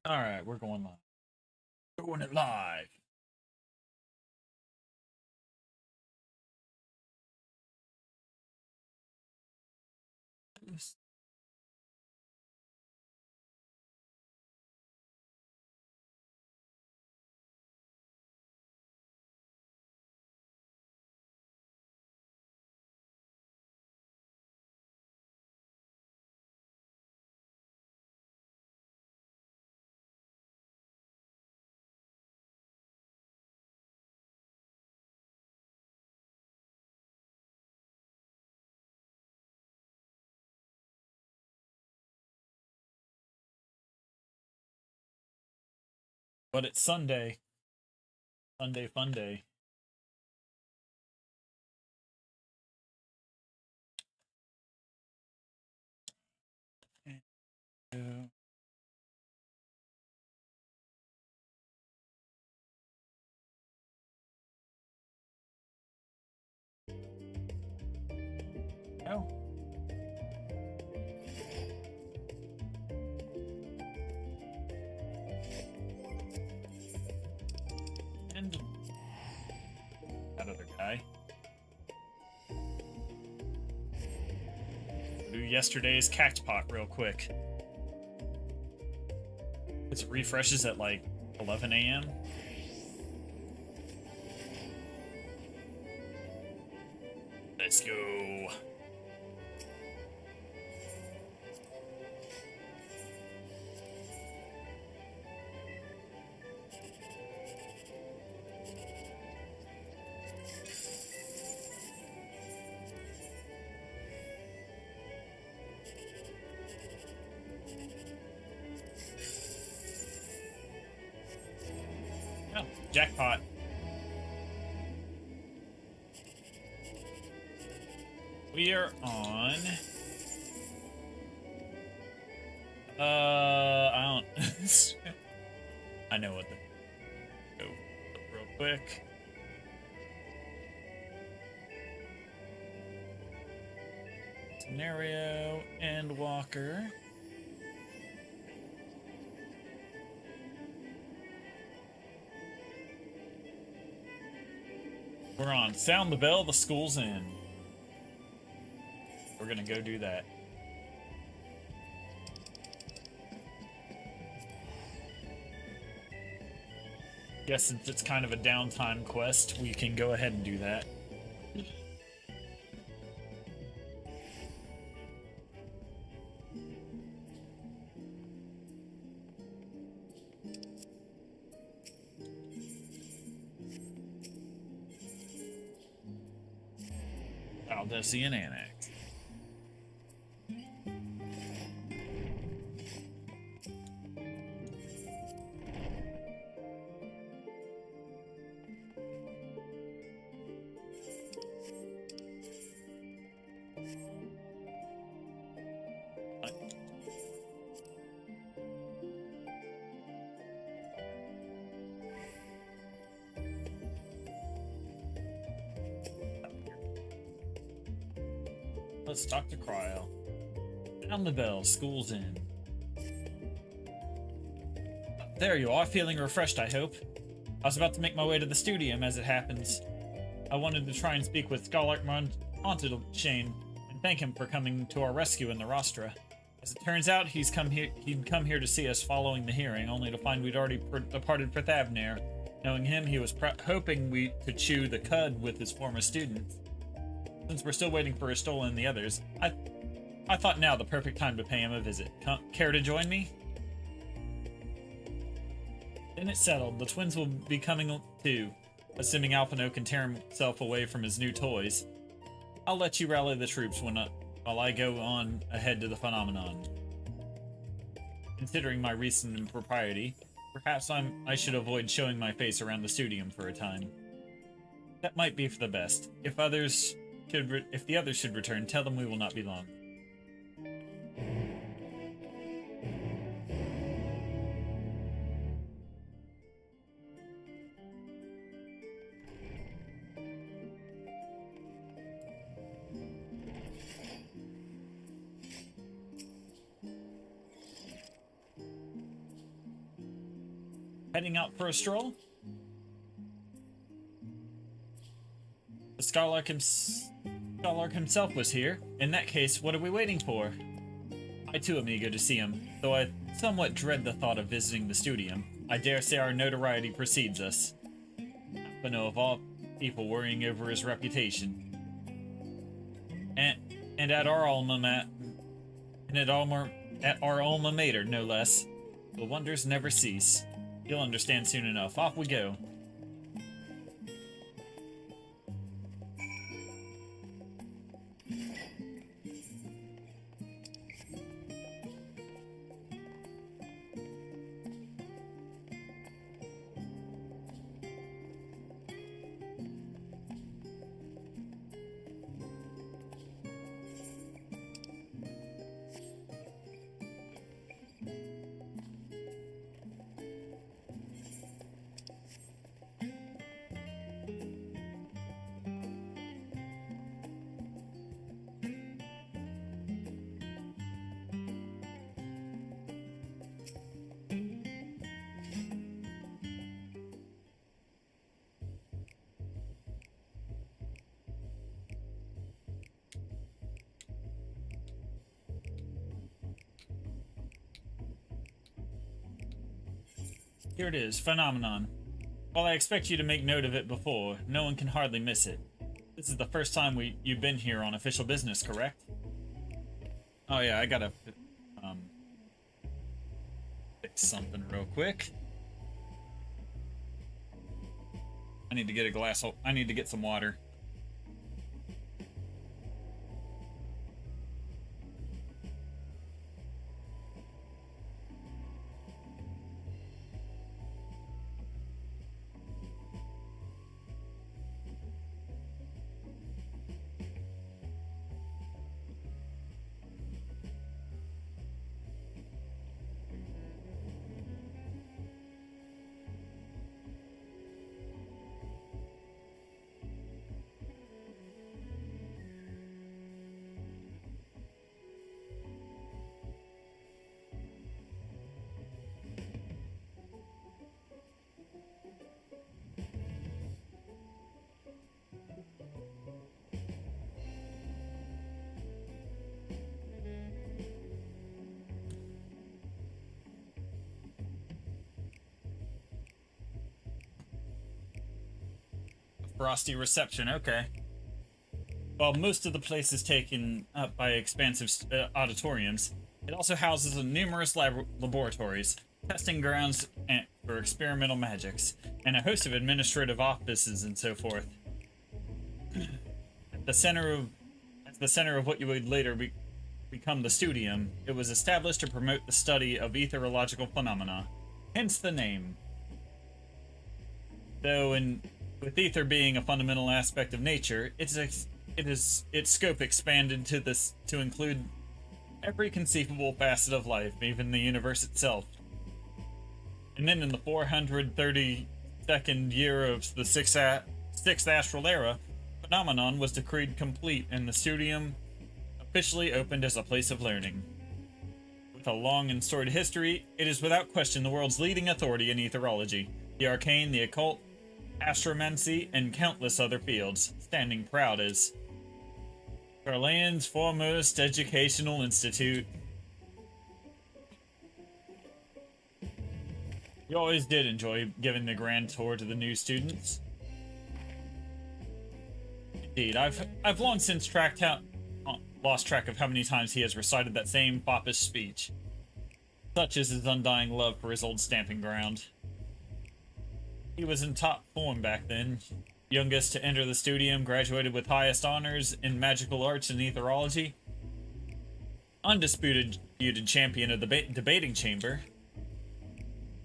All right, we're going live. We're going it live. But it's Sunday. Sunday fun day. Oh. And that other guy. Do yesterday's cactpot real quick. It refreshes at like 11 a.m. Let's go. Oh, jackpot. We are on. I don't. I know what the. Go real quick. Scenario Endwalker. We're on. Sound the bell, the school's in. We're gonna go do that. Guess since it's kind of a downtime quest, we can go ahead and do that. Aldesian Annex. Let's talk to Cryle. Down the bell, school's in. There you are, feeling refreshed, I hope. I was about to make my way to the studium as it happens. I wanted to try and speak with Scholar Haunted Shane and thank him for coming to our rescue in the Rostra. As it turns out, he'd come here to see us following the hearing, only to find we'd already departed for Thavnair. Knowing him, he was hoping we could chew the cud with his former students. Since we're still waiting for Ristola and the others, I thought now the perfect time to pay him a visit. Care to join me? Then it's settled. The twins will be coming too, assuming Alphino can tear himself away from his new toys. I'll let you rally the troops while I go on ahead to the phenomenon. Considering my recent impropriety, perhaps I should avoid showing my face around the studium for a time. That might be for the best. If the others should return, tell them we will not be long. Heading out for a stroll? The Skylark himself was here. In that case, what are we waiting for? I too am eager to see him, though I somewhat dread the thought of visiting the studium. I dare say our notoriety precedes us. But no, of all people worrying over his reputation. And at our alma mater, no less. The wonders never cease. You'll understand soon enough. Off we go. Here it is, Phenomenon. While I expect you to make note of it before, no one can hardly miss it. This is the first time you've been here on official business, correct? Oh yeah, I gotta fix something real quick. I need to get I need to get some water. Frosty reception, okay. While most of the place is taken up by expansive auditoriums, it also houses numerous laboratories, testing grounds for experimental magics, and a host of administrative offices and so forth. At the center of what you would later become the studium, it was established to promote the study of etherological phenomena, hence the name. Though with ether being a fundamental aspect of nature, its scope expanded to include every conceivable facet of life, even the universe itself. And then in the 432nd year of the sixth astral era, Phenomenon was decreed complete, and the studium of officially opened as a place of learning. With a long and storied history, it is without question the world's leading authority in etherology, the arcane, the occult, astromancy, and countless other fields, standing proud as our land's foremost educational institute. You always did enjoy giving the grand tour to the new students. Indeed, I've long since lost track of how many times he has recited that same foppish speech. Such is his undying love for his old stamping ground. He was in top form back then, youngest to enter the studium, graduated with highest honors in magical arts and etherology, undisputed champion of the debating chamber.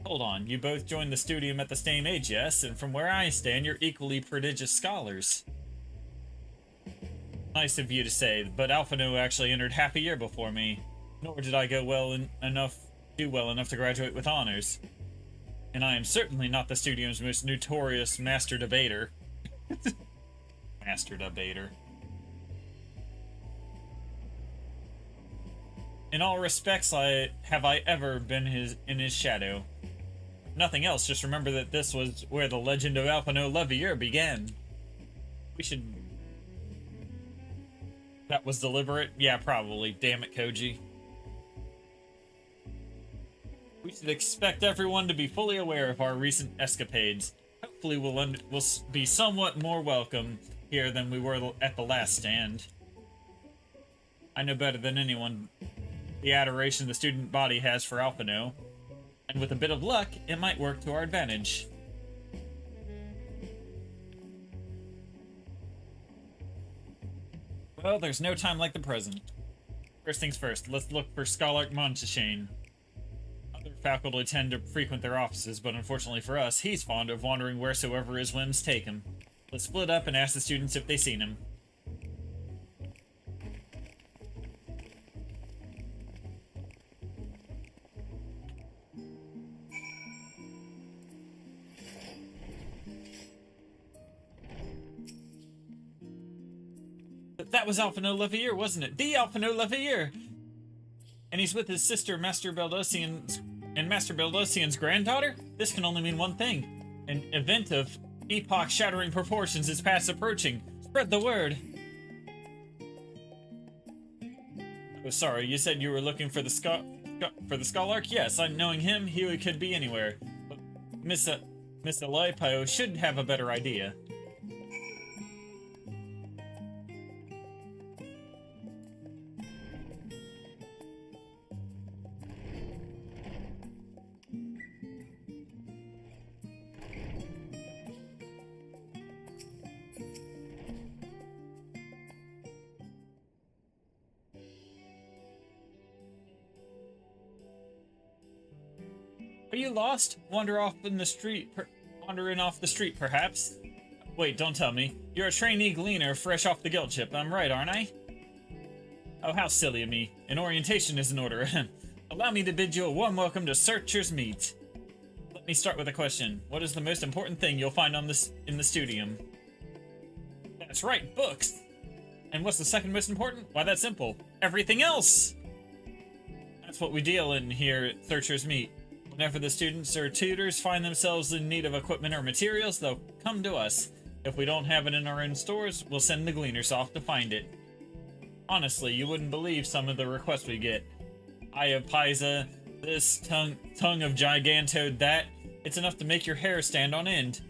Hold on, you both joined the studium at the same age, yes? And from where I stand, you're equally prodigious scholars. Nice of you to say, but Alphino actually entered half a year before me, nor did I do well enough to graduate with honors. And I am certainly not the studium's most notorious master debater. Master debater. In all respects, have I ever been in his shadow. Nothing else, just remember that this was where the legend of Alphino Levier began. We should... That was deliberate? Yeah, probably. Damn it, Koji. We should expect everyone to be fully aware of our recent escapades. Hopefully we'll be somewhat more welcome here than we were at the last stand. I know better than anyone the adoration the student body has for Alphino, and with a bit of luck, it might work to our advantage. Well, there's no time like the present. First things first, let's look for Scholar Monteshane. Other faculty tend to frequent their offices, but unfortunately for us, he's fond of wandering wheresoever his whims take him. Let's split up and ask the students if they've seen him. That was Alphino Levier, wasn't it? The Alphino Levier! And he's with his sister, Master Baldosian's granddaughter? This can only mean one thing. An event of epoch-shattering proportions is fast approaching. Spread the word. Oh, sorry, you said you were looking for the Scholark? Yes, knowing him, he could be anywhere. But Miss Alipo should have a better idea. Are you lost? Wandering off the street, perhaps? Wait, don't tell me. You're a trainee gleaner fresh off the guild ship. I'm right, aren't I? Oh, how silly of me. An orientation is in order. Allow me to bid you a warm welcome to Searcher's Meet. Let me start with a question. What is the most important thing you'll find in the studium? That's right, books! And what's the second most important? Why, that's simple. Everything else! That's what we deal in here at Searcher's Meet. Whenever the students or tutors find themselves in need of equipment or materials, they'll come to us. If we don't have it in our own stores, we'll send the gleaners off to find it. Honestly, you wouldn't believe some of the requests we get. Eye of Pisa, this, tongue of Gigantode, that. It's enough to make your hair stand on end.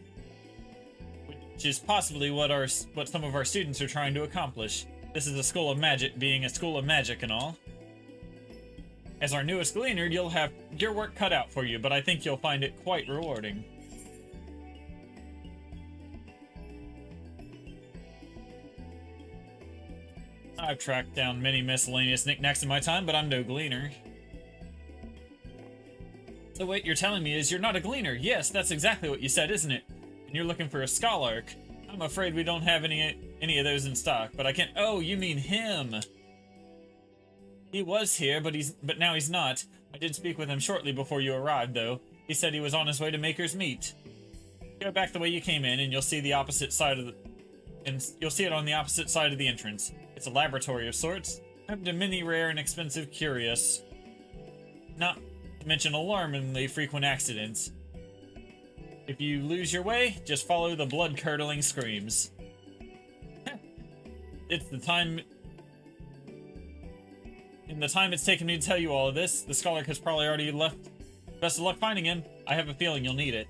Which is possibly what some of our students are trying to accomplish. This is a school of magic, being a school of magic and all. As our newest gleaner, you'll have your work cut out for you, but I think you'll find it quite rewarding. I've tracked down many miscellaneous knickknacks in my time, but I'm no gleaner. So what you're telling me is you're not a gleaner. Yes, that's exactly what you said, isn't it? And you're looking for a scholark. I'm afraid we don't have any of those in stock, but I can't... Oh, you mean him! He was here, but now he's not. I did speak with him shortly before you arrived, though. He said he was on his way to Maker's Meet. Go back the way you came in, and you'll see the opposite side of the... And you'll see it on the opposite side of the entrance. It's a laboratory of sorts. Grabbed a mini rare and expensive curious. Not to mention alarmingly frequent accidents. If you lose your way, just follow the blood-curdling screams. It's the time... In the time it's taken me to tell you all of this, the scholar has probably already left. Best of luck finding him. I have a feeling you'll need it.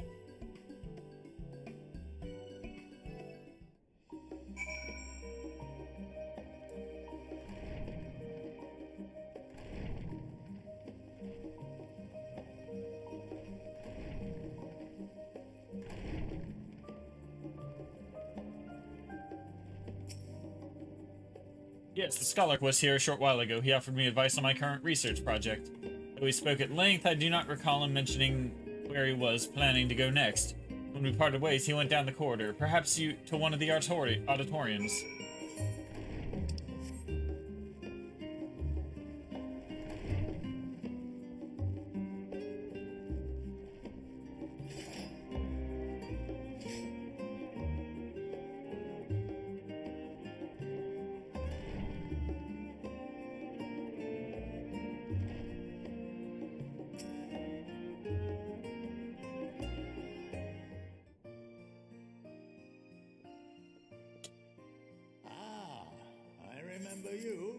Yes, the scholar was here a short while ago. He offered me advice on my current research project. Though we spoke at length, I do not recall him mentioning where he was planning to go next. When we parted ways, he went down the corridor, perhaps to one of the auditoriums. You?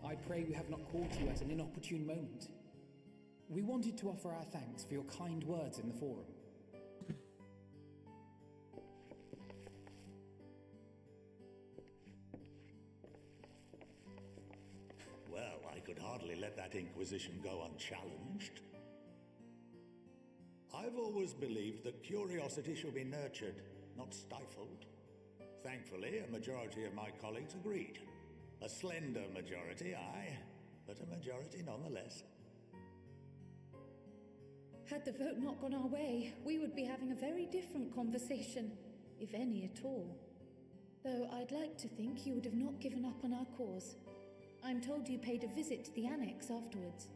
I pray we have not caught you at an inopportune moment. We wanted to offer our thanks for your kind words in the forum. Well, I could hardly let that inquisition go unchallenged. I've always believed that curiosity should be nurtured, not stifled. Thankfully, a majority of my colleagues agreed. A slender majority, aye, but a majority nonetheless. Had the vote not gone our way, we would be having a very different conversation, if any at all. Though I'd like to think you would have not given up on our cause. I'm told you paid a visit to the annex afterwards.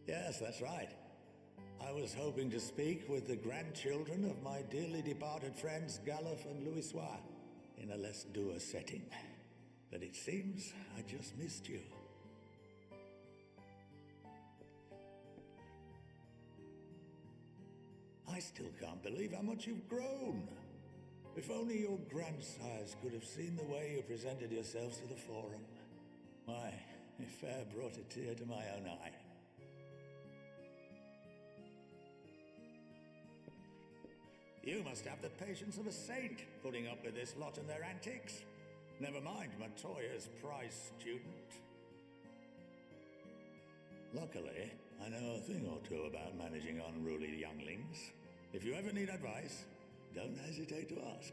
Yes, that's right. I was hoping to speak with the grandchildren of my dearly departed friends Galuf and Louisoix in a less dour setting. But it seems I just missed you. I still can't believe how much you've grown. If only your grandsires could have seen the way you presented yourselves to the forum. Why, it fair brought a tear to my own eye. You must have the patience of a saint, putting up with this lot and their antics. Never mind Matoya's prize student. Luckily, I know a thing or two about managing unruly younglings. If you ever need advice, don't hesitate to ask.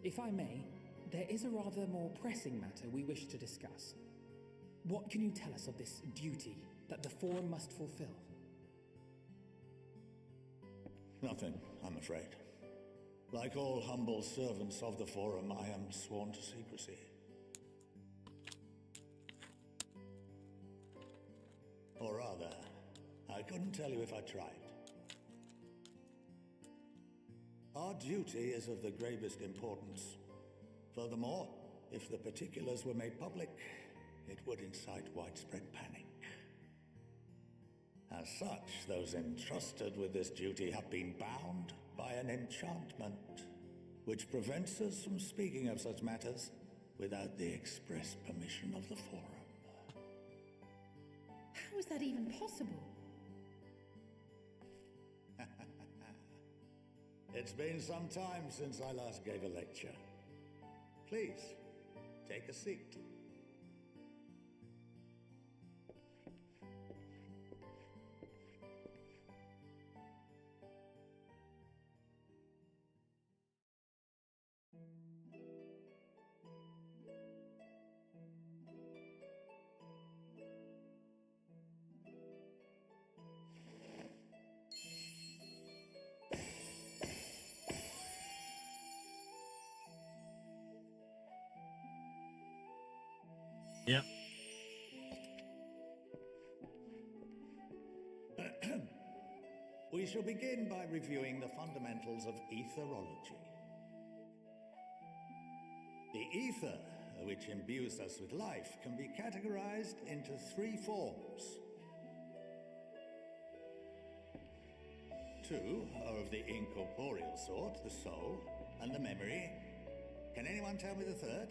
If I may, there is a rather more pressing matter we wish to discuss. What can you tell us of this duty that the Forum must fulfill? Nothing, I'm afraid. Like all humble servants of the Forum, I am sworn to secrecy. Or rather, I couldn't tell you if I tried. Our duty is of the gravest importance. Furthermore, if the particulars were made public, it would incite widespread panic. As such, those entrusted with this duty have been bound by an enchantment, which prevents us from speaking of such matters without the express permission of the Forum. How is that even possible? It's been some time since I last gave a lecture. Please, take a seat. Yep. We shall begin by reviewing the fundamentals of etherology. The ether, which imbues us with life, can be categorized into three forms. Two are of the incorporeal sort, the soul and the memory. Can anyone tell me the third?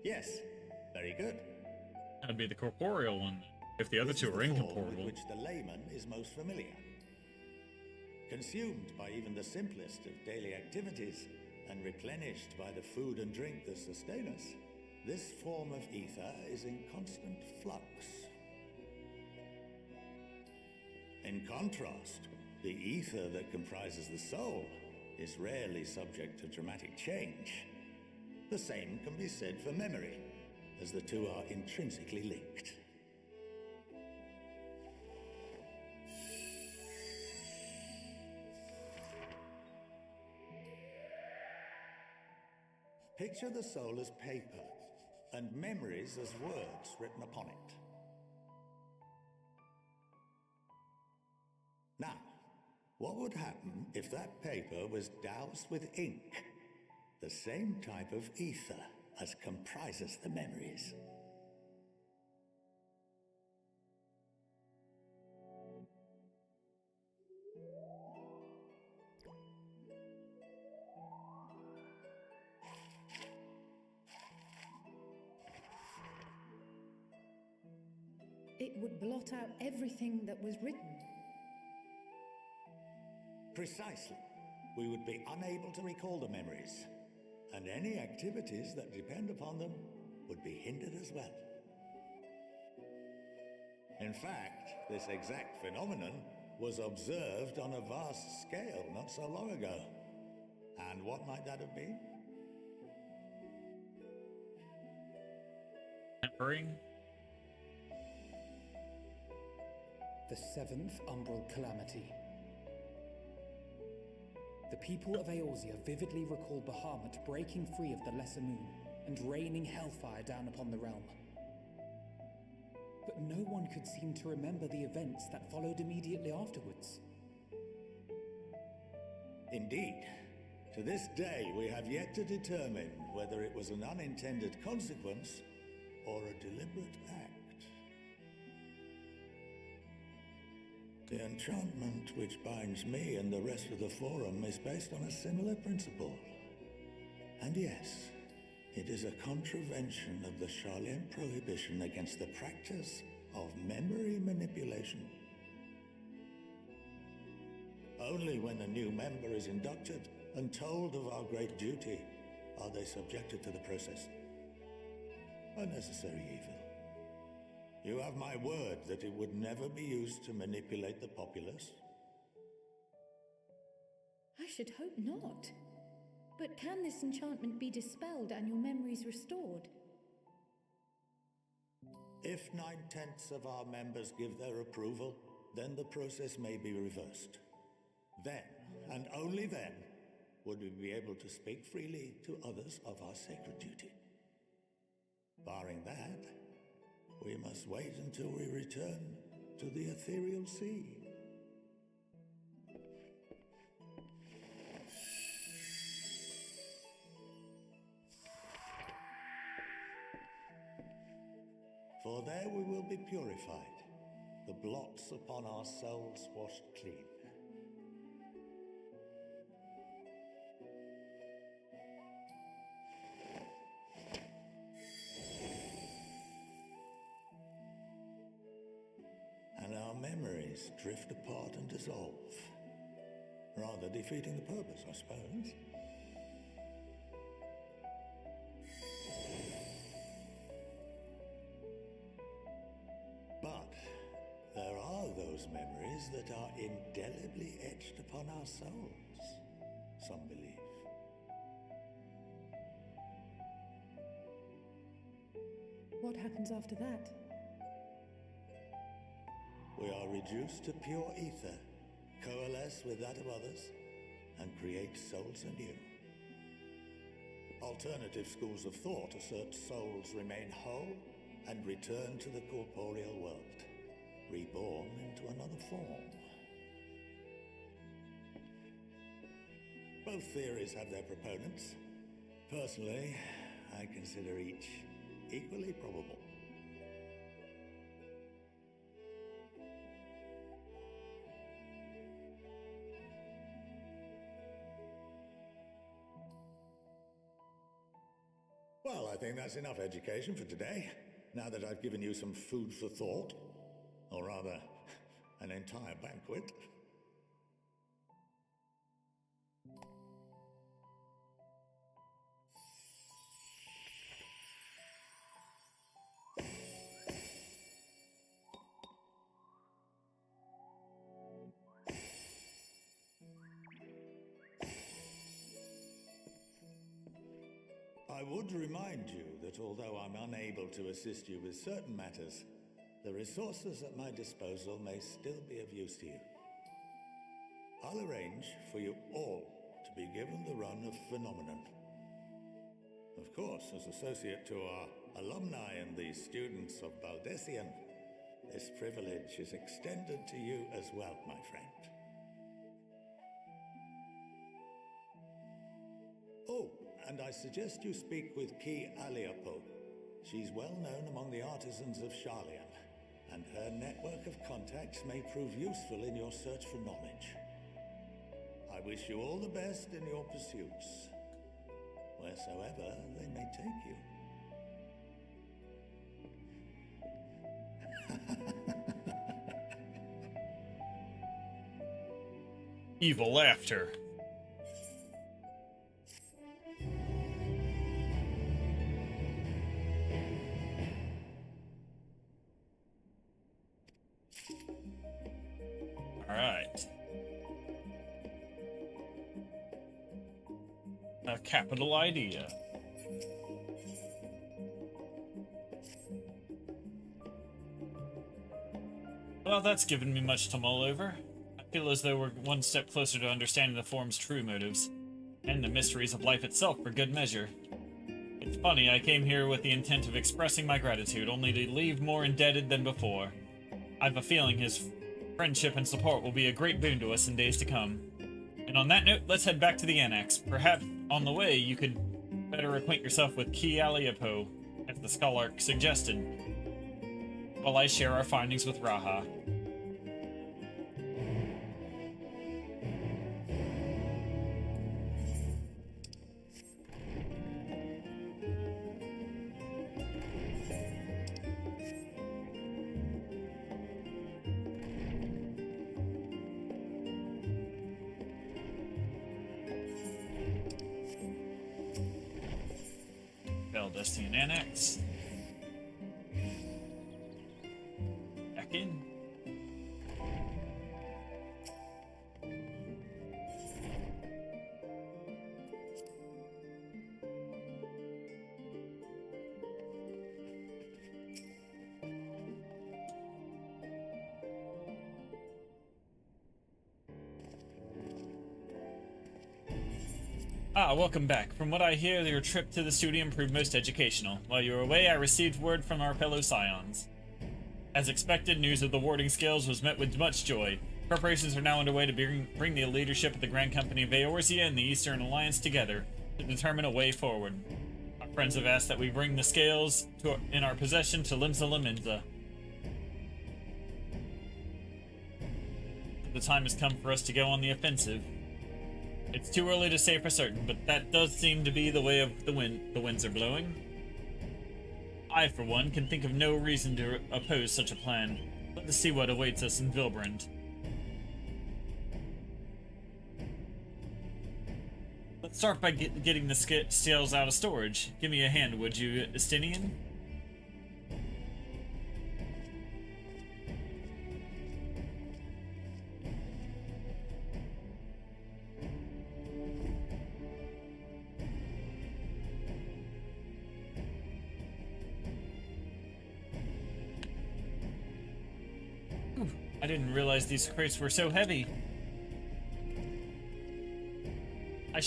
Yes, very good. That'd be the corporeal one, if the other This two is are the form incorporeal. with which the layman is most familiar. Consumed by even the simplest of daily activities and replenished by the food and drink that sustain us, this form of ether is in constant flux. In contrast, the ether that comprises the soul is rarely subject to dramatic change. The same can be said for memory, as the two are intrinsically linked. Picture the soul as paper, and memories as words written upon it. Now, what would happen if that paper was doused with ink? The same type of ether as comprises the memories. It would blot out everything that was written. Precisely. We would be unable to recall the memories, and any activities that depend upon them would be hindered as well. In fact, this exact phenomenon was observed on a vast scale not so long ago. And what might that have been? Tampering? The seventh Umbral Calamity. The people of Eorzea vividly recall Bahamut breaking free of the Lesser Moon and raining hellfire down upon the realm. But no one could seem to remember the events that followed immediately afterwards. Indeed. To this day, we have yet to determine whether it was an unintended consequence or a deliberate act. The enchantment which binds me and the rest of the Forum is based on a similar principle. And yes, it is a contravention of the Sharlayan prohibition against the practice of memory manipulation. Only when a new member is inducted and told of our great duty are they subjected to the process. A necessary evil. You have my word that it would never be used to manipulate the populace? I should hope not. But can this enchantment be dispelled and your memories restored? If 9/10 of our members give their approval, then the process may be reversed. Then, and only then, would we be able to speak freely to others of our sacred duty. Barring that, we must wait until we return to the ethereal sea. For there we will be purified, the blots upon our souls washed clean. And our memories drift apart and dissolve, rather defeating the purpose, I suppose. But there are those memories that are indelibly etched upon our souls, some believe. What happens after that? we are reduced to pure ether, coalesce with that of others, and create souls anew. Alternative schools of thought assert souls remain whole and return to the corporeal world, reborn into another form. Both theories have their proponents. Personally, I consider each equally probable. Well, I think that's enough education for today, now that I've given you some food for thought. Or rather, an entire banquet. I would remind you that although I'm unable to assist you with certain matters, the resources at my disposal may still be of use to you. I'll arrange for you all to be given the run of Phenomenon. Of course, as associate to our alumni and the students of Baldessian, this privilege is extended to you as well, my friend. Oh, and I suggest you speak with Ki Aliapo. She's well known among the artisans of Sharlayan, and her network of contacts may prove useful in your search for knowledge. I wish you all the best in your pursuits, wheresoever they may take you. Evil laughter. Alright. A capital idea. Well, that's given me much to mull over. I feel as though we're one step closer to understanding the form's true motives, and the mysteries of life itself for good measure. It's funny, I came here with the intent of expressing my gratitude, only to leave more indebted than before. I've a feeling his friendship and support will be a great boon to us in days to come. And on that note, let's head back to the Annex. Perhaps on the way you could better acquaint yourself with Ki Aliapo, as the Scholarch suggested, while I share our findings with Raha. Baldessian Annex. Back in. Welcome back. From what I hear, your trip to the studium proved most educational. While you were away, I received word from our fellow scions. As expected, news of the warding scales was met with much joy. Preparations are now underway to bring the leadership of the Grand Company of Eorzea and the Eastern Alliance together to determine a way forward. Our friends have asked that we bring the scales in our possession to Limsa Laminza. The time has come for us to go on the offensive. It's too early to say for certain, but that does seem to be the way of the winds are blowing. I, for one, can think of no reason to oppose such a plan. Let us see what awaits us in Vilbrand. Let's start by getting the scales out of storage. Give me a hand, would you, Estinian? I didn't realize these crates were so heavy. I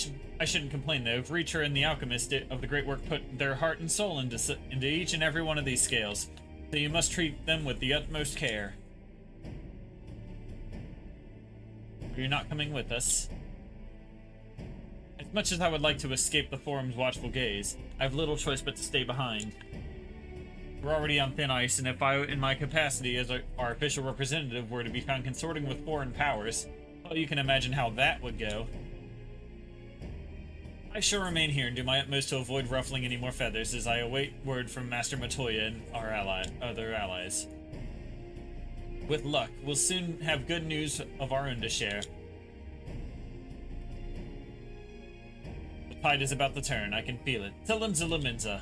shouldn't complain though. Reacher and the Alchemist of the Great Work put their heart and soul into each and every one of these scales, so you must treat them with the utmost care. You're not coming with us. As much as I would like to escape the Forum's watchful gaze, I have little choice but to stay behind. We're already on thin ice, and if I, in my capacity as our official representative, were to be found consorting with foreign powers, well, you can imagine how that would go. I shall remain here and do my utmost to avoid ruffling any more feathers as I await word from Master Matoya and our other allies. With luck, we'll soon have good news of our own to share. The tide is about to turn, I can feel it. Tell them Zulaminza.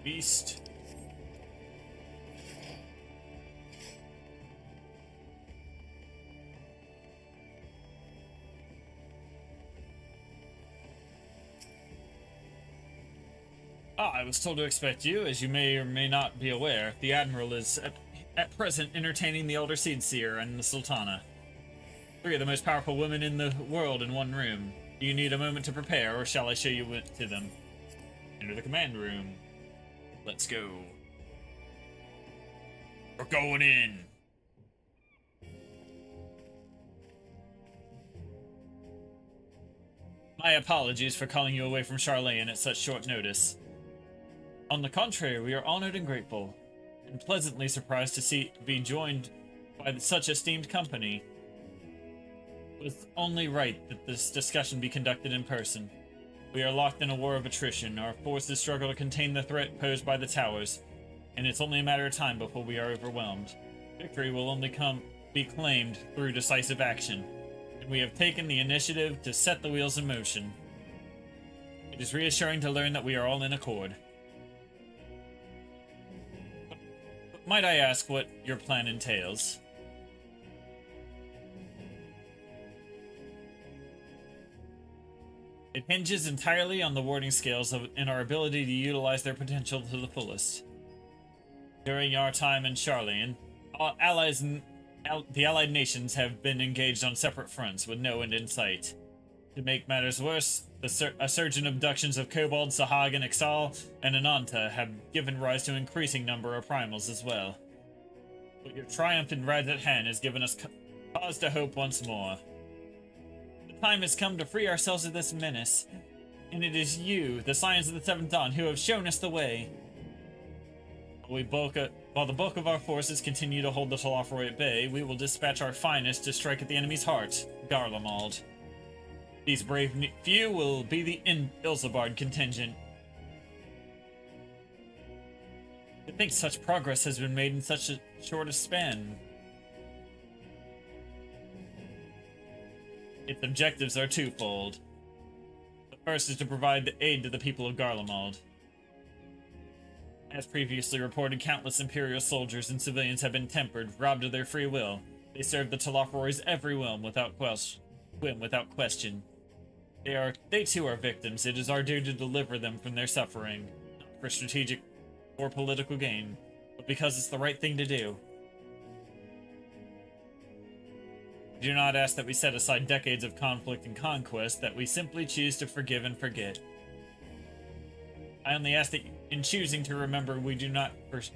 Beast. I was told to expect you. As you may or may not be aware, the Admiral is at present entertaining the Elder Seedseer and the Sultana. 3 of the most powerful women in the world in one room. Do you need a moment to prepare, or shall I show you to them? Enter the command room. Let's go. We're going in. My apologies for calling you away from Charlene at such short notice. On the contrary, we are honored and grateful, and pleasantly surprised to be joined by such esteemed company. It was only right that this discussion be conducted in person. We are locked in a war of attrition. Our forces struggle to contain the threat posed by the towers, and it's only a matter of time before we are overwhelmed. Victory will only be claimed through decisive action, and we have taken the initiative to set the wheels in motion. It is reassuring to learn that we are all in accord. But might I ask what your plan entails? It hinges entirely on the warding scales and our ability to utilize their potential to the fullest. During our time in Charlene, the allied nations have been engaged on separate fronts with no end in sight. To make matters worse, a surge in abductions of Kobold, Sahag, and Ixal, and Ananta have given rise to an increasing number of primals as well. But your triumph in Rad's at Hand has given us cause to hope once more. Time has come to free ourselves of this menace, and it is you, the Scions of the Seventh Dawn, who have shown us the way. While the bulk of our forces continue to hold the Talafroi at bay, we will dispatch our finest to strike at the enemy's heart, Garlemald. These brave few will be the Ilzabard contingent. To think such progress has been made in such a short a span. Its objectives are twofold. The first is to provide the aid to the people of Garlemald. As previously reported, countless Imperial soldiers and civilians have been tempered, robbed of their free will. They serve the Talafroi's every whim without question. They too are victims. It is our duty to deliver them from their suffering, not for strategic or political gain, but because it's the right thing to do. Do not ask that we set aside decades of conflict and conquest, that we simply choose to forgive and forget. I only ask that in choosing to remember, we do not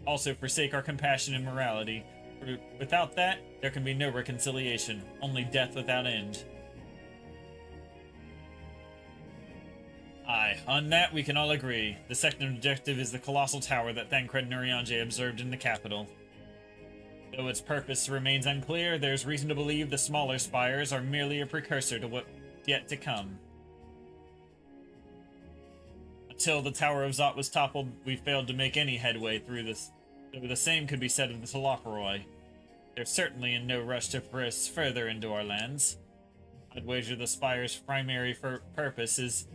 also forsake our compassion and morality. For without that, there can be no reconciliation, only death without end. Aye, on that we can all agree. The second objective is the colossal tower that Thancred Nurianje observed in the capital. Though its purpose remains unclear, there's reason to believe the smaller spires are merely a precursor to what's yet to come. Until the Tower of Zot was toppled, we failed to make any headway through this. Though the same could be said of the Telophoroi. They're certainly in no rush to press further into our lands. I'd wager the Spire's primary purpose is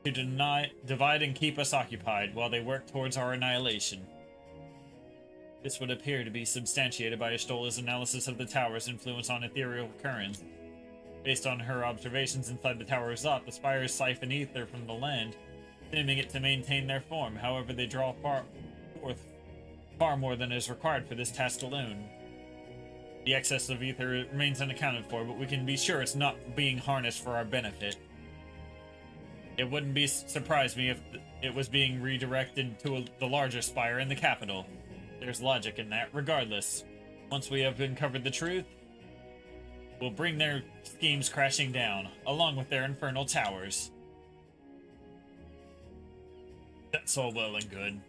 to divide and keep us occupied while they work towards our annihilation. This would appear to be substantiated by Ashtola's analysis of the Tower's influence on ethereal currents. Based on her observations inside the Tower of Zot, the Spires siphon ether from the land, assuming it to maintain their form. However, they draw far more than is required for this task alone. The excess of ether remains unaccounted for, but we can be sure it's not being harnessed for our benefit. It wouldn't surprise me if it was being redirected to the larger spire in the capital. There's logic in that. Regardless, once we have uncovered the truth, we'll bring their schemes crashing down, along with their infernal towers. That's all well and good.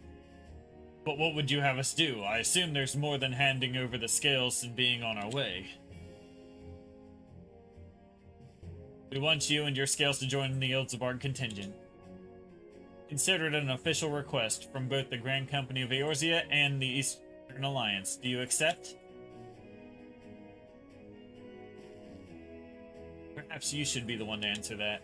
But what would you have us do? I assume there's more than handing over the scales and being on our way. We want you and your scales to join the Ilzabarg contingent. Consider it an official request from both the Grand Company of Eorzea and the Eastern Alliance. Do you accept? Perhaps you should be the one to answer that.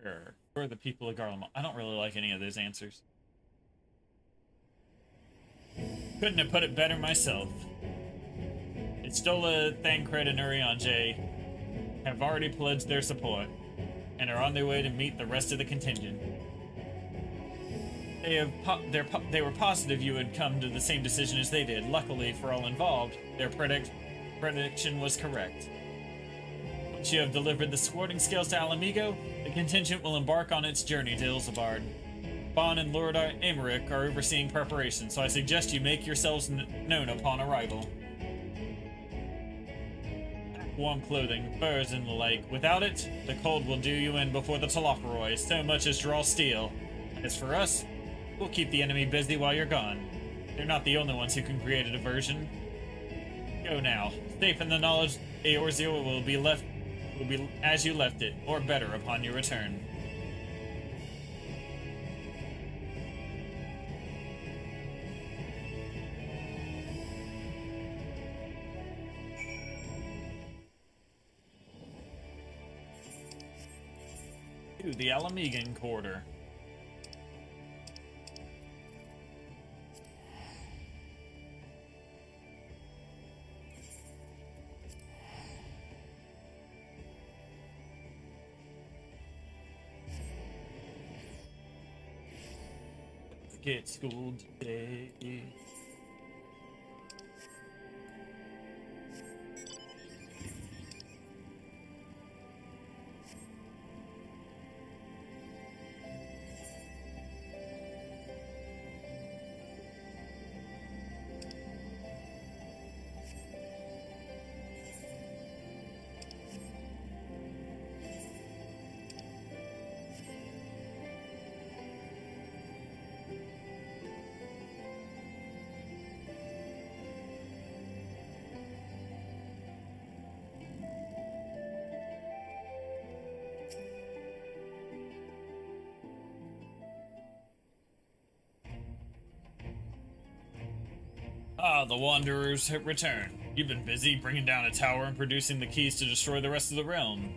Sure. For the people of Garlemald. I don't really like any of those answers. Couldn't have put it better myself. Istola, Thancred, and Urianger have already pledged their support, and are on their way to meet the rest of the contingent. They were positive you would come to the same decision as they did. Luckily for all involved, their prediction was correct. Once you have delivered the squirting scales to Alamigo, the contingent will embark on its journey to Ilzabard. Bon and Lord Aymeric are overseeing preparations, so I suggest you make yourselves known upon arrival. Warm clothing, furs, and the like. Without it, the cold will do you in before the Telophoroi, so much as draw steel. As for us, we'll keep the enemy busy while you're gone. They're not the only ones who can create a diversion. Go now. Safe in the knowledge Eorzea will be as you left it, or better upon your return. To the Alamigan Quarter. Get schooled today. Ah, the Wanderers have returned. You've been busy bringing down a tower and producing the keys to destroy the rest of the realm.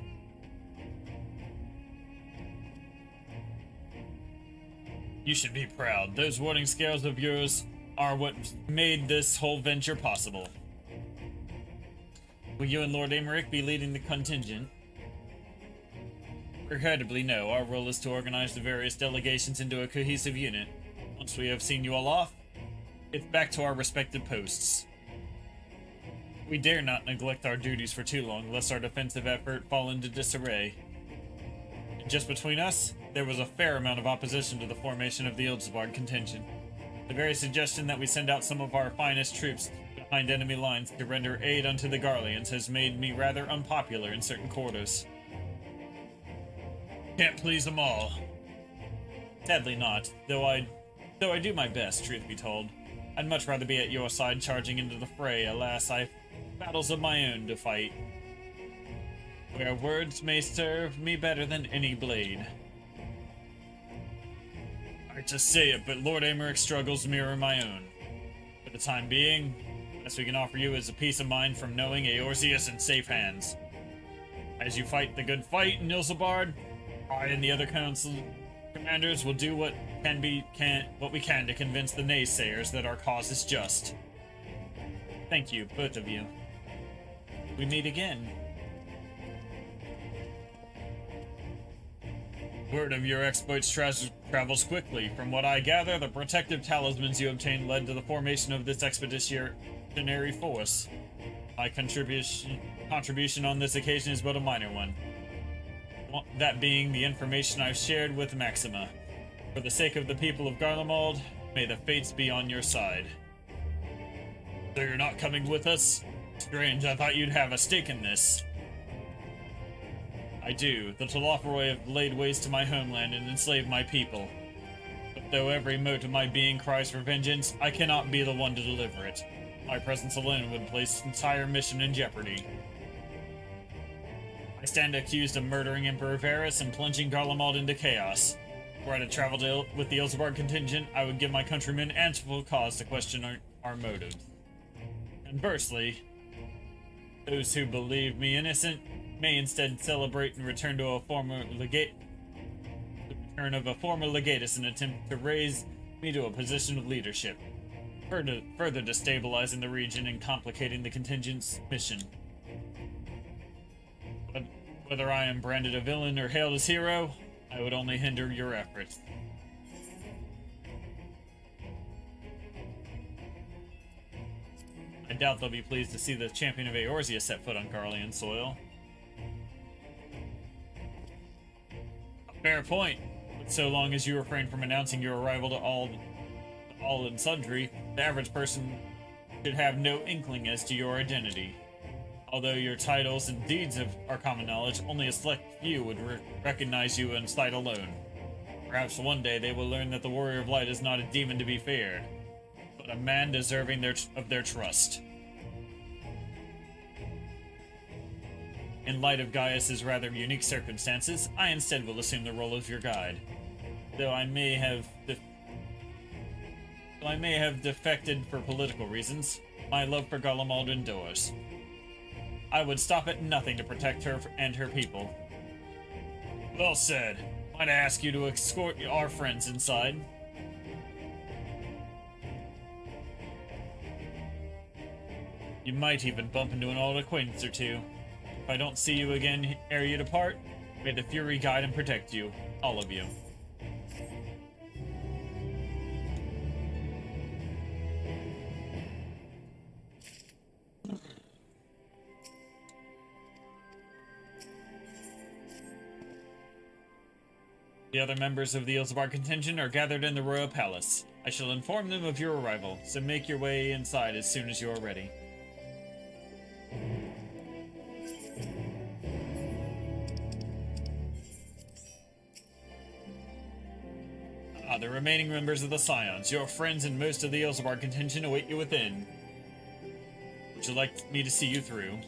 You should be proud. Those warding scales of yours are what made this whole venture possible. Will you and Lord Aymeric be leading the contingent? Regrettably, no. Our role is to organize the various delegations into a cohesive unit. Once we have seen you all off, it's back to our respective posts. We dare not neglect our duties for too long, lest our defensive effort fall into disarray. And just between us, there was a fair amount of opposition to the formation of the Ilzabard contingent. The very suggestion that we send out some of our finest troops behind enemy lines to render aid unto the Garleans has made me rather unpopular in certain quarters. Can't please them all. Sadly not, though I do my best, truth be told. I'd much rather be at your side charging into the fray. Alas, I battles of my own to fight, where words may serve me better than any blade. I hate to say it, but Lord Amoric's struggles mirror my own. For the time being, the best we can offer you is a peace of mind from knowing Eorzea is in safe hands. As you fight the good fight in Ilsabard, I and the other council commanders will do what we can to convince the naysayers that our cause is just. Thank you, both of you. We meet again. Word of your exploits travels quickly. From what I gather, the protective talismans you obtained led to the formation of this expeditionary force. My contribution on this occasion is but a minor one. That being the information I've shared with Maxima. For the sake of the people of Garlemald, may the fates be on your side. So you're not coming with us? Strange, I thought you'd have a stake in this. I do. The Telophoroi have laid waste to my homeland and enslaved my people. But though every mote of my being cries for vengeance, I cannot be the one to deliver it. My presence alone would place the entire mission in jeopardy. I stand accused of murdering Emperor Varus and plunging Garlemald into chaos. Were I to travel with the Ilsabard contingent, I would give my countrymen ample cause to question our motives. Conversely, those who believe me innocent may instead celebrate and return to a former legatus in an attempt to raise me to a position of leadership, further destabilizing the region and complicating the contingent's mission. But whether I am branded a villain or hailed as hero, I would only hinder your efforts. I doubt they'll be pleased to see the champion of Eorzea set foot on Garlean soil. A fair point, but so long as you refrain from announcing your arrival to all and sundry, the average person should have no inkling as to your identity. Although your titles and deeds are common knowledge, only a select few would recognize you in sight alone. Perhaps one day they will learn that the Warrior of Light is not a demon to be feared, but a man deserving of their trust. In light of Gaius's rather unique circumstances, I instead will assume the role of your guide. Though I may have defected for political reasons, my love for Garlemald endures. I would stop at nothing to protect her and her people. Well said. Might I ask you to escort our friends inside? You might even bump into an old acquaintance or two. If I don't see you again ere you depart, may the Fury guide and protect you, all of you. The other members of the Ilsabard contingent are gathered in the royal palace. I shall inform them of your arrival, so make your way inside as soon as you are ready. The remaining members of the Scions, your friends and most of the Ilsabard contingent await you within. Would you like me to see you through?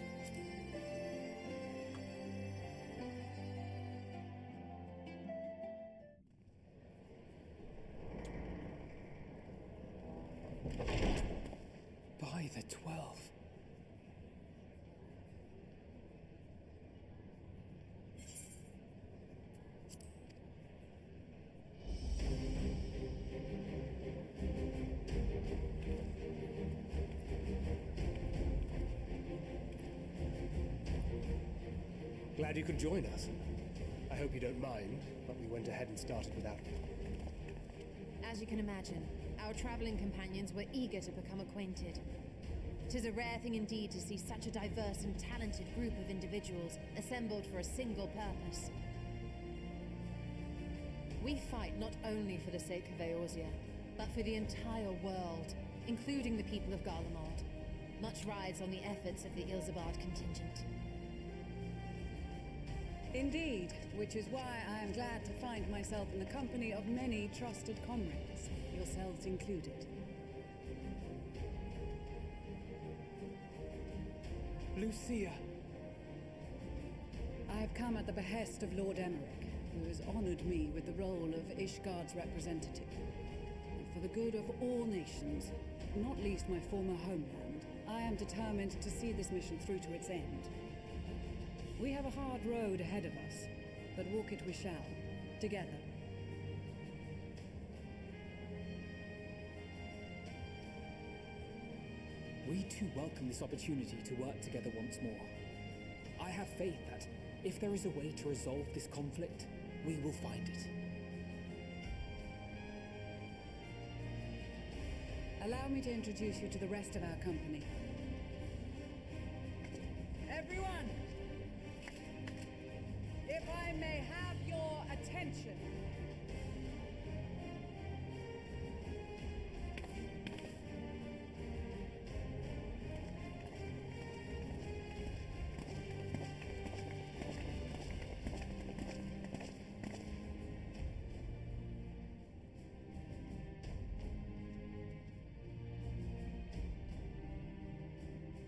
By the 12. Glad you could join us. I hope you don't mind, but we went ahead and started without me. As you can imagine, our traveling companions were eager to become acquainted. 'Tis a rare thing indeed to see such a diverse and talented group of individuals assembled for a single purpose. We fight not only for the sake of Eorzea, but for the entire world, including the people of Garlemald. Much rides on the efforts of the Ilsabard contingent. Indeed, which is why I am glad to find myself in the company of many trusted comrades, yourselves included. Lucia. I have come at the behest of Lord Emmerich, who has honored me with the role of Ishgard's representative. And for the good of all nations, not least my former homeland, I am determined to see this mission through to its end. We have a hard road ahead of us, but walk it we shall, together. We too welcome this opportunity to work together once more. I have faith that if there is a way to resolve this conflict, we will find it. Allow me to introduce you to the rest of our company. Everyone! If I may have your attention.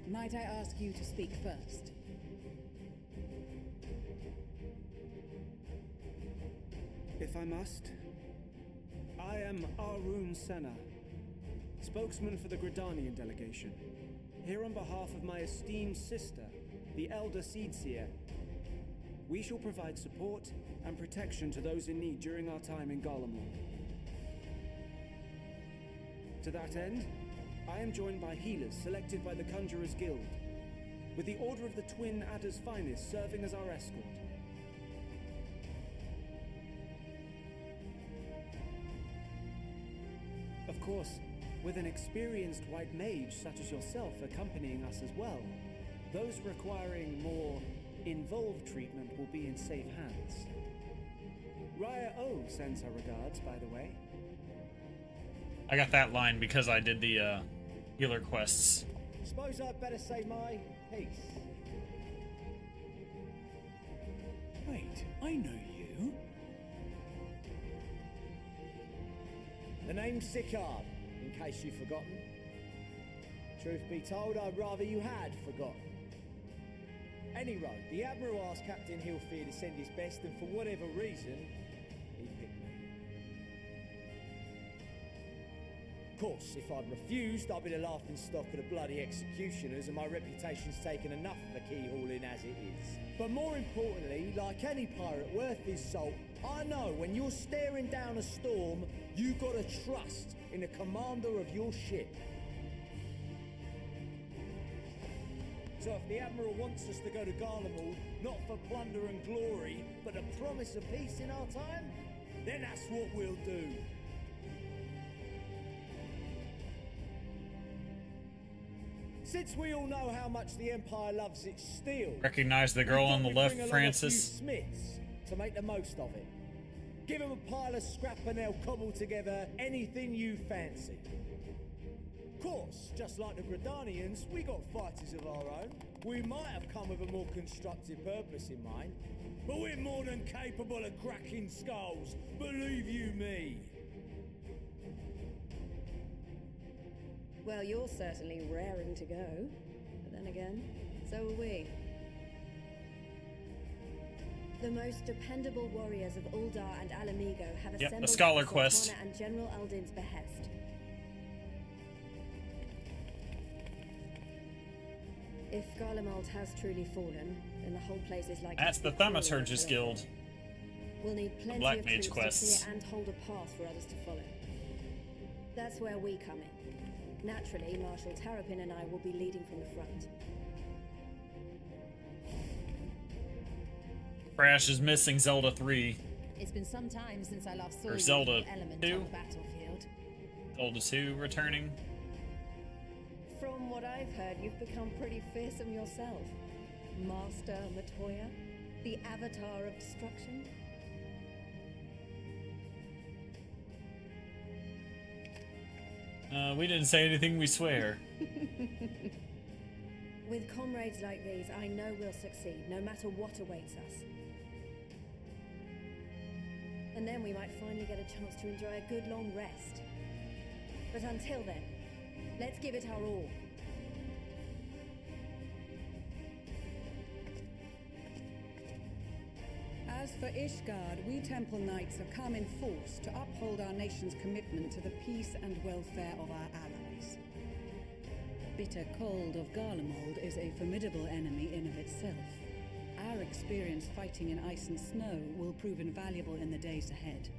Might I ask you to speak first? If I must. I am Arun Senna, spokesman for the Gridanian delegation, here on behalf of my esteemed sister, the Elder Seedseer. We shall provide support and protection to those in need during our time in Garlemald. To that end, I am joined by healers selected by the Conjurers Guild, with the Order of the Twin Adder's Finest serving as our escort. Of course, with an experienced white mage such as yourself accompanying us as well, those requiring more involved treatment will be in safe hands. Raya O sends her regards, by the way. I got that line because I did the healer quests. Suppose I'd better say my piece. Wait, I know you. The name's Sicard, in case you've forgotten. Truth be told, I'd rather you had forgotten. Anyway, the Admiral asked Captain Hilfear to send his best, and for whatever reason, he picked me. Of course, if I'd refused, I'd be the laughing stock of the bloody executioners, and my reputation's taken enough of a keyhauling as it is. But more importantly, like any pirate worth his salt, I know when you're staring down a storm, you gotta trust in the commander of your ship. So if the Admiral wants us to go to Garlemald, not for plunder and glory, but a promise of peace in our time, then that's what we'll do. Since we all know how much the Empire loves its steel, Recognize the girl on the we'd left, bring along Francis. a few smiths to make the most of it. Give them a pile of scrap and they'll cobble together anything you fancy. Of course, just like the Gridanians, we got fighters of our own. We might have come with a more constructive purpose in mind, but we're more than capable of cracking skulls, believe you me. Well, you're certainly raring to go. But then again, so are we. The most dependable warriors of Uldar and Alamigo have assembled the Scholar at quest. Sultana and General Aldin's behest. If Garlemald has truly fallen, then the whole place is like... That's the Thaumaturgist Guild. We'll need plenty Black of Mage troops quests. to clear and hold a path for others to follow. That's where we come in. Naturally, Marshal Terrapin and I will be leading from the front. Crash is missing Zelda 3. It's been some time since I last saw Or you Zelda with element 2. on the battlefield. Zelda 2 returning. From what I've heard, you've become pretty fearsome yourself. Master Matoya, the avatar of destruction. We didn't say anything, we swear. With comrades like these, I know we'll succeed, no matter what awaits us. And then we might finally get a chance to enjoy a good long rest. But until then, let's give it our all. As for Ishgard, we Temple Knights have come in force to uphold our nation's commitment to the peace and welfare of our allies. Bitter cold of Garlemald is a formidable enemy in of itself. Our experience fighting in ice and snow will prove invaluable in the days ahead.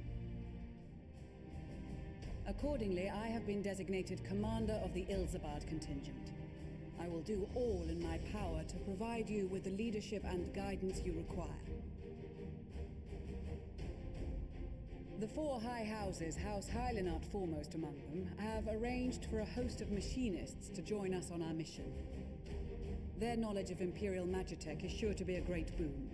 Accordingly, I have been designated commander of the Ilzabard contingent. I will do all in my power to provide you with the leadership and guidance you require. The four high houses, House Hylinart foremost among them, have arranged for a host of machinists to join us on our mission. Their knowledge of Imperial Magitech is sure to be a great boon.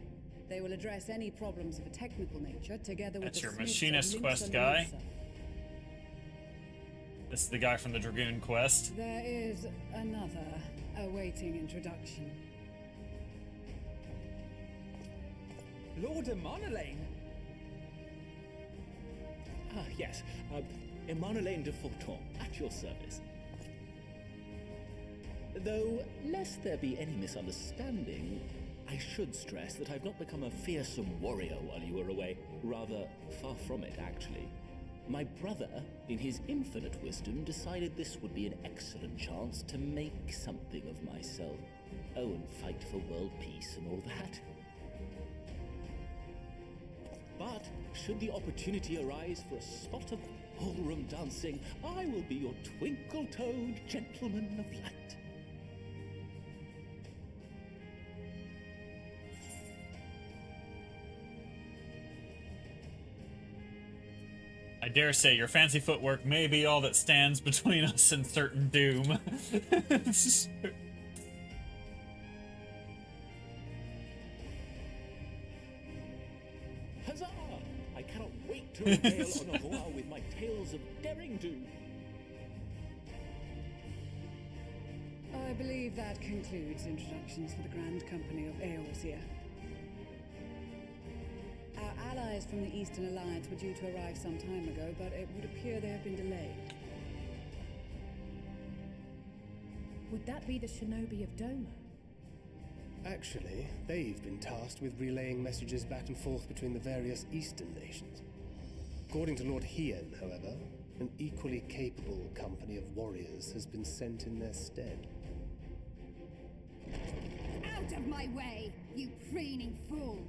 They will address any problems of a technical nature together with That's the your smiths machinist of quest Linsa guy. Losa. This is the guy from the Dragoon quest. There is another awaiting introduction. Lord Emanolaine? Ah, yes. Emanolaine de Forton, at your service. Though, lest there be any misunderstanding, I should stress that I've not become a fearsome warrior while you were away. Rather, far from it, actually. My brother, in his infinite wisdom, decided this would be an excellent chance to make something of myself. Oh, and fight for world peace and all that. But, should the opportunity arise for a spot of ballroom dancing, I will be your twinkle-toed gentleman of light. I dare say your fancy footwork may be all that stands between us and certain doom. Huzzah! I cannot wait to regale on Aurora with my tales of daring-do. I believe that concludes introductions for the Grand Company of Eorzea. Our allies from the Eastern Alliance were due to arrive some time ago, but it would appear they have been delayed. Would that be the shinobi of Doma? Actually, they've been tasked with relaying messages back and forth between the various Eastern nations. According to Lord Hien, however, an equally capable company of warriors has been sent in their stead. Out of my way, you preening fool!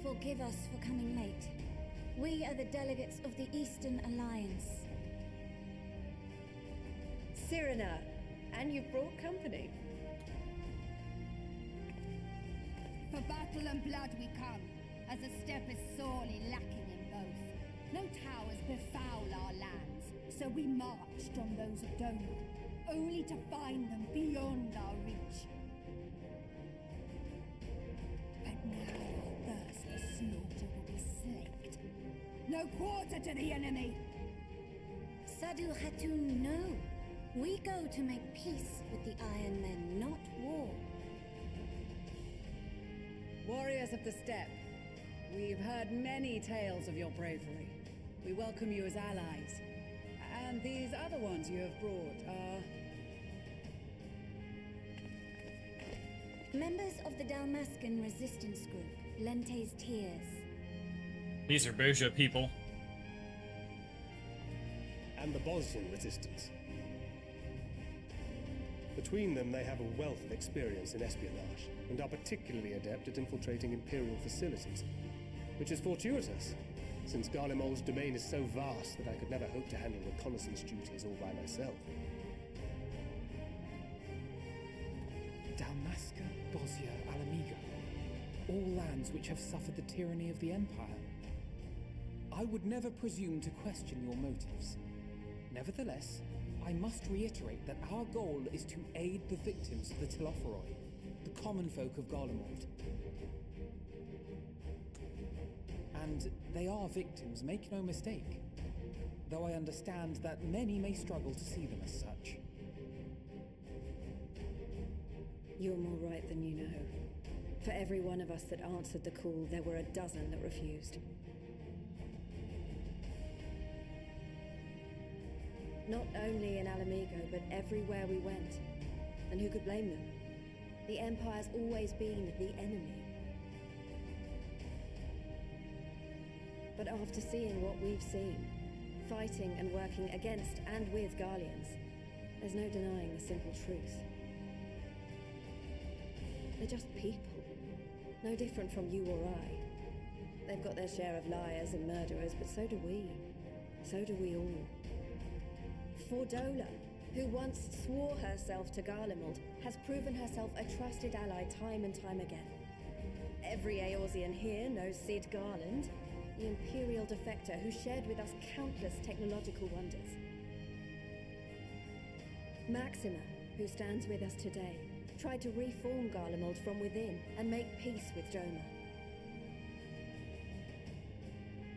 Forgive us for coming late. We are the delegates of the Eastern Alliance. Cyrena, and you've brought company. For battle and blood we come, as the steppe is sorely lacking in both. No towers befoul our lands, so we marched on those of Doma, only to find them beyond our reach. But now our thirst for slaughter will be slaked. No quarter to the enemy! Sadu Hatun, no. We go to make peace with the Iron Men, not war. Warriors of the Steppe, we've heard many tales of your bravery. We welcome you as allies. And these other ones you have brought are... Members of the Dalmascan resistance group, Lente's Tears. These are Boja people. And the Bosnian resistance. Between them, they have a wealth of experience in espionage, and are particularly adept at infiltrating Imperial facilities, which is fortuitous, since Garlemald's domain is so vast that I could never hope to handle reconnaissance duties all by myself. Dalmasca, Bosnia, Alamiga. All lands which have suffered the tyranny of the Empire. I would never presume to question your motives. Nevertheless, I must reiterate that our goal is to aid the victims of the Telophoroi, the common folk of Garlemald. And they are victims, make no mistake. Though I understand that many may struggle to see them as such. You're more right than you know. For every one of us that answered the call, there were a dozen that refused. Not only in Alamigo, but everywhere we went. And who could blame them? The Empire's always been the enemy. But after seeing what we've seen, fighting and working against and with Garleans, there's no denying the simple truth. They're just people, no different from you or I. They've got their share of liars and murderers, but so do we. So do we all. Fordola, who once swore herself to Garlemald, has proven herself a trusted ally time and time again. Every Eorzean here knows Sid Garland, the Imperial defector who shared with us countless technological wonders. Maxima, who stands with us today, tried to reform Garlemald from within and make peace with Joma.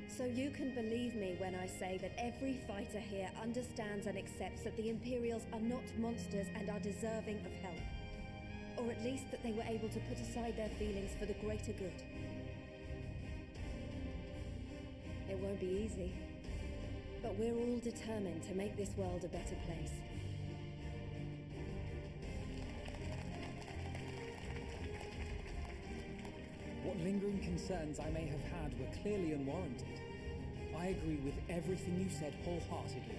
So you can believe me when I say that every fighter here understands and accepts that the Imperials are not monsters and are deserving of help. Or at least that they were able to put aside their feelings for the greater good. It won't be easy, but we're all determined to make this world a better place. What lingering concerns I may have had were clearly unwarranted. I agree with everything you said wholeheartedly.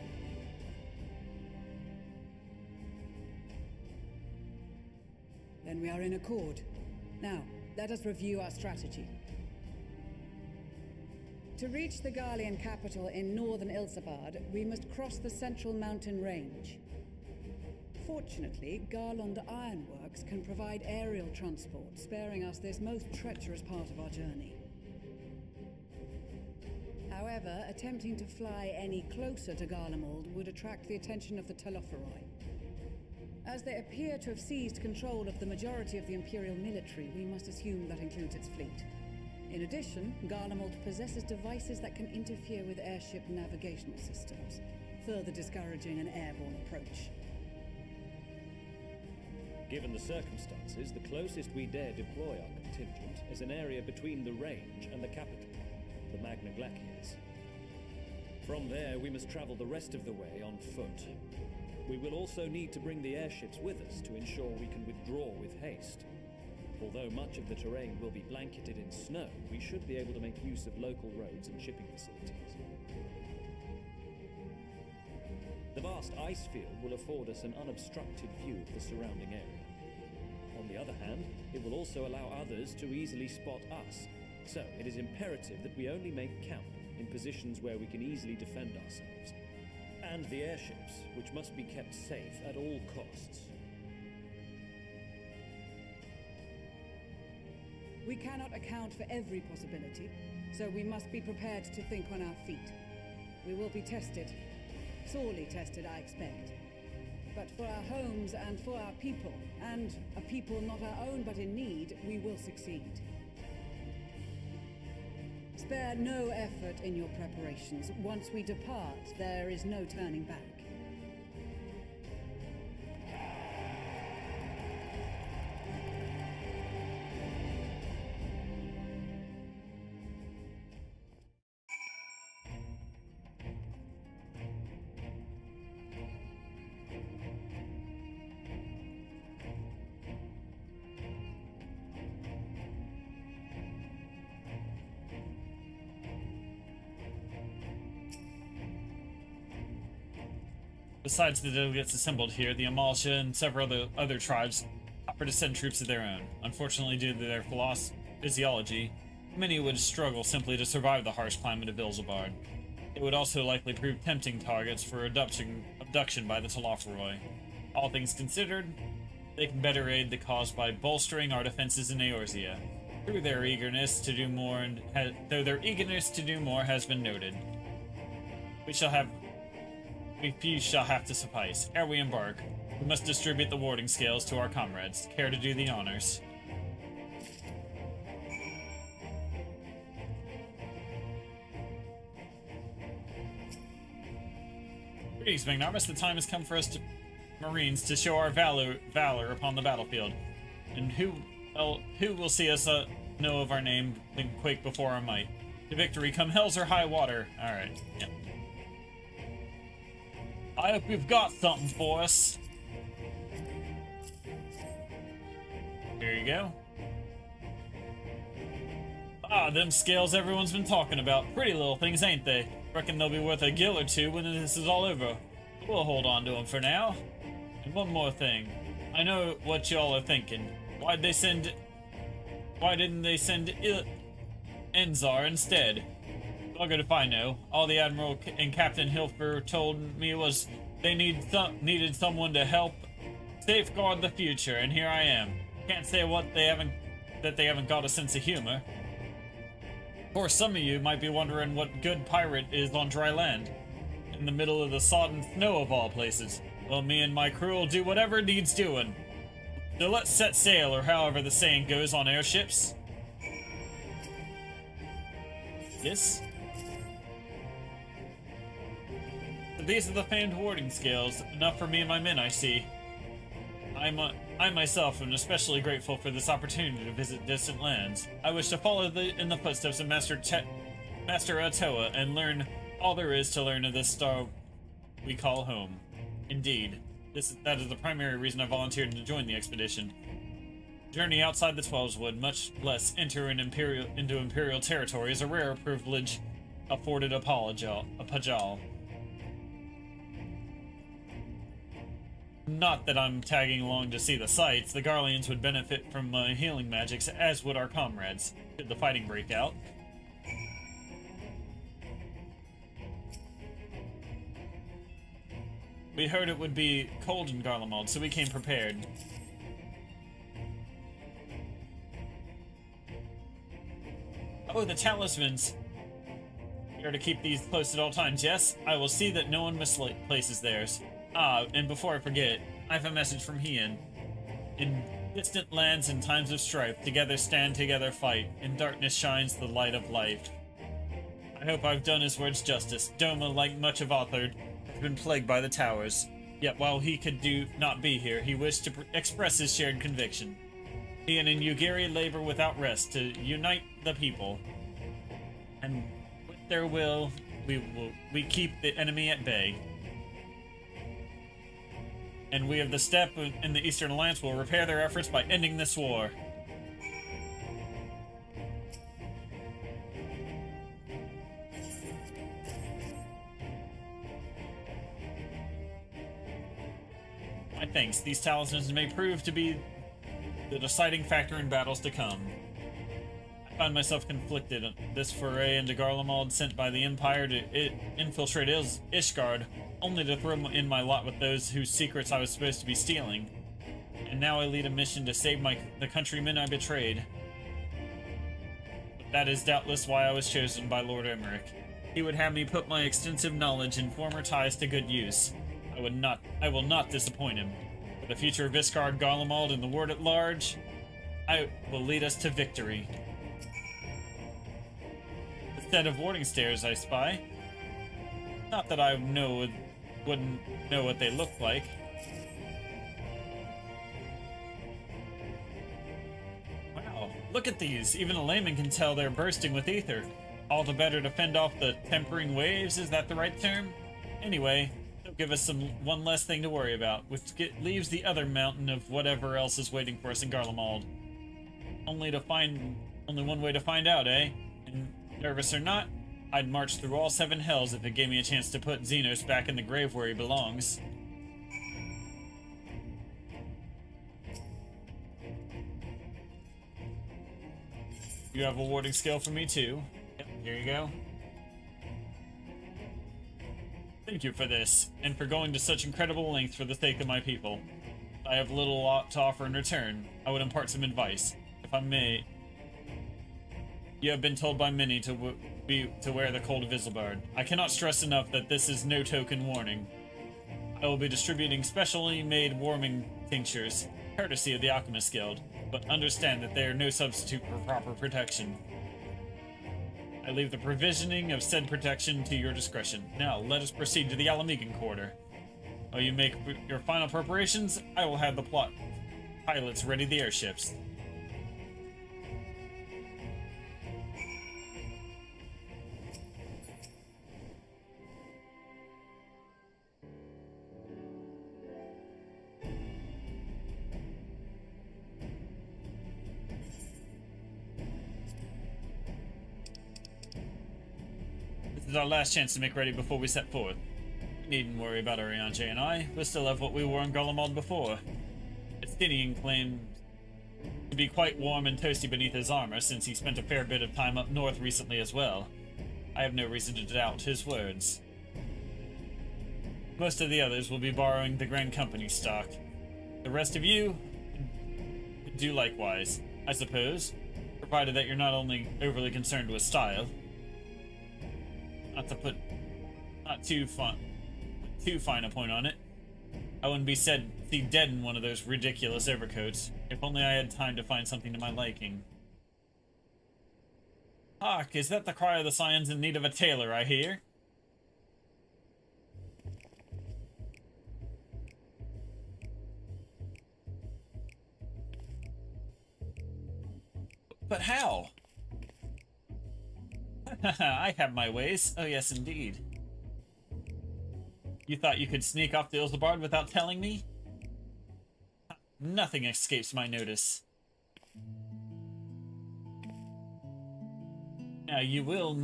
Then we are in accord. Now, let us review our strategy. To reach the Garlean capital in northern Ilsabard, we must cross the central mountain range. Fortunately, Garland Ironworks can provide aerial transport, sparing us this most treacherous part of our journey. However, attempting to fly any closer to Garlemald would attract the attention of the Telophoroi. As they appear to have seized control of the majority of the Imperial military, we must assume that includes its fleet. In addition, Garlemald possesses devices that can interfere with airship navigational systems, further discouraging an airborne approach. Given the circumstances, the closest we dare deploy our contingent is an area between the range and the capital, the Magna Glaciers. From there, we must travel the rest of the way on foot. We will also need to bring the airships with us to ensure we can withdraw with haste. Although much of the terrain will be blanketed in snow, we should be able to make use of local roads and shipping facilities. The vast ice field will afford us an unobstructed view of the surrounding area. On the other hand, it will also allow others to easily spot us, so it is imperative that we only make camp in positions where we can easily defend ourselves. And the airships, which must be kept safe at all costs. We cannot account for every possibility, so we must be prepared to think on our feet. We will be tested. Sorely tested, I expect. But for our homes and for our people, and a people not our own but in need, we will succeed. Spare no effort in your preparations. Once we depart, there is no turning back. Besides the delegates assembled here, the Amalsha and several other tribes offer to send troops of their own. Unfortunately, due to their physiology, many would struggle simply to survive the harsh climate of Ilsabard. It would also likely prove tempting targets for abduction by the Telophoroi. All things considered, they can better aid the cause by bolstering our defenses in Eorzea. Though their eagerness to do more has been noted. Few shall have to suffice. Ere we embark, we must distribute the warding scales to our comrades. Care to do the honors? Greetings, Magnarmus. The time has come for us Marines to show our valor upon the battlefield. And who Well, who will see us know of our name then quake before our might? To victory come hells or high water. Alright, yeah. I hope you've got something for us. Here you go. Ah, them scales everyone's been talking about. Pretty little things, ain't they? Reckon they'll be worth a gill or two when this is all over. We'll hold on to them for now. And one more thing. I know what y'all are thinking. Why didn't they send Enzar instead? Buggered if I know. All the Admiral and Captain Hilfer told me was they needed someone to help safeguard the future, and here I am. Can't say that they haven't got a sense of humor. Of course, some of you might be wondering what good pirate is on dry land, in the middle of the sodden snow of all places. Well, me and my crew will do whatever needs doing. So let's set sail, or however the saying goes on airships. Yes? So these are the famed warding scales. Enough for me and my men, I see. I myself am especially grateful for this opportunity to visit distant lands. I wish to follow in the footsteps of Master Atoa and learn all there is to learn of this star we call home. Indeed, that is the primary reason I volunteered to join the expedition. Journey outside the Twelves Wood, much less enter into Imperial territory, is a rare privilege afforded a Pajal. Not that I'm tagging along to see the sights. The Garleans would benefit from my healing magics, as would our comrades, should the fighting break out. We heard it would be cold in Garlemald, so we came prepared. Oh, the talismans! We are to keep these close at all times, yes? I will see that no one misplaces theirs. Ah, and before I forget, I have a message from Hien. In distant lands and times of strife, together stand, together fight. In darkness shines the light of life. I hope I've done his words justice. Doma, like much of Othard, has been plagued by the towers. Yet while he could not be here, he wished to express his shared conviction. Hien and Ugiri labor without rest to unite the people. And with their will, we keep the enemy at bay. And we of the Steppe in the Eastern Alliance will repair their efforts by ending this war. My thanks. These talismans may prove to be the deciding factor in battles to come. I find myself conflicted. This foray into Garlemald sent by the Empire to infiltrate Ishgard, only to throw in my lot with those whose secrets I was supposed to be stealing. And now I lead a mission to save the countrymen I betrayed. But that is doubtless why I was chosen by Lord Emmerich. He would have me put my extensive knowledge and former ties to good use. I will not disappoint him. For the future of Ishgard, Garlemald, and the world at large, I will lead us to victory. A set of warding stairs I spy. Not that I wouldn't know what they look like. Wow, look at these. Even a layman can tell they're bursting with ether. All the better to fend off the tempering waves, is that the right term? Anyway, they'll give us one less thing to worry about, which leaves the other mountain of whatever else is waiting for us in Garlemald. Only one way to find out, eh? And nervous or not, I'd march through all 7 hells if it gave me a chance to put Xenos back in the grave where he belongs. You have a warding scale for me too. Yep, here you go. Thank you for this, and for going to such incredible lengths for the sake of my people. I have little to offer in return. I would impart some advice, if I may. You have been told by many to wear the Cold of Isambard. I cannot stress enough that this is no token warning. I will be distributing specially made warming tinctures, courtesy of the Alchemist Guild, but understand that they are no substitute for proper protection. I leave the provisioning of said protection to your discretion. Now, let us proceed to the Alamegan Quarter. While you make your final preparations, I will have the pilots ready the airships. is our last chance to make ready before we set forth. You needn't worry about Arianche and I. We'll still have what we wore in Garlemald before. Estinian claimed to be quite warm and toasty beneath his armor, since he spent a fair bit of time up north recently as well. I have no reason to doubt his words. Most of the others will be borrowing the Grand Company stock. The rest of you do likewise, I suppose, provided that you're not only overly concerned with style. Not to put too fine a point on it. I wouldn't be see dead in one of those ridiculous overcoats. If only I had time to find something to my liking. Hark, is that the cry of the Scions in need of a tailor, I hear? But how? I have my ways. Oh yes, indeed. You thought you could sneak off to Ilsebard without telling me? Nothing escapes my notice. Now you will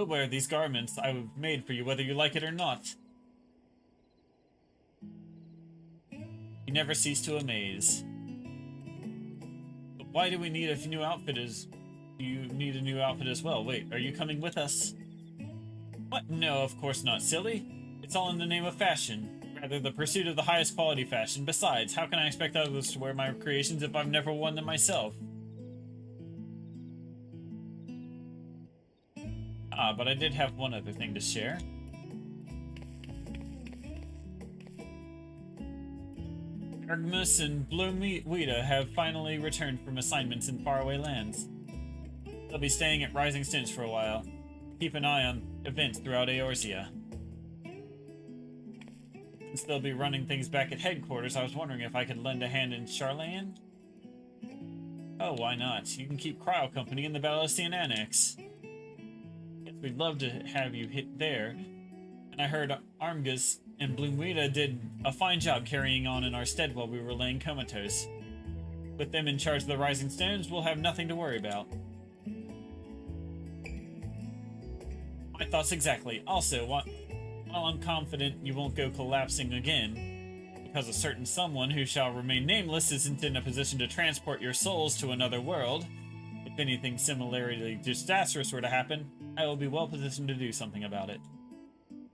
wear these garments I've made for you, whether you like it or not. You never cease to amaze. But why do we need a new outfit? You need a new outfit as well. Wait, are you coming with us? What? No, of course not, silly. It's all in the name of fashion. Rather, the pursuit of the highest quality fashion. Besides, how can I expect others to wear my creations if I've never worn them myself? Ah, but I did have one other thing to share. Ergmus and Bloomweeda have finally returned from assignments in faraway lands. They'll be staying at Rising Stones for a while. Keep an eye on events throughout Eorzea. Since they'll be running things back at headquarters, I was wondering if I could lend a hand in Charlayan? Oh, why not? You can keep Cryo Company in the Balassian Annex. Yes, we'd love to have you hit there. And I heard Armgus and Bloomweeda did a fine job carrying on in our stead while we were laying comatose. With them in charge of the Rising Stones, we'll have nothing to worry about. My thoughts exactly. Also, while I'm confident you won't go collapsing again, because a certain someone who shall remain nameless isn't in a position to transport your souls to another world, if anything similarly disastrous were to happen, I will be well positioned to do something about it.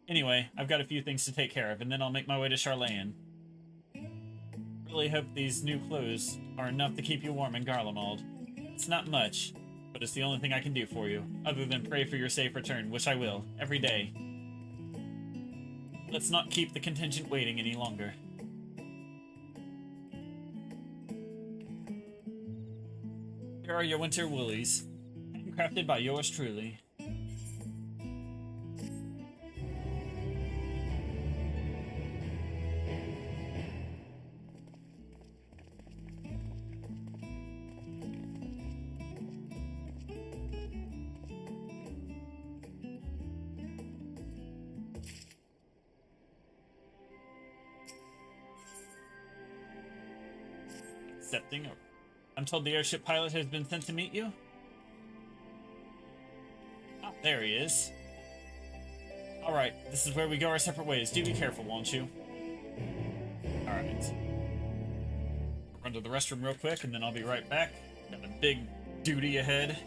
Anyway, I've got a few things to take care of, and then I'll make my way to Charlayan. Really hope these new clothes are enough to keep you warm in Garlemald. It's not much, but it's the only thing I can do for you, other than pray for your safe return, which I will, every day. Let's not keep the contingent waiting any longer. Here are your winter woolies, handcrafted by yours truly. Accepting. I'm told the airship pilot has been sent to meet you? Ah, there he is. Alright, this is where we go our separate ways. Do be careful, won't you? Alright. Run to the restroom real quick, and then I'll be right back. Got a big duty ahead.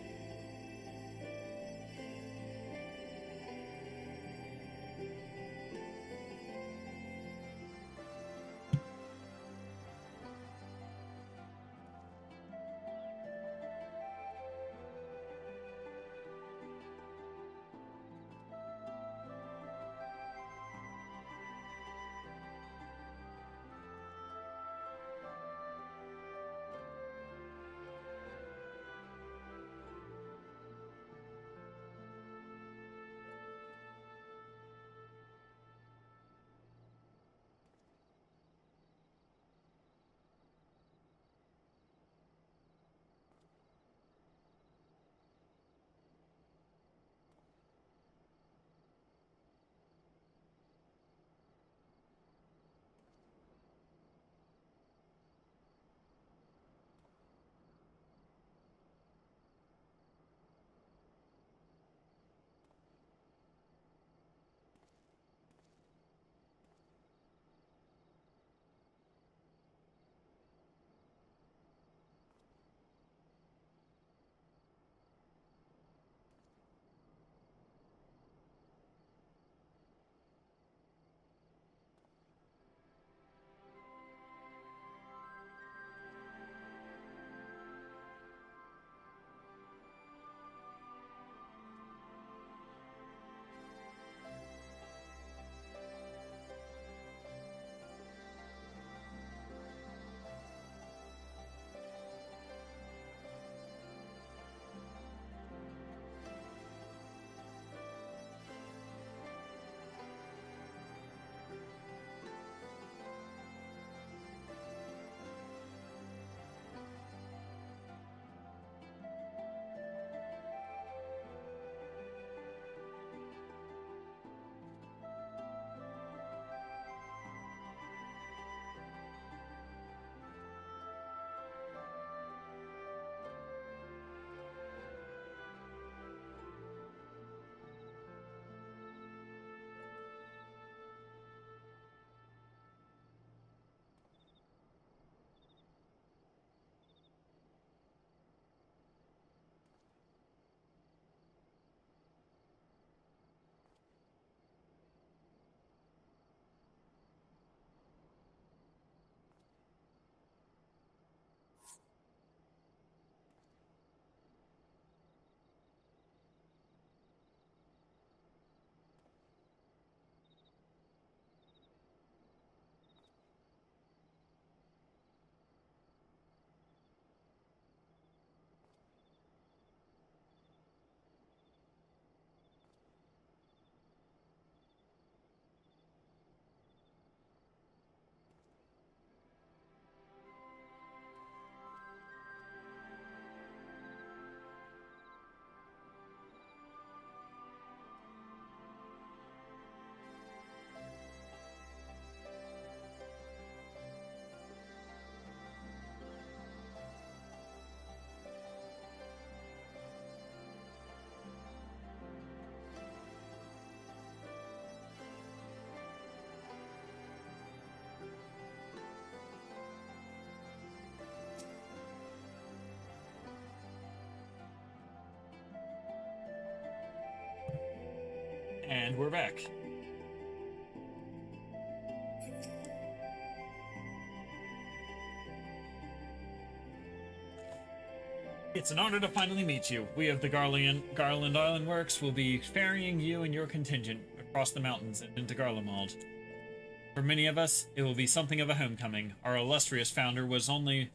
And we're back. It's an honor to finally meet you. We of the Garland Island Works will be ferrying you and your contingent across the mountains and into Garlemald. For many of us, it will be something of a homecoming. Our illustrious founder was only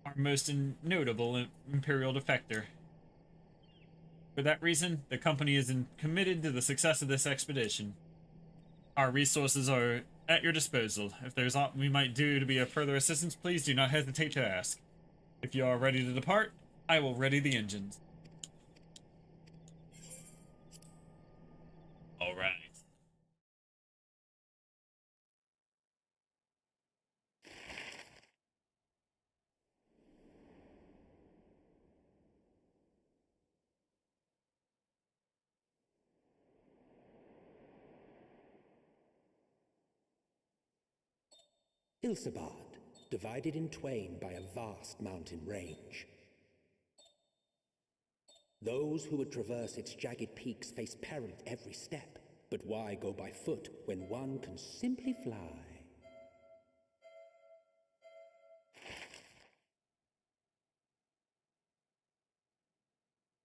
our most notable imperial defector. For that reason, the company is committed to the success of this expedition. Our resources are at your disposal. If there's aught we might do to be of further assistance, please do not hesitate to ask. If you are ready to depart, I will ready the engines. All right. Ilsabard, divided in twain by a vast mountain range. Those who would traverse its jagged peaks face peril at every step, but why go by foot when one can simply fly?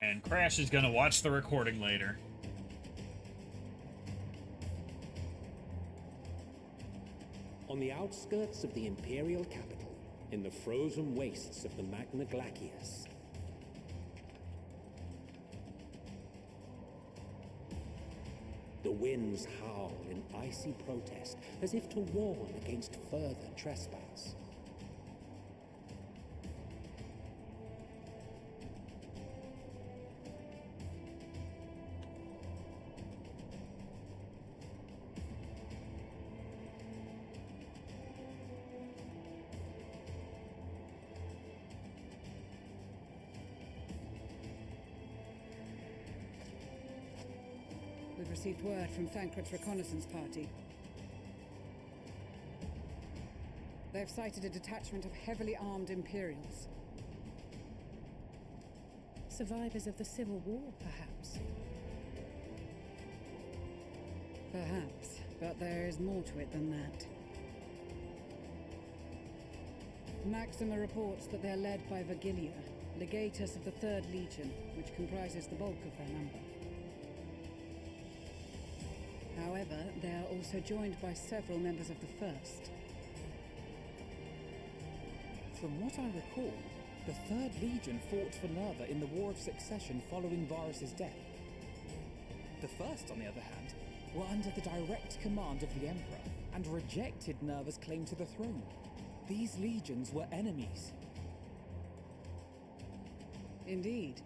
And Crash is gonna watch the recording later. On the outskirts of the Imperial capital, in the frozen wastes of the Magna Glacius, the winds howl in icy protest, as if to warn against further trespass. We've received word from Thancred's reconnaissance party. They've sighted a detachment of heavily armed Imperials. Survivors of the Civil War, perhaps? Perhaps, but there is more to it than that. Maxima reports that they're led by Vergilia, legatus of the 3rd Legion, which comprises the bulk of their number. However, they are also joined by several members of the 1st. From what I recall, the 3rd Legion fought for Nerva in the War of Succession following Varus's death. The 1st, on the other hand, were under the direct command of the Emperor and rejected Nerva's claim to the throne. These legions were enemies. Indeed.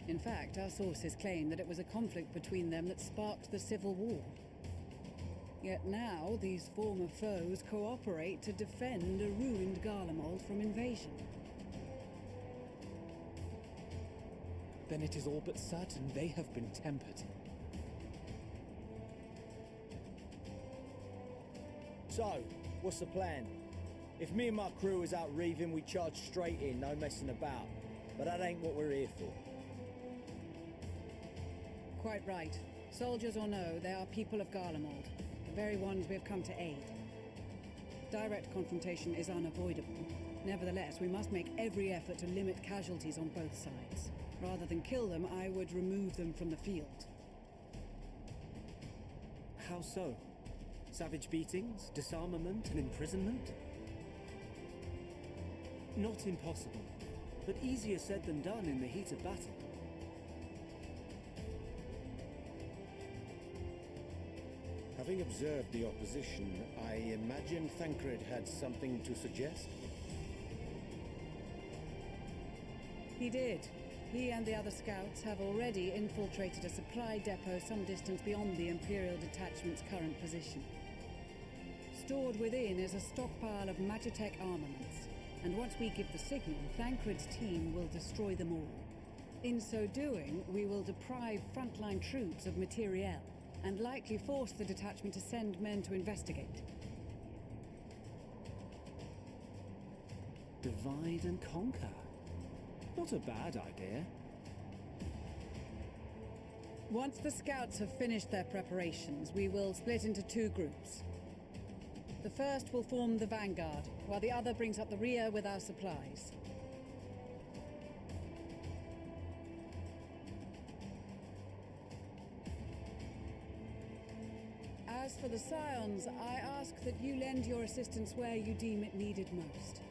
In fact, our sources claim that it was a conflict between them that sparked the Civil War. Yet now, these former foes cooperate to defend a ruined Garlemald from invasion. Then it is all but certain they have been tempered. So, what's the plan? If me and my crew is out reaving, we charge straight in, no messing about. But that ain't what we're here for. Quite right. Soldiers or no, they are people of Garlemald. The very ones we have come to aid. Direct confrontation is unavoidable. Nevertheless, we must make every effort to limit casualties on both sides. Rather than kill them, I would remove them from the field. How so? Savage beatings, disarmament, and imprisonment? Not impossible, but easier said than done in the heat of battle. Having observed the opposition, I imagine Thancred had something to suggest? He did. He and the other scouts have already infiltrated a supply depot some distance beyond the Imperial detachment's current position. Stored within is a stockpile of Magitech armaments, and once we give the signal, Thancred's team will destroy them all. In so doing, we will deprive frontline troops of materiel, and likely force the detachment to send men to investigate. Divide and conquer. Not a bad idea. Once the scouts have finished their preparations, we will split into two groups. The first will form the vanguard, while the other brings up the rear with our supplies. As for the Scions, I ask that you lend your assistance where you deem it needed most.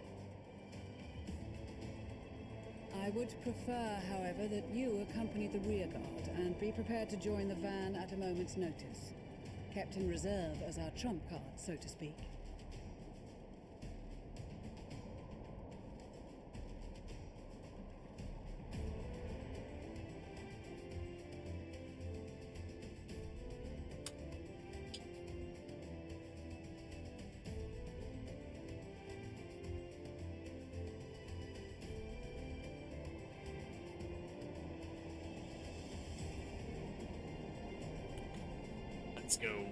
I would prefer, however, that you accompany the rearguard and be prepared to join the van at a moment's notice. Kept in reserve as our trump card, so to speak. Let's go.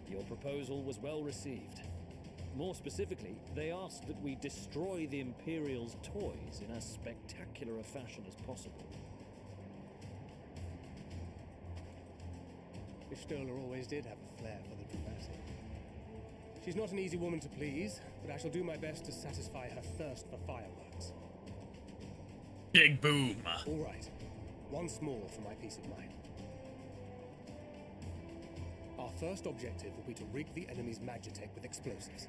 Your proposal was well received. More specifically, they asked that we destroy the Imperial's toys in as spectacular a fashion as possible. Stoller always did have a flair for the dramatic. She's not an easy woman to please, but I shall do my best to satisfy her thirst for fireworks. Big boom. All right. Once more for my peace of mind. Our first objective will be to rig the enemy's magitech with explosives.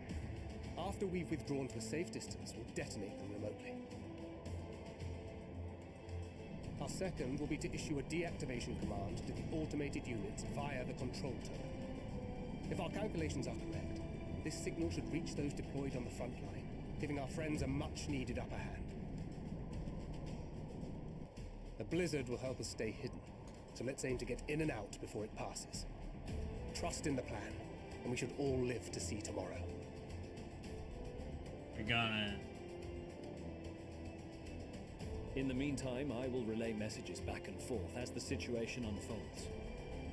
After we've withdrawn to a safe distance, we'll detonate them remotely. Our second will be to issue a deactivation command to the automated units via the control tower. If our calculations are correct, this signal should reach those deployed on the front line, giving our friends a much-needed upper hand. The blizzard will help us stay hidden, so let's aim to get in and out before it passes. Trust in the plan, and we should all live to see tomorrow. We're gonna... In the meantime, I will relay messages back and forth as the situation unfolds.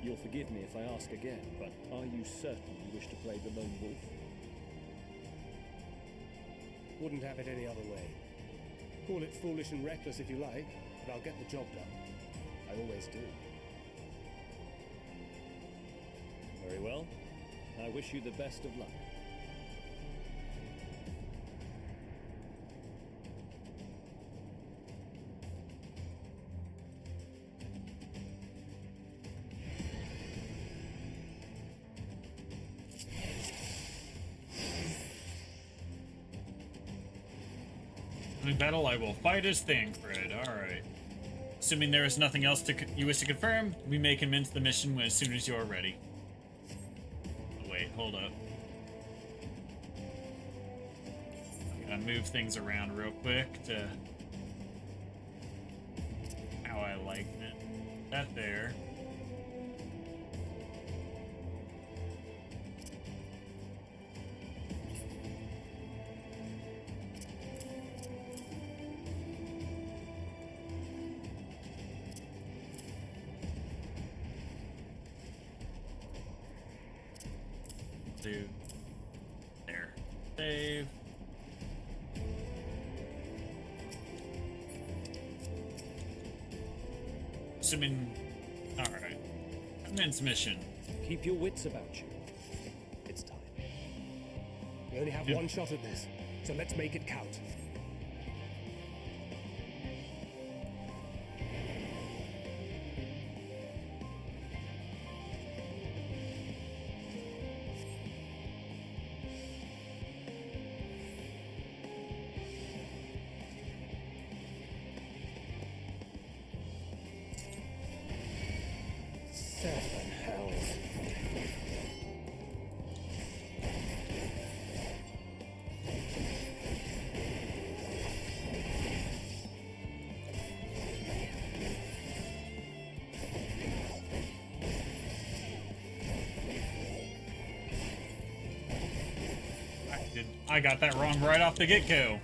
You'll forgive me if I ask again, but are you certain you wish to play the lone wolf? Wouldn't have it any other way. Call it foolish and reckless if you like, but I'll get the job done. I always do. Very well. I wish you the best of luck. In battle, I will fight his thing, Fred. Alright. Assuming there is nothing else you wish to confirm, we may commence the mission as soon as you are ready. Oh, wait, hold up. I'm gonna move things around real quick to how I like it. That there. Do there. Save. Assuming. Alright. Commence mission. Keep your wits about you. It's time. We only have one shot at this, so let's make it count. I got that wrong right off the get-go.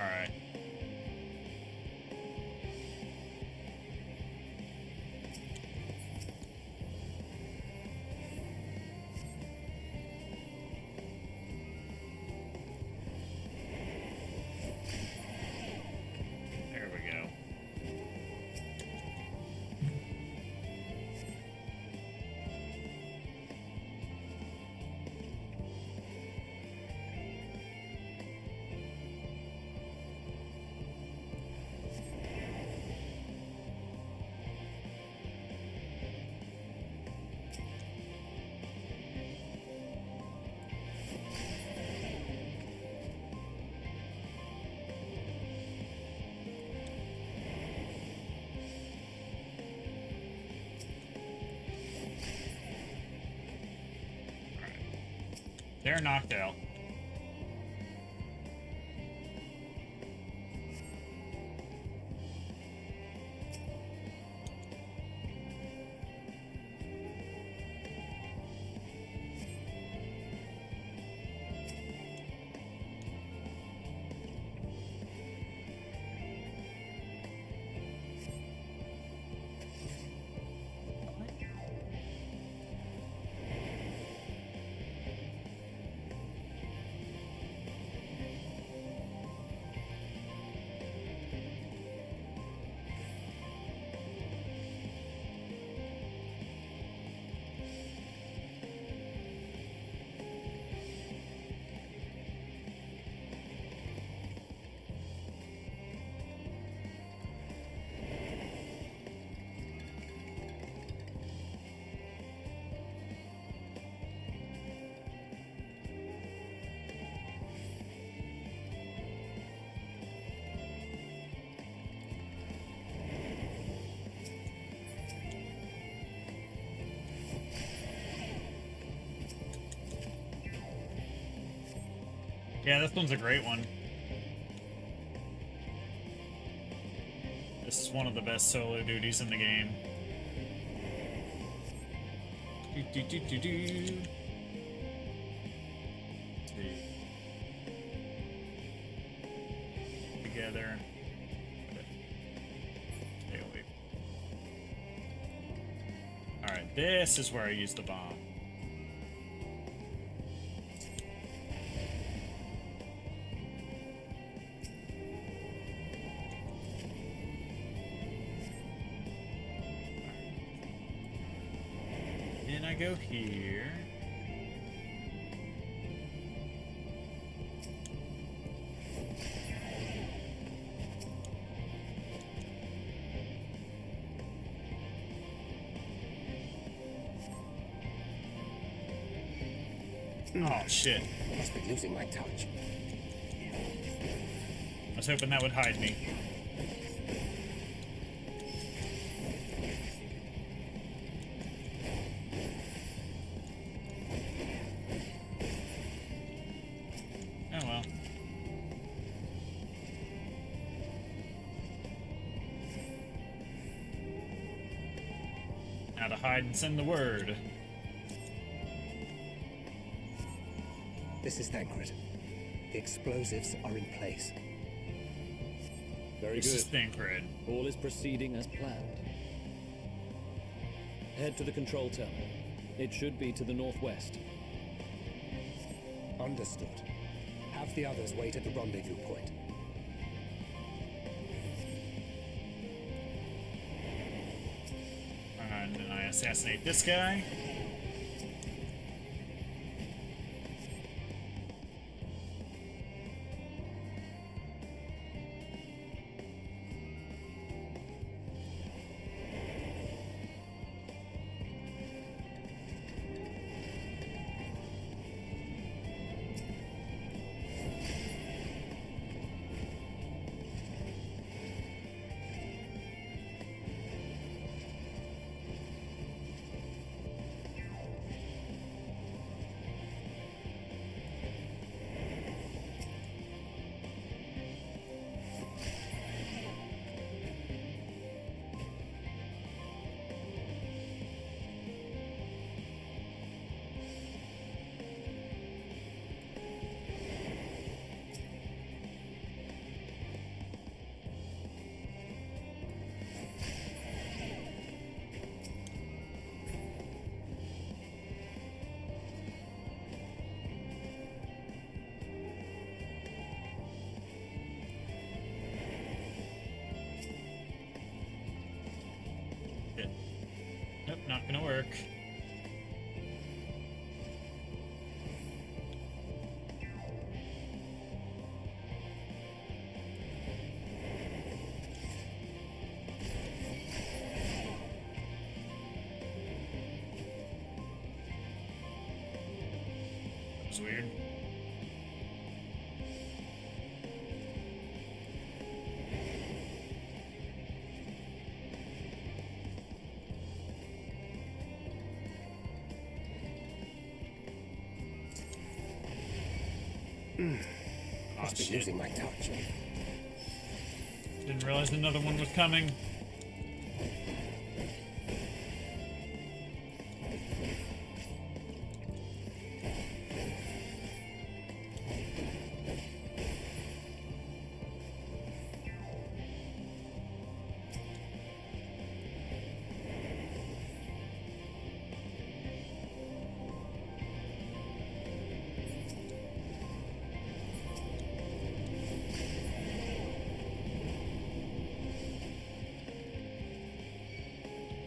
Alright. There we go. They're knocked out. Yeah, this one's a great one. This is one of the best solo duties in the game. Together. Stay away. Alright, this is where I use the bomb. Then I go here. Oh shit. Must be losing my touch. I was hoping that would hide me. Oh well. Now to hide and send the word. This is Thancred. The explosives are in place. Very This is good. Thancred. All is proceeding as planned. Head to the control tower. It should be to the northwest. Understood. Have the others wait at the rendezvous point. And then I assassinate this guy. work. That was weird. Must be losing my touch. Didn't realize another one was coming.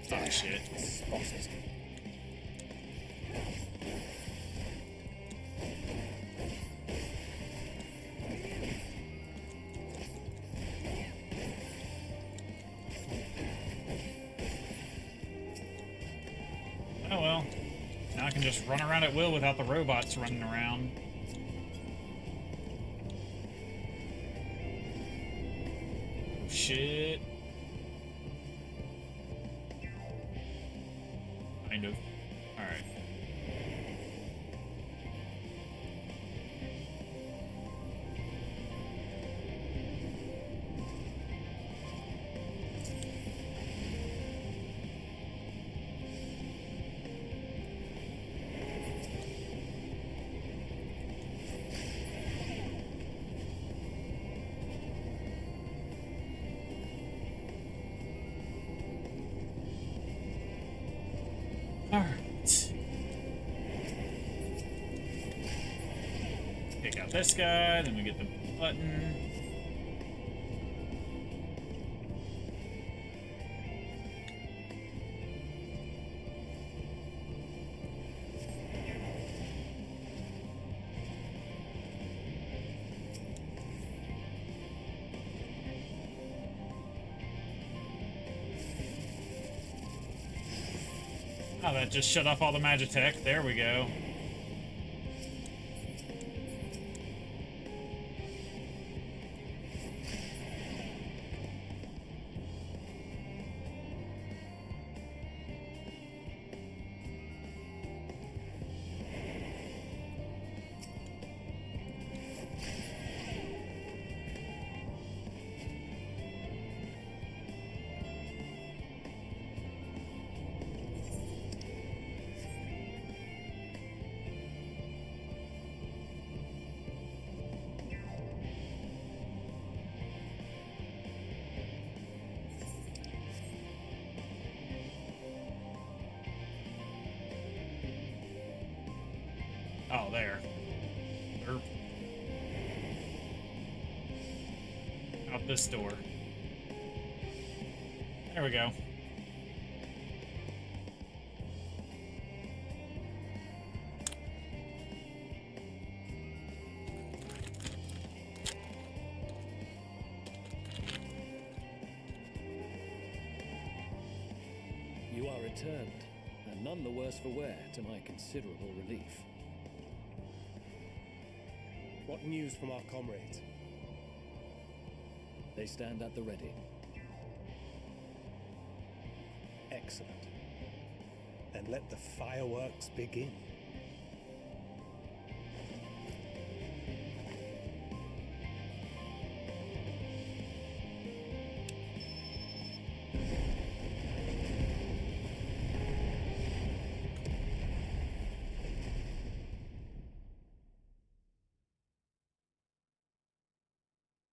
Oh shit. Spotted. Oh well. Now I can just run around at will without the robots running around. Shit. Kind of. Alright. Alright. Pick out this guy, then we get the button. Oh, that just shut off all the Magitech. There we go. Oh, there. Derp. Out this door. There we go. You are returned, and none the worse for wear, to my considerable relief. What news from our comrades? They stand at the ready. Excellent. Then let the fireworks begin.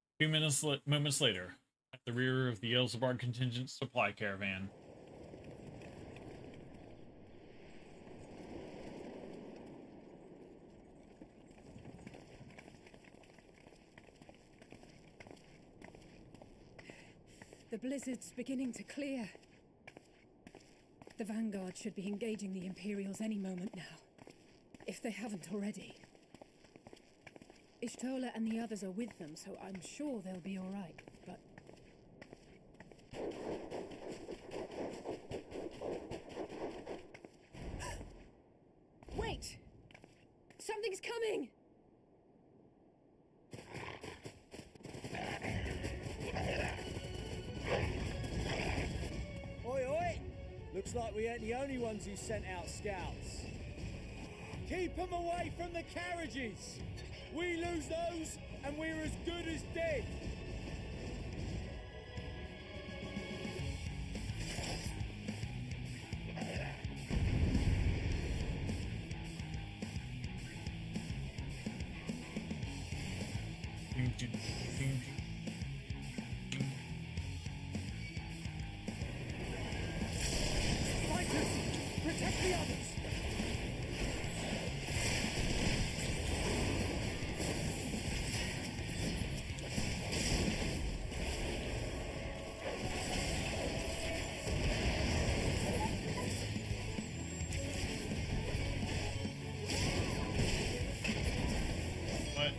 A few moments later, at the rear of the Elzebard contingent supply caravan. The blizzard's beginning to clear. The Vanguard should be engaging the Imperials any moment now, if they haven't already. Ishtola and the others are with them, so I'm sure they'll be all right, but... Wait! Something's coming! Oi, oi! Looks like we ain't the only ones who sent out scouts. Keep them away from the carriages! We lose those, and we're as good as dead! Fighters! Protect the others! What?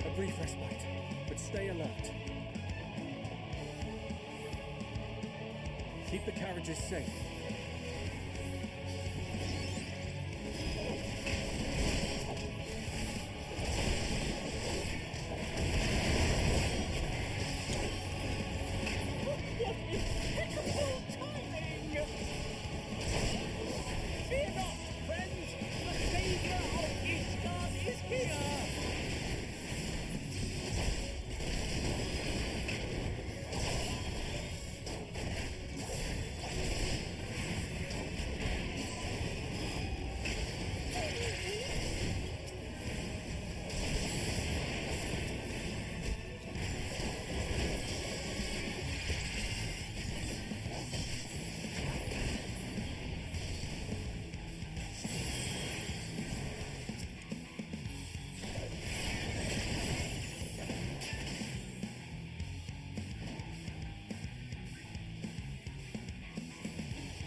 A brief respite, but stay alert. Keep the carriages safe. What impeccable timing! Fear not, friends! The savior of Ishgard is here!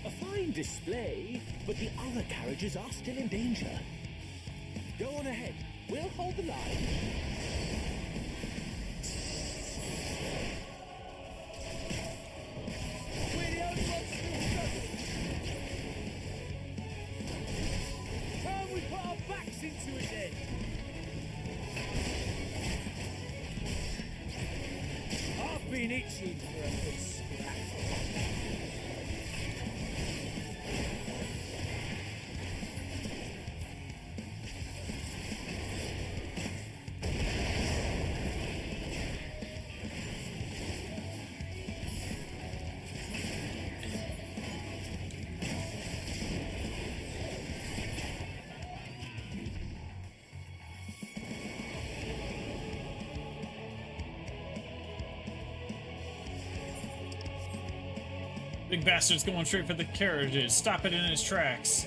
A fine display, but the other carriages are still in danger. Go on ahead. We'll hold the line. We're the only ones still struggling. Can't we put our backs into it then? I've been itching for a good scrap. Big bastard's going straight for the carriages. Stop it in its tracks.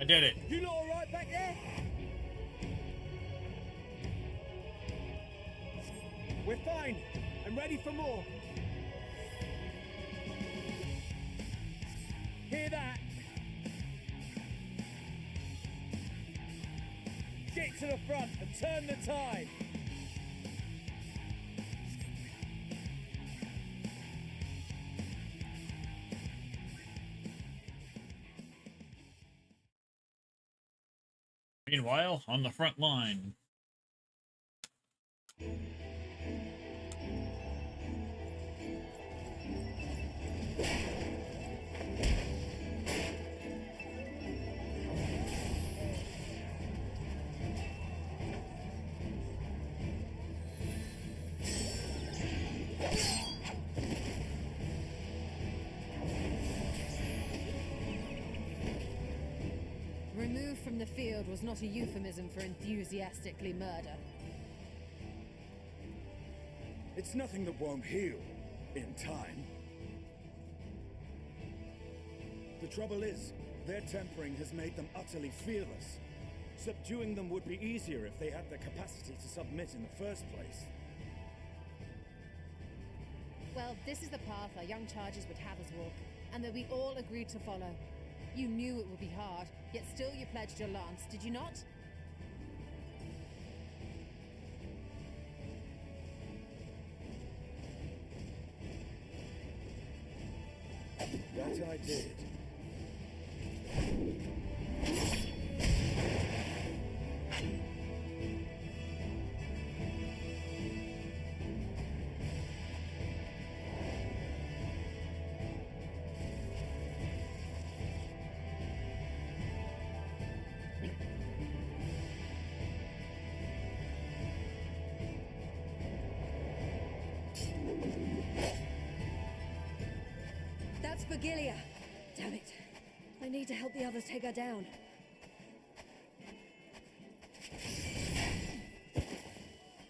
I did it. You lot alright back there? We're fine. I'm ready for more. Hear that? Get Straight to the front and turn the tide! Meanwhile, on the front line. Removed from the field was not a euphemism for enthusiastically murder. It's nothing that won't heal in time. The trouble is, their tempering has made them utterly fearless. Subduing them would be easier if they had the capacity to submit in the first place. Well, this is the path our young charges would have us walk, and that we all agreed to follow. You knew it would be hard, yet still you pledged your lance, did you not? That I did. That's for Gilia. Damn it. I need to help the others take her down.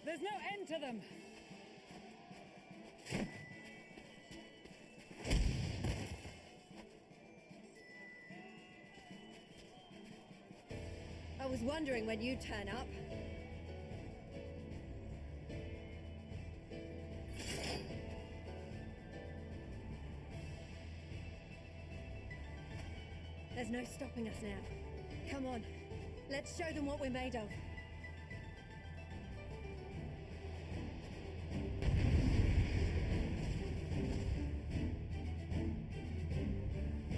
There's no end to them! I was wondering when you'd turn up. There's no stopping us now. Come on, let's show them what we're made of.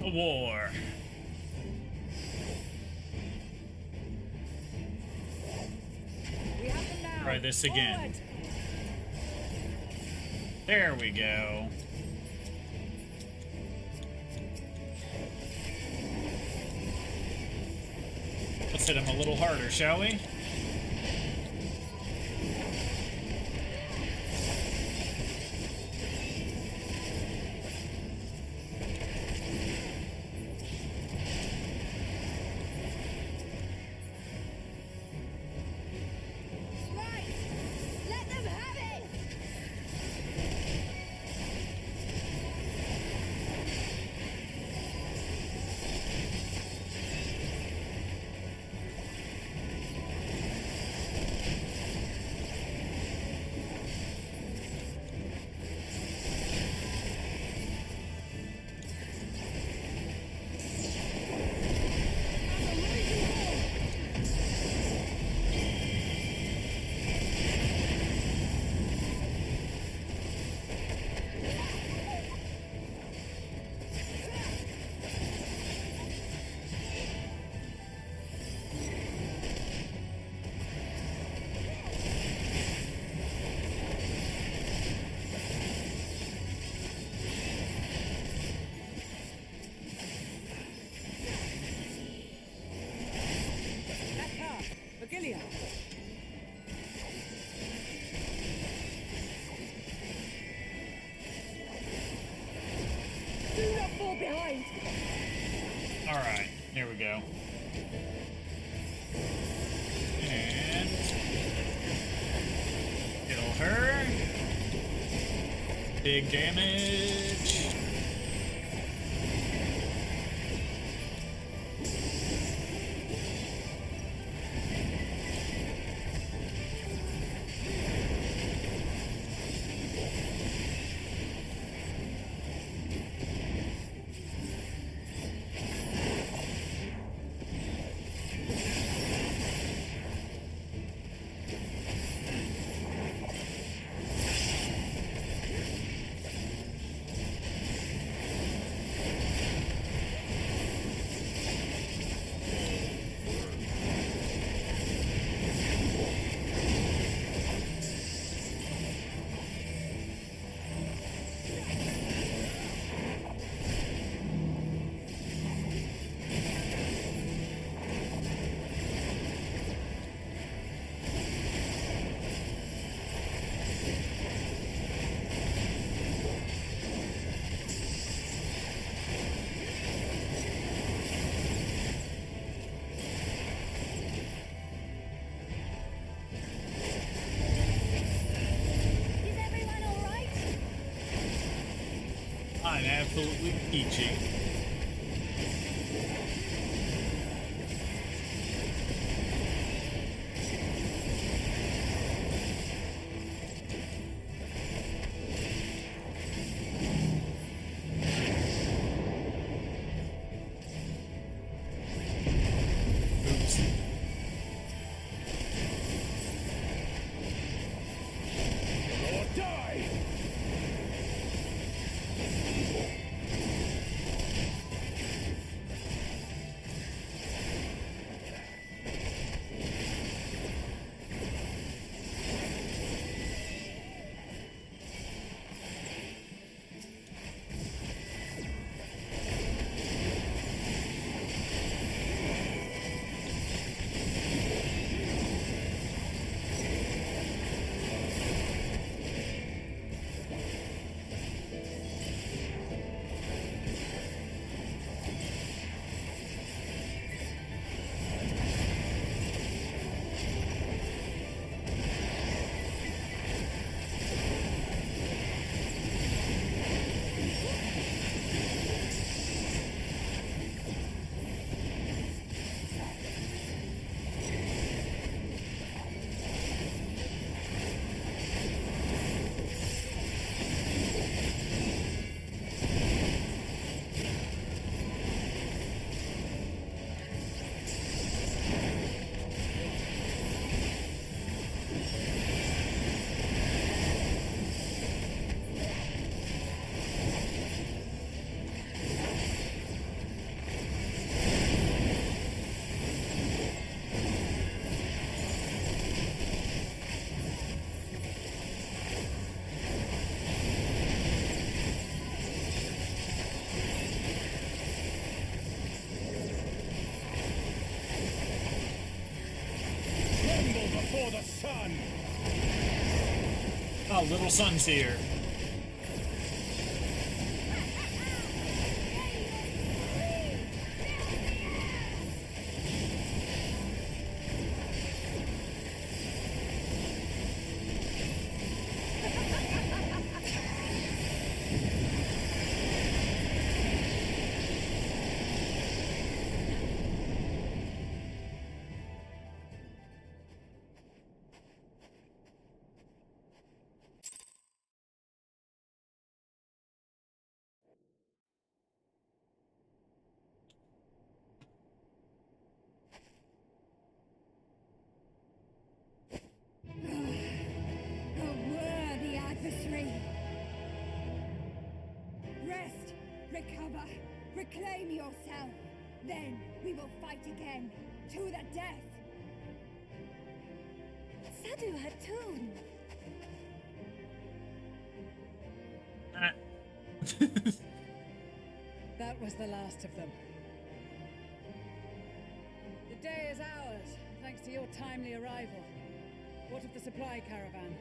A war. We have them now. Try this again. Forward. There we go. Let's hit him a little harder, shall we? Right! Let them have it! Gilia! Do not fall behind! Alright, here we go. And kill her. Big damage. I'm absolutely peachy. Oops. Or die! Tremble before the sun! Oh, little son's here. A worthy adversary. Rest, recover, reclaim yourself. Then we will fight again, to the death. Sadu Hatun! That was the last of them. The day is ours, thanks to your timely arrival. What of the supply caravan?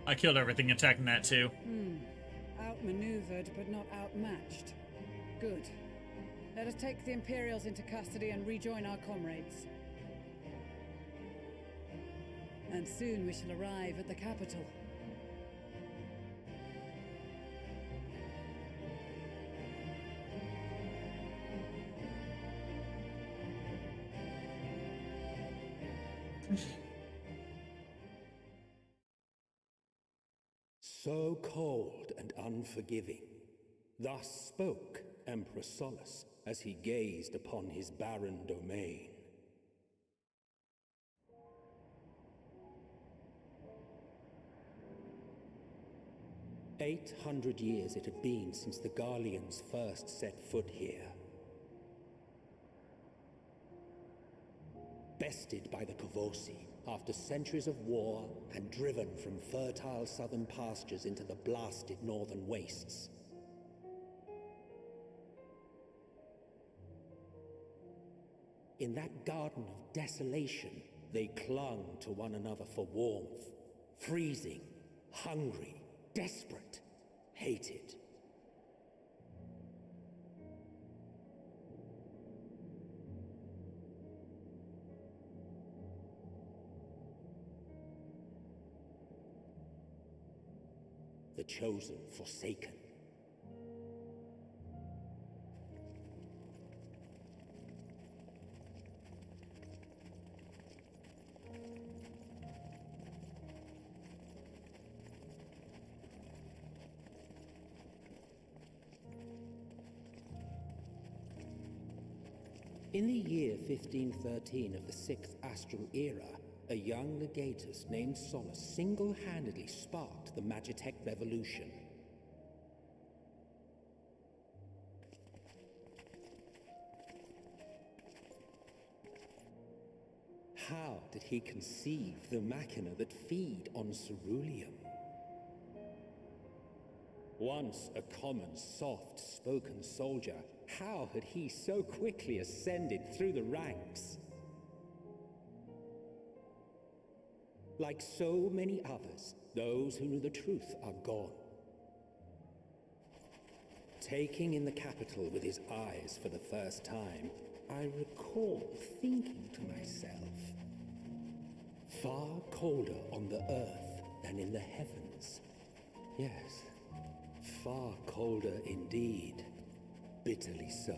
I killed everything attacking that too. Outmaneuvered, but not outmatched. Good. Let us take the Imperials into custody and rejoin our comrades. And soon we shall arrive at the capital. So cold and unforgiving. Thus spoke Emperor Solus as he gazed upon his barren domain. "800 years it had been since the Garleans first set foot here. Bested by the Kavosi after centuries of war and driven from fertile southern pastures into the blasted northern wastes. In that garden of desolation, they clung to one another for warmth, freezing, hungry, desperate, hated. the chosen forsaken. In the year 1513 of the 6th Astral Era, a young legatus named Solace single-handedly sparked the Magitech Revolution. How did he conceive the machina that feed on ceruleum? Once a common, soft-spoken soldier, how had he so quickly ascended through the ranks? Like so many others, those who knew the truth are gone. Taking in the capital with his eyes for the first time, I recall thinking to myself, far colder on the earth than in the heavens. Yes, far colder indeed. Bitterly so.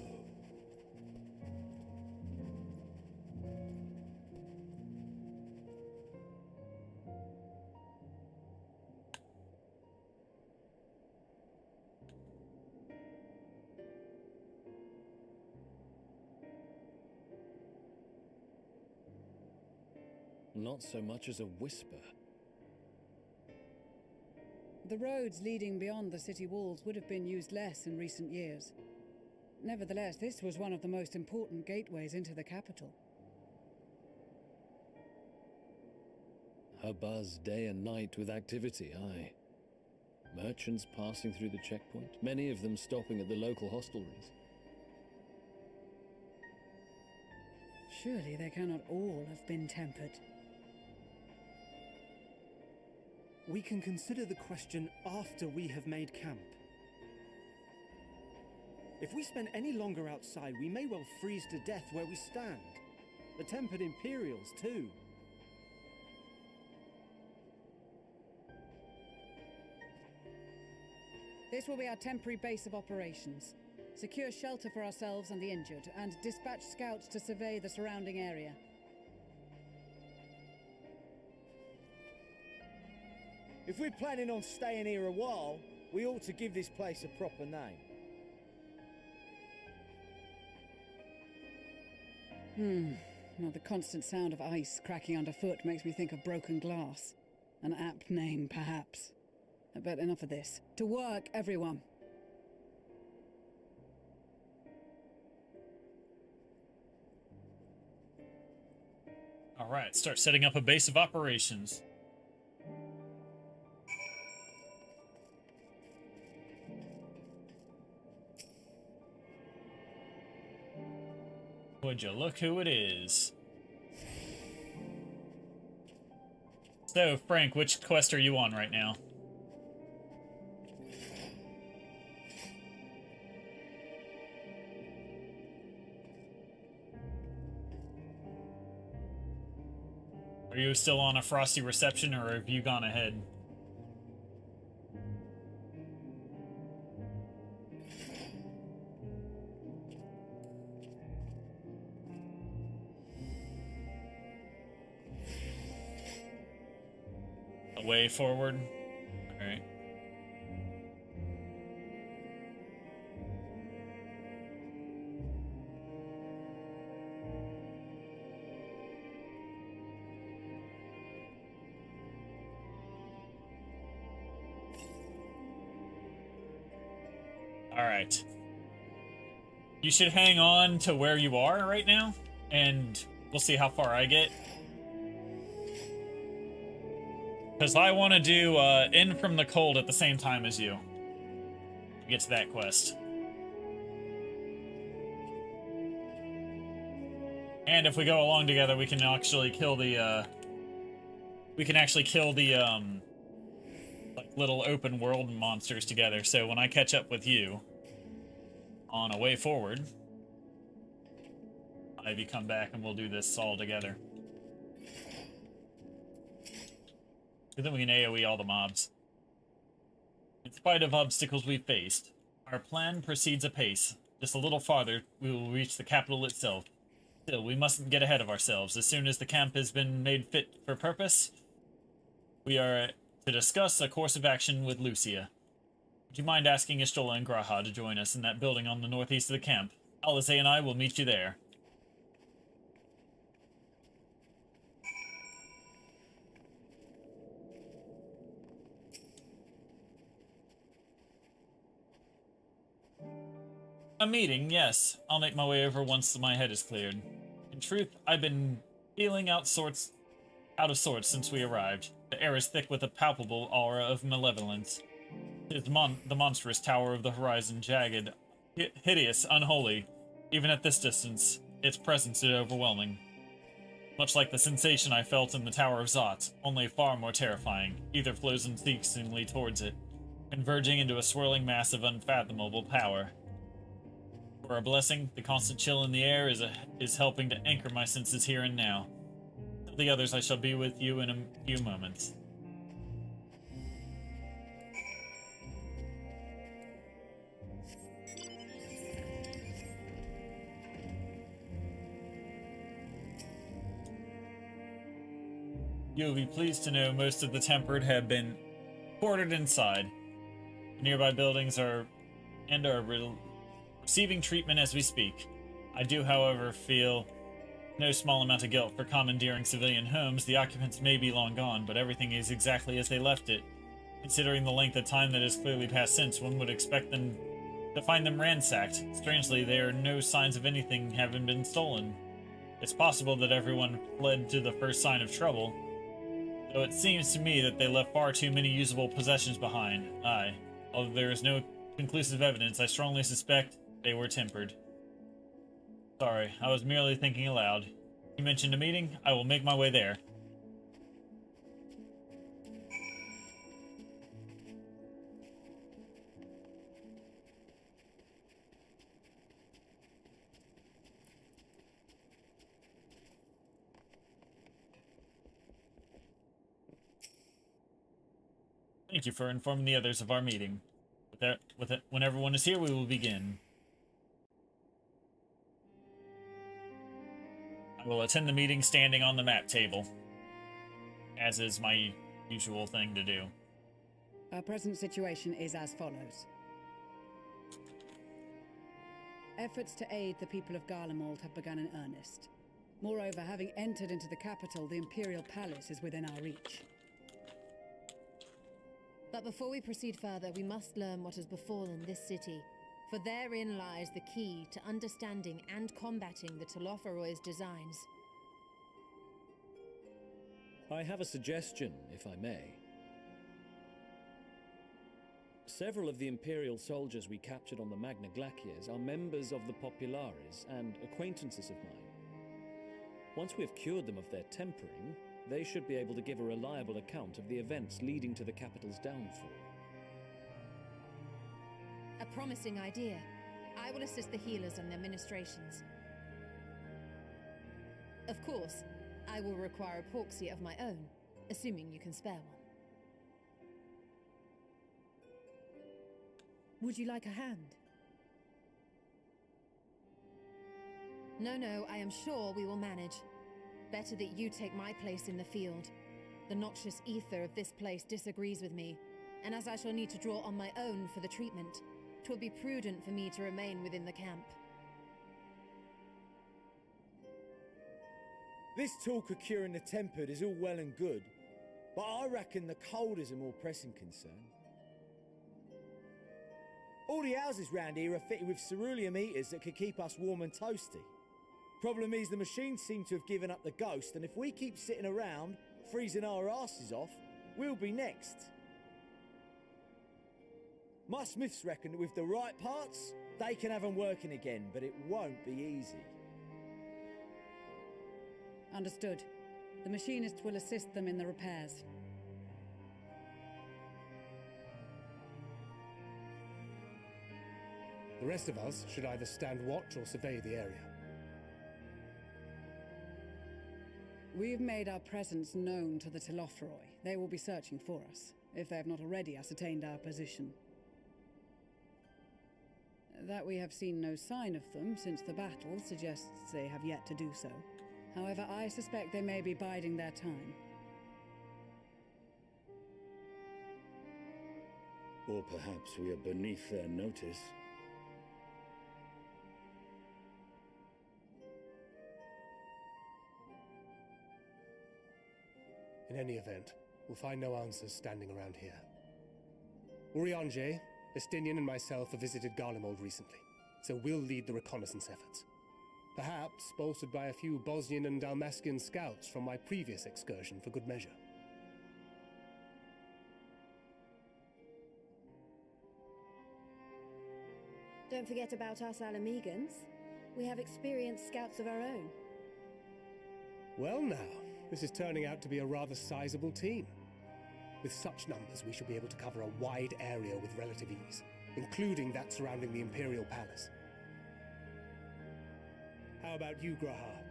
Not so much as a whisper. The roads leading beyond the city walls would have been used less in recent years. Nevertheless, this was one of the most important gateways into the capital. A buzz day and night with activity, aye. Merchants passing through the checkpoint, many of them stopping at the local hostelries. Surely they cannot all have been tempered. We can consider the question after we have made camp. If we spend any longer outside, we may well freeze to death where we stand. The tempered Imperials, too. This will be our temporary base of operations. Secure shelter for ourselves and the injured, and dispatch scouts to survey the surrounding area. If we're planning on staying here a while, we ought to give this place a proper name. Well, the constant sound of ice cracking underfoot makes me think of broken glass. An apt name, perhaps. But enough of this. To work, everyone! Alright, start setting up a base of operations. Would you look who it is? So, Frank, which quest are you on right now? Are you still on a frosty reception, or have you gone ahead? A way forward? Alright. Alright. You should hang on to where you are right now, and we'll see how far I get. Because I want to do In From the Cold at the same time as you. To get to that quest. And if we go along together, we can actually kill the, like, little open world monsters together. So when I catch up with you on A Way Forward, maybe come back and we'll do this all together. And then we can AoE all the mobs. In spite of obstacles we faced, our plan proceeds apace. Just a little farther, we will reach the capital itself. Still, we mustn't get ahead of ourselves. As soon as the camp has been made fit for purpose, we are to discuss a course of action with Lucia. Would you mind asking Ishtola and Graha to join us in that building on the northeast of the camp? Alizé and I will meet you there. A meeting, yes. I'll make my way over once my head is cleared. In truth, I've been feeling out of sorts since we arrived. The air is thick with a palpable aura of malevolence. It is the monstrous tower of the horizon, jagged, hideous, unholy. Even at this distance, its presence is overwhelming. Much like the sensation I felt in the Tower of Zot, only far more terrifying. Either flows unceasingly towards it, converging into a swirling mass of unfathomable power. For a blessing, the constant chill in the air is helping to anchor my senses here and now. Tell the others I shall be with you in a few moments. You will be pleased to know most of the Tempered have been quartered inside. Nearby buildings are receiving treatment as we speak. I do, however, feel no small amount of guilt for commandeering civilian homes. The occupants may be long gone, but everything is exactly as they left it. Considering the length of time that has clearly passed since, one would expect them to find them ransacked. Strangely, there are no signs of anything having been stolen. It's possible that everyone fled to the first sign of trouble, though it seems to me that they left far too many usable possessions behind. Aye, although there is no conclusive evidence, I strongly suspect they were tempered. Sorry, I was merely thinking aloud. You mentioned a meeting? I will make my way there. Thank you for informing the others of our meeting. When everyone is here, we will begin. I will attend the meeting standing on the map table, as is my usual thing to do. Our present situation is as follows. Efforts to aid the people of Garlemald have begun in earnest. Moreover, having entered into the capital, the Imperial Palace is within our reach. But before we proceed further, we must learn what has befallen this city, for therein lies the key to understanding and combating the Telophoroid's designs. I have a suggestion, if I may. Several of the Imperial soldiers we captured on the Magna Glaciers are members of the Populares and acquaintances of mine. Once we have cured them of their tempering, they should be able to give a reliable account of the events leading to the capital's downfall. A promising idea. I will assist the healers on their ministrations. Of course, I will require a proxy of my own, assuming you can spare one. Would you like a hand? No, I am sure we will manage. Better that you take my place in the field. The noxious ether of this place disagrees with me, and as I shall need to draw on my own for the treatment, 'twill be prudent for me to remain within the camp. This talk of curing the tempered is all well and good, but I reckon the cold is a more pressing concern. All the houses round here are fitted with ceruleum heaters that could keep us warm and toasty. Problem is, the machines seem to have given up the ghost, and if we keep sitting around, freezing our asses off, we'll be next. My smiths reckon that with the right parts, they can have them working again, but it won't be easy. Understood. The machinist will assist them in the repairs. The rest of us should either stand watch or survey the area. We've made our presence known to the Telophoroi. They will be searching for us. if they have not already ascertained our position. That we have seen no sign of them since the battle suggests they have yet to do so. However, I suspect they may be biding their time. Or perhaps we are beneath their notice. In any event, we'll find no answers standing around here. Urianger, Estinian and myself have visited Garlemald recently, so we'll lead the reconnaissance efforts. Perhaps bolstered by a few Bosnian and Dalmascian scouts from my previous excursion for good measure. Don't forget about us Alamegans. We have experienced scouts of our own. Well now, this is turning out to be a rather sizable team. With such numbers, we should be able to cover a wide area with relative ease, including that surrounding the Imperial Palace. How about you, Graha?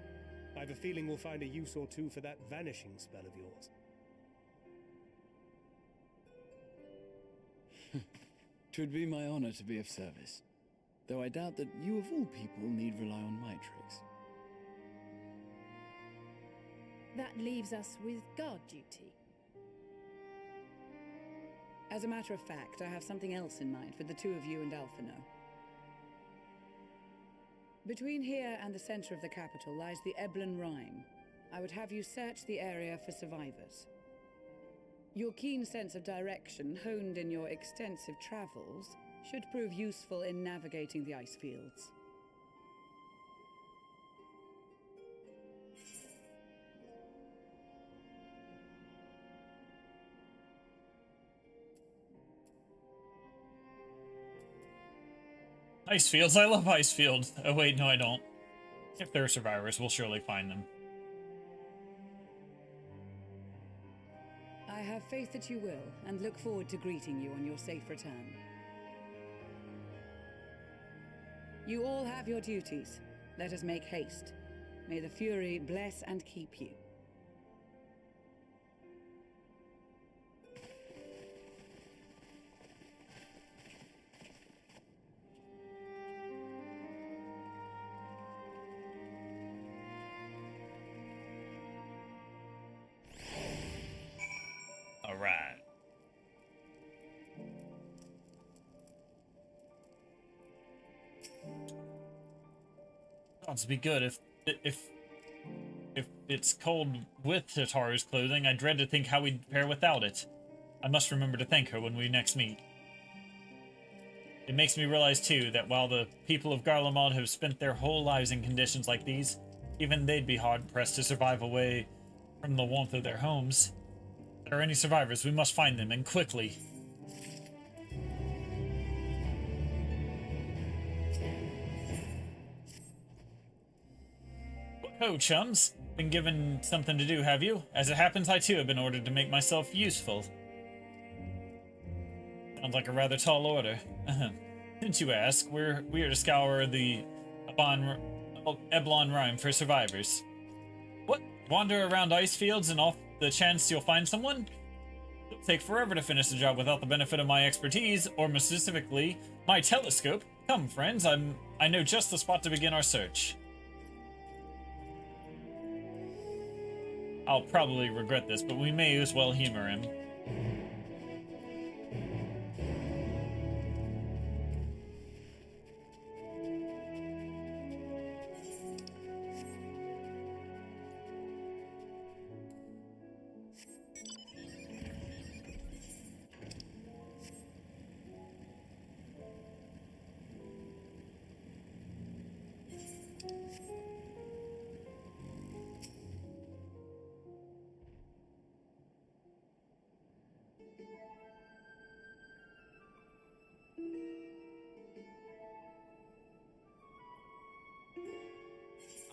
I have a feeling we'll find a use or two for that vanishing spell of yours. Twould be my honor to be of service, though I doubt that you of all people need rely on my tricks. That leaves us with guard duty. As a matter of fact, I have something else in mind for the two of you and Alphino. Between here and the center of the capital lies the Eblan Rime. I would have you search the area for survivors. Your keen sense of direction, honed in your extensive travels, should prove useful in navigating the ice fields. Ice fields? I love ice fields. Oh wait, no I don't. If there are survivors, we'll surely find them. I have faith that you will, and look forward to greeting you on your safe return. You all have your duties. Let us make haste. May the Fury bless and keep you. All right. Sounds be good if it's cold with Tataru's clothing. I dread to think how we'd fare without it. I must remember to thank her when we next meet. It makes me realize too that while the people of Garlemald have spent their whole lives in conditions like these, even they'd be hard pressed to survive away from the warmth of their homes. If there are any survivors, we must find them, and quickly. Oh, chums. Been given something to do, have you? As it happens, I too have been ordered to make myself useful. Sounds like a rather tall order. Since you ask, we are to scour the Eblan Rime for survivors. What? Wander around ice fields and off the chance you'll find someone? It'll take forever to finish the job without the benefit of my expertise, or more specifically, my telescope. Come, friends, I know just the spot to begin our search. I'll probably regret this, but we may as well humor him.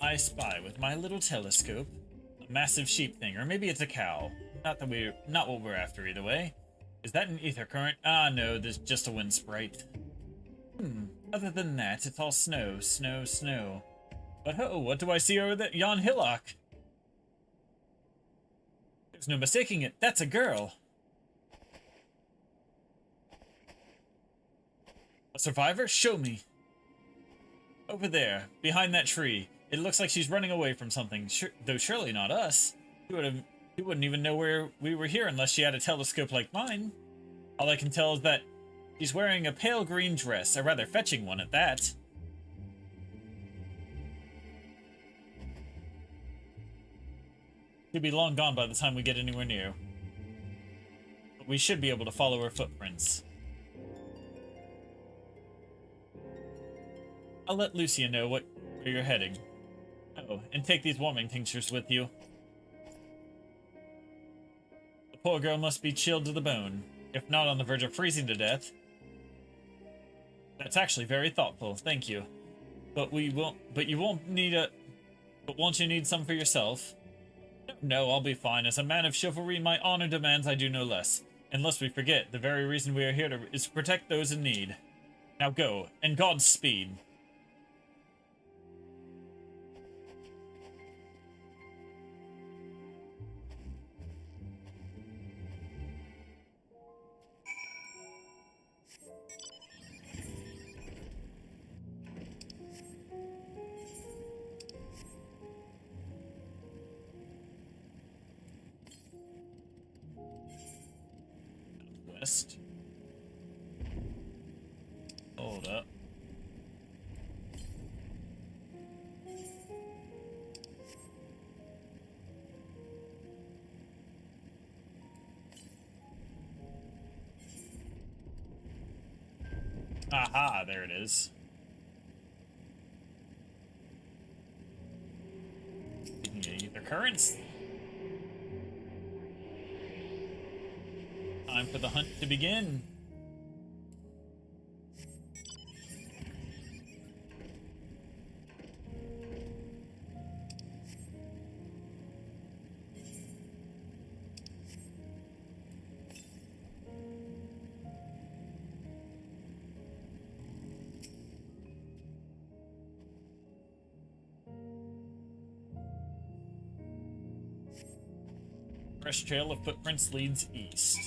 I spy with my little telescope a massive sheep thing, or maybe it's a cow. Not what we're after either way. Is that an ether current? Ah, no, there's just a wind sprite. Other than that, it's all snow, snow, snow. But oh, what do I see over there? Yon hillock. There's no mistaking it. That's a girl. survivor? Show me. Over there, behind that tree. It looks like she's running away from something, though surely not us. She wouldn't even know where we were here unless she had a telescope like mine. All I can tell is that she's wearing a pale green dress, a rather fetching one at that. She'll be long gone by the time we get anywhere near. But we should be able to follow her footprints. I'll let Lucia know where you're heading. Oh, and take these warming tinctures with you. The poor girl must be chilled to the bone, if not on the verge of freezing to death. That's actually very thoughtful, thank you. But you won't need a... But won't you need some for yourself? No, I'll be fine. As a man of chivalry, my honor demands I do no less. And lest we forget, the very reason we are here is to protect those in need. Now go, and Godspeed. West. Hold up. Aha, there it is. Ether currents. Time for the hunt to begin. Fresh trail of footprints leads east.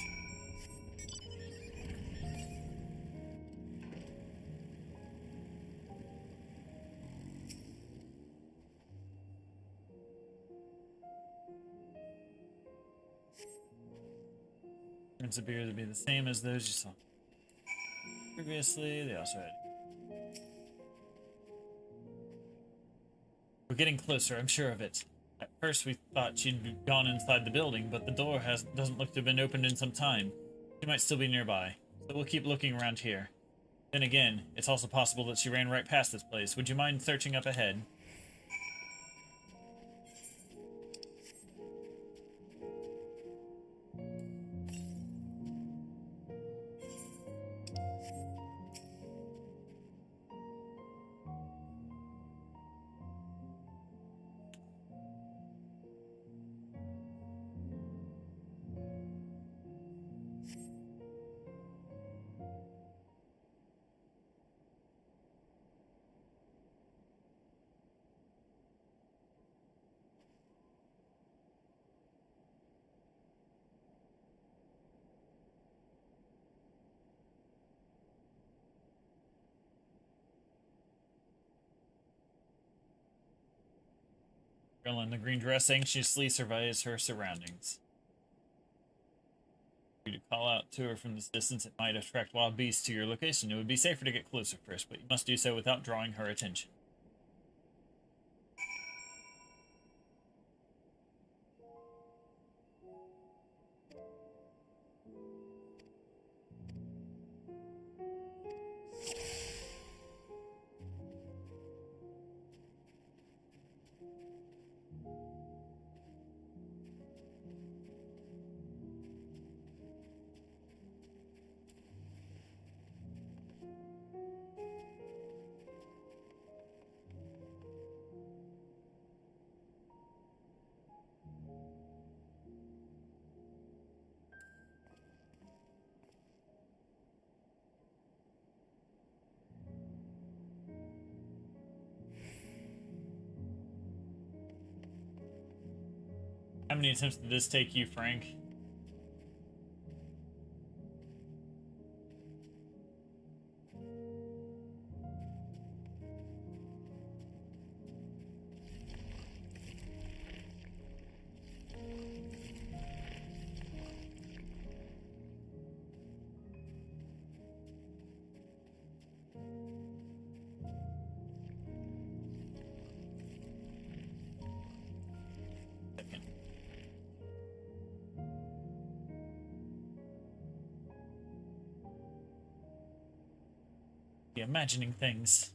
Footprints appear to be the same as those you saw previously. They also had... We're getting closer, I'm sure of it. At first we thought she'd gone inside the building, but the door doesn't look to have been opened in some time. She might still be nearby, so we'll keep looking around here. Then again, it's also possible that she ran right past this place. Would you mind searching up ahead? Girl in the green dress anxiously surveys her surroundings. If you to call out to her from this distance, it might attract wild beasts to your location. It would be safer to get closer first, but you must do so without drawing her attention. How many attempts did this take you, Frank? Be imagining things.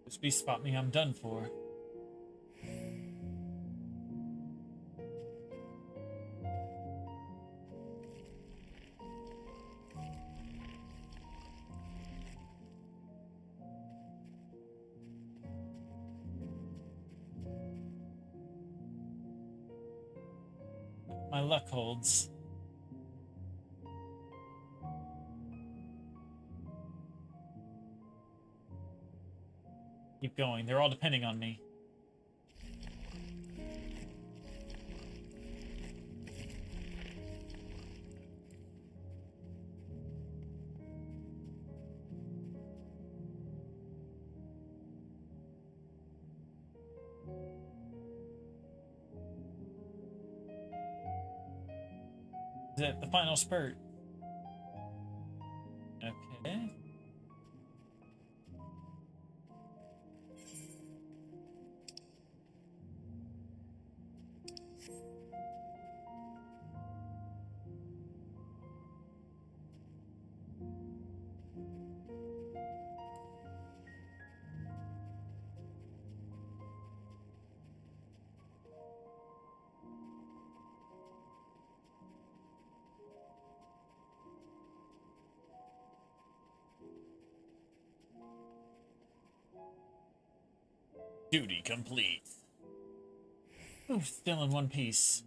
Just be spot me, I'm done for. My luck holds. Keep going. They're all depending on me. Is it the final spurt? Okay. Duty complete. Ooh, still in one piece.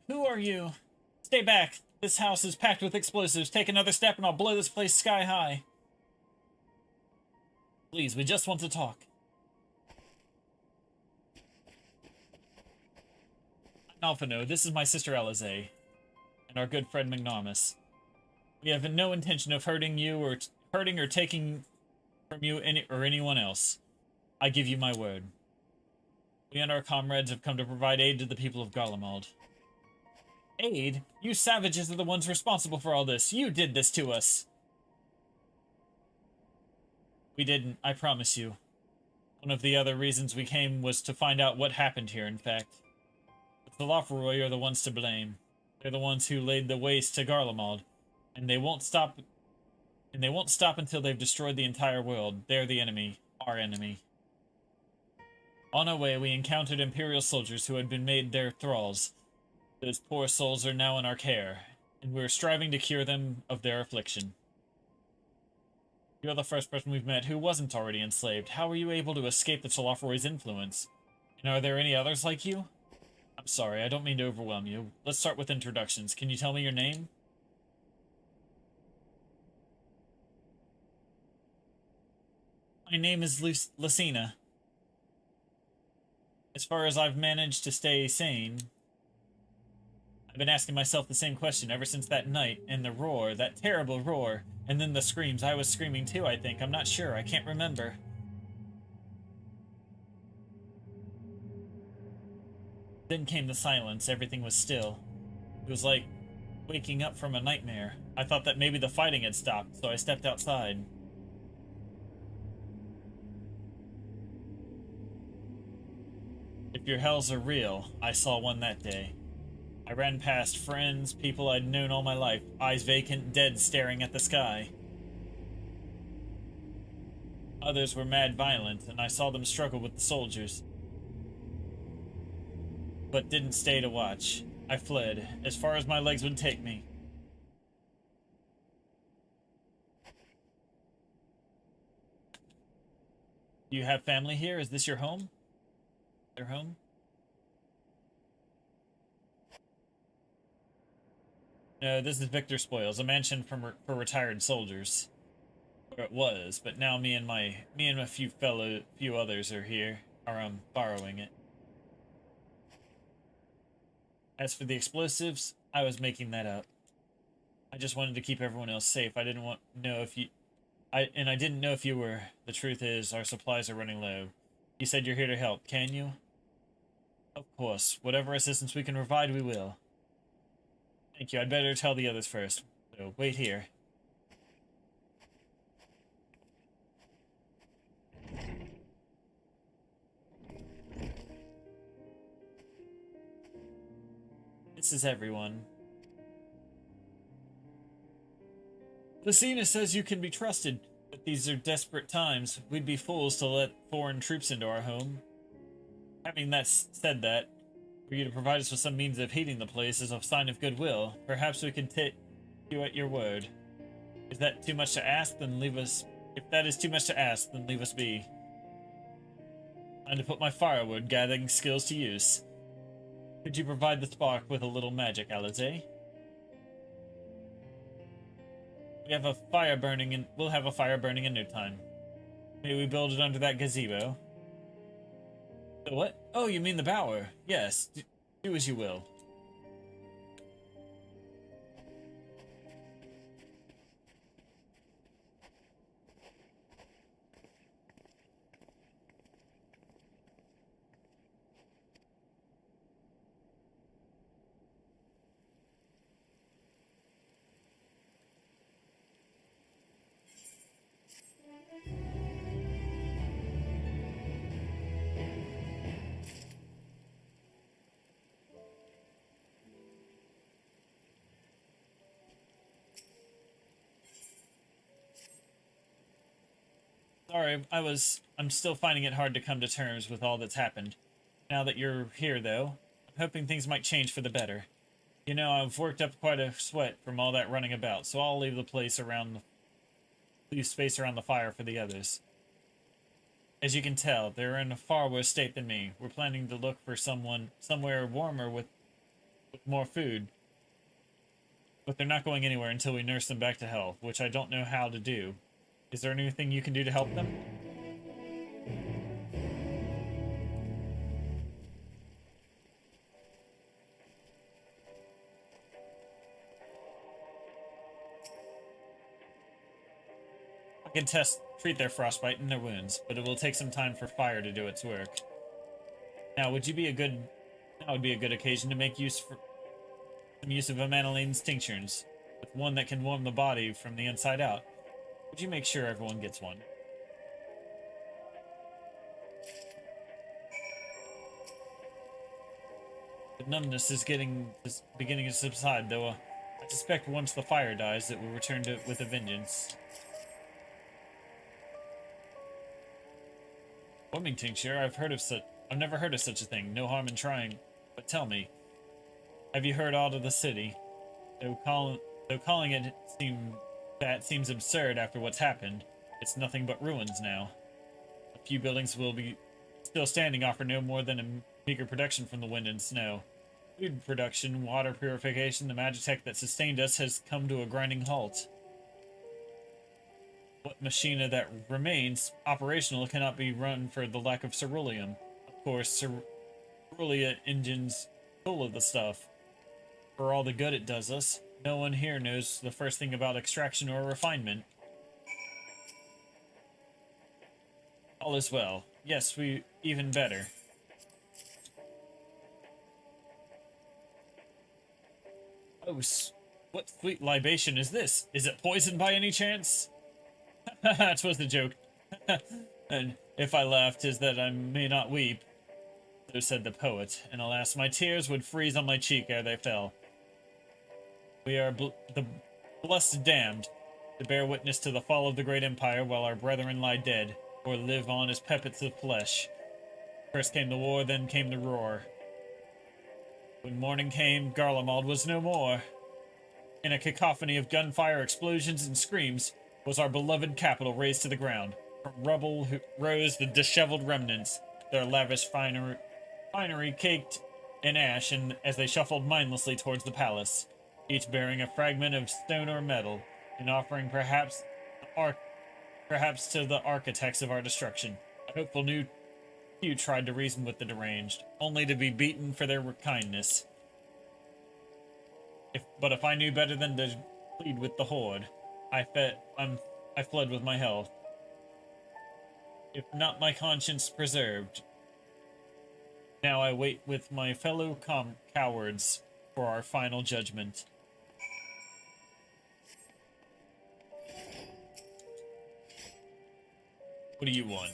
Who are you? Stay back. This house is packed with explosives. Take another step and I'll blow this place sky high. Please, we just want to talk. Alphino, this is my sister Alize, and our good friend Magnarmus. We have no intention of hurting you or hurting or taking from you anyone else. I give you my word. We and our comrades have come to provide aid to the people of Garlemald. Aid? You savages are the ones responsible for all this. You did this to us. We didn't, I promise you. One of the other reasons we came was to find out what happened here, in fact. The Lofroy are the ones to blame. They're the ones who laid the waste to Garlemald, and they won't stop. And they won't stop until they've destroyed the entire world. They're the enemy, our enemy. On our way, we encountered Imperial soldiers who had been made their thralls. Those poor souls are now in our care, and we're striving to cure them of their affliction. You're the first person we've met who wasn't already enslaved. How were you able to escape the Chalafroy's influence? And are there any others like you? I'm sorry, I don't mean to overwhelm you. Let's start with introductions. Can you tell me your name? My name is Lucina. As far as I've managed to stay sane, I've been asking myself the same question ever since that night, and the roar, that terrible roar, and then the screams. I was screaming too, I think. I'm not sure. I can't remember. Then came the silence. Everything was still. It was like waking up from a nightmare. I thought that maybe the fighting had stopped, so I stepped outside. If your hells are real, I saw one that day. I ran past friends, people I'd known all my life, eyes vacant, dead, staring at the sky. Others were mad violent, and I saw them struggle with the soldiers. But didn't stay to watch. I fled, as far as my legs would take me. Do you have family here? Is this your home? Their home? No, this is Victor Spoils, a mansion for retired soldiers. Or it was, but now me and a few others are borrowing it. As for the explosives, I was making that up. I just wanted to keep everyone else safe. I didn't want to know if you... I didn't know if you were. The truth is, our supplies are running low. You said you're here to help, can you? Of course. Whatever assistance we can provide, we will. Thank you. I'd better tell the others first. So, wait here. This is everyone. Lucina says you can be trusted, but these are desperate times. We'd be fools to let foreign troops into our home. Having said that, for you to provide us with some means of heating the place is a sign of goodwill. Perhaps we can take you at your word. Is that too much to ask? Then leave us... If that is too much to ask, then leave us be. Time to put my firewood gathering skills to use. Could you provide the spark with a little magic, Alize? We'll have a fire burning in no time. May we build it under that gazebo? The what? Oh, you mean the bower? Yes. Do as you will. Sorry, I'm still finding it hard to come to terms with all that's happened. Now that you're here, though, I'm hoping things might change for the better. You know, I've worked up quite a sweat from all that running about, so I'll leave space around the fire for the others. As you can tell, they're in a far worse state than me. We're planning to look for somewhere warmer with more food. But they're not going anywhere until we nurse them back to health, which I don't know how to do. Is there anything you can do to help them? I can treat their frostbite and their wounds, but it will take some time for fire to do its work. Now, would be a good occasion to make some use of Amanoline's tinctures, with one that can warm the body from the inside out. Would you make sure everyone gets one? The numbness is beginning to subside, though I suspect once the fire dies, it will return with a vengeance. Warming tincture? I've never heard of such a thing. No harm in trying. But tell me, have you heard aught of the city? Though calling it seems absurd after what's happened. It's nothing but ruins now. A few buildings will be still standing, offer no more than a meager production from the wind and snow. Food production, water purification, the magitech that sustained us has come to a grinding halt. What machina that remains operational cannot be run for the lack of ceruleum. Of course, cerulean engines full of the stuff. For all the good it does us, no one here knows the first thing about extraction or refinement. All is well. Yes, even better. Oh, what sweet libation is this? Is it poisoned by any chance? That was the joke. And if I laughed, 'tis that I may not weep. So said the poet, and alas, my tears would freeze on my cheek ere they fell. We are the blessed damned, to bear witness to the fall of the great empire while our brethren lie dead, or live on as puppets of flesh. First came the war, then came the roar. When morning came, Garlemald was no more. In a cacophony of gunfire, explosions, and screams was our beloved capital razed to the ground. From rubble rose the disheveled remnants, their lavish finery caked in ash, and as they shuffled mindlessly towards the palace, each bearing a fragment of stone or metal, and offering perhaps perhaps to the architects of our destruction. A hopeful new few tried to reason with the deranged, only to be beaten for their kindness. But if I knew better than to plead with the horde, I fled with my health. If not my conscience preserved, now I wait with my fellow cowards for our final judgment. What do you want?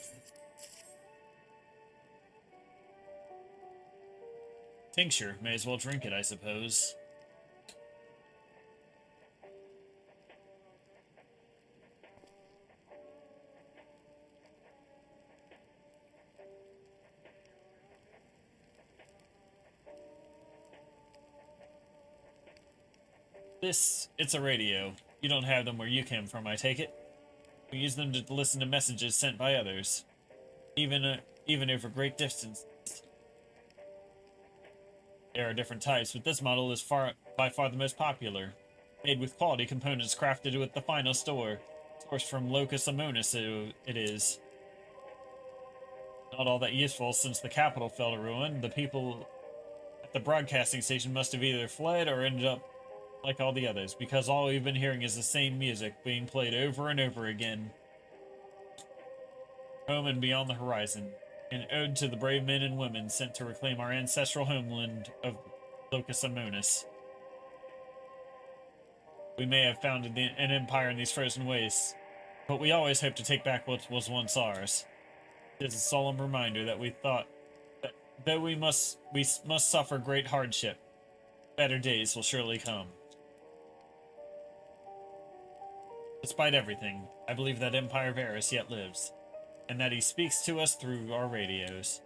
Tincture. May as well drink it, I suppose. It's a radio. You don't have them where you came from, I take it? We use them to listen to messages sent by others, even over great distances. There are different types, but this model is by far the most popular. Made with quality components crafted with the finest ore, sourced from Locus Amonis, so it is. Not all that useful since the capital fell to ruin. The people at the broadcasting station must have either fled or ended up like all the others, because all we've been hearing is the same music being played over and over again. Home and beyond the horizon, an ode to the brave men and women sent to reclaim our ancestral homeland of Locus Amonis. We may have founded an empire in these frozen wastes, but we always hope to take back what was once ours. It is a solemn reminder that we thought that though we must suffer great hardship, better days will surely come. Despite everything, I believe that Empire Varus yet lives, and that he speaks to us through our radios.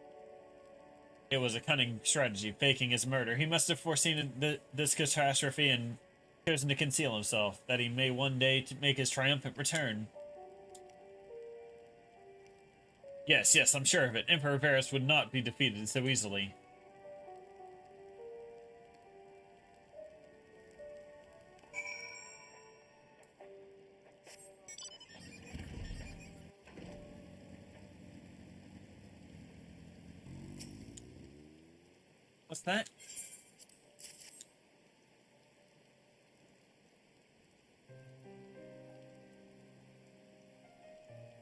It was a cunning strategy, faking his murder. He must have foreseen this catastrophe and chosen to conceal himself, that he may one day make his triumphant return. Yes, I'm sure of it. Emperor Varus would not be defeated so easily. What's that?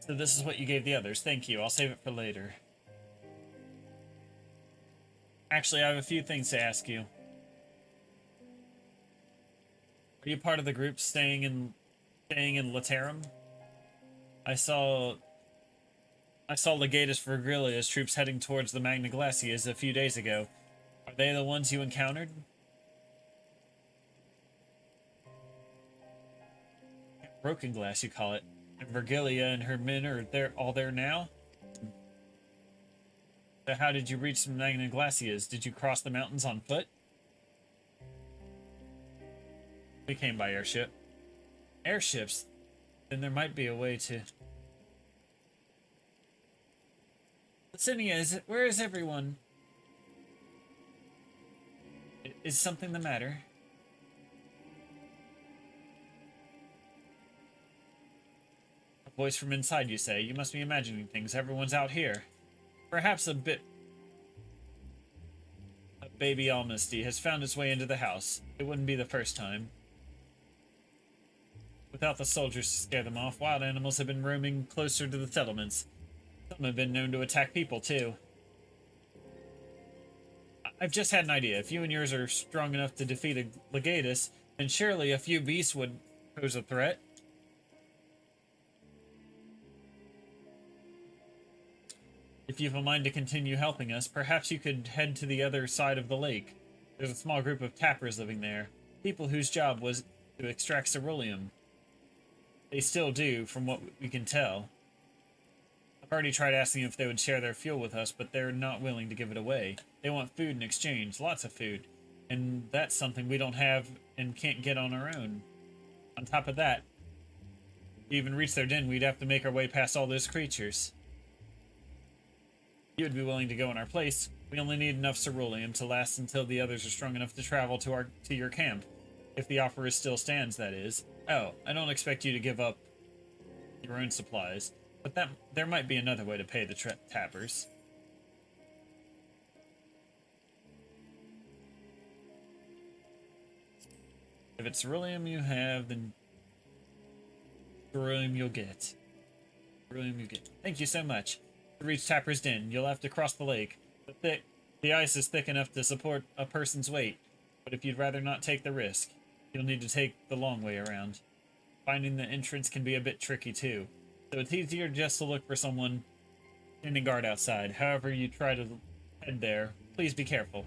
So this is what you gave the others. Thank you. I'll save it for later. Actually, I have a few things to ask you. Are you part of the group staying in Laterum? I saw Legatus Virgilia's troops heading towards the Magna Glaciers a few days ago. Are they the ones you encountered? Broken glass, you call it. And Virgilia and her men are all there now? So how did you reach the Magna Glaciers? Did you cross the mountains on foot? We came by airship. Airships? Then there might be a way to... Licinia, where is everyone? Is something the matter? A voice from inside, you say. You must be imagining things. Everyone's out here. Perhaps a baby Almasty has found its way into the house. It wouldn't be the first time. Without the soldiers to scare them off, wild animals have been roaming closer to the settlements. Some have been known to attack people, too. I've just had an idea. If you and yours are strong enough to defeat a Legatus, then surely a few beasts would pose a threat. If you've a mind to continue helping us, perhaps you could head to the other side of the lake. There's a small group of tappers living there, people whose job was to extract ceruleum. They still do, from what we can tell. I've already tried asking if they would share their fuel with us, but they're not willing to give it away. They want food in exchange, lots of food, and that's something we don't have and can't get on our own. On top of that, to even reach their den, we'd have to make our way past all those creatures. You would be willing to go in our place. We only need enough ceruleum to last until the others are strong enough to travel to your camp. If the offer still stands, that is. Oh, I don't expect you to give up your own supplies, but there might be another way to pay the tappers. If it's ceruleum you have, then ceruleum you'll get. Ceruleum you get. Thank you so much. To reach Tapper's Den, you'll have to cross the lake. The ice is thick enough to support a person's weight, but if you'd rather not take the risk, you'll need to take the long way around. Finding the entrance can be a bit tricky too, so it's easier just to look for someone standing guard outside. However you try to head there, please be careful.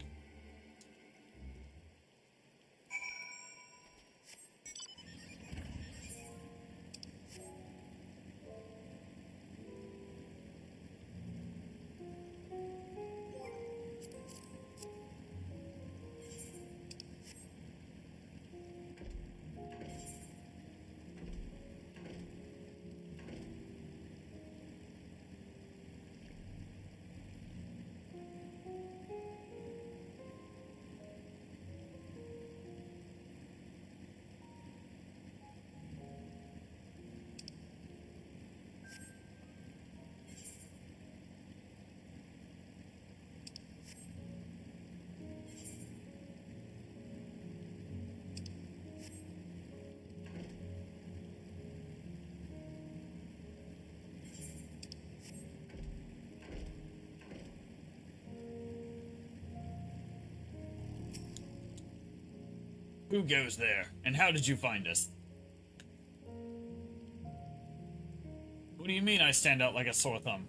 Who goes there? And how did you find us? What do you mean I stand out like a sore thumb?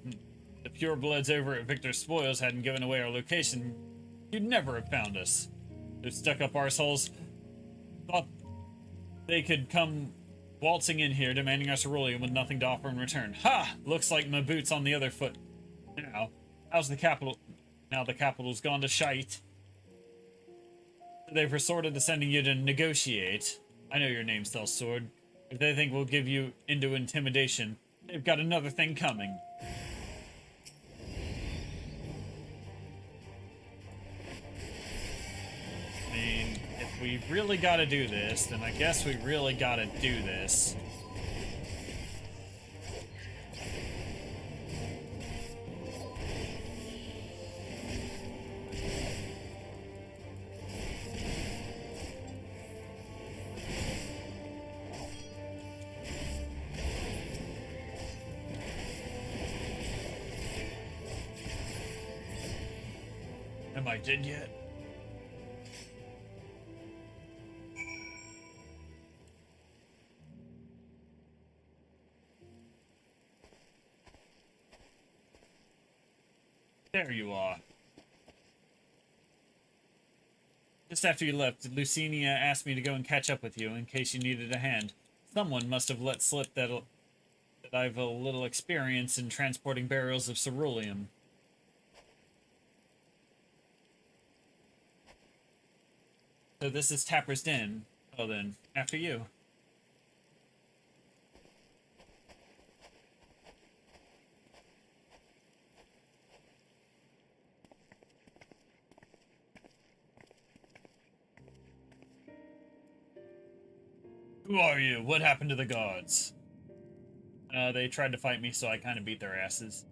The purebloods over at Victor's Spoils hadn't given away our location, you'd never have found us. Those stuck-up arseholes thought they could come waltzing in here demanding our ceruleum with nothing to offer in return. Ha! Looks like my boot's on the other foot. Now, how's the capital? Now the capital's gone to shite. They've resorted to sending you to negotiate. I know your name spells sword. If they think we'll give you into intimidation, they've got another thing coming. I mean, if we really gotta do this, then I guess we really gotta do this. Am I dead yet? There you are. Just after you left, Lucinia asked me to go and catch up with you in case you needed a hand. Someone must have let slip that I've a little experience in transporting barrels of ceruleum. So this is Tapper's Den. Well then, after you. Who are you? What happened to the guards? They tried to fight me, so I kind of beat their asses.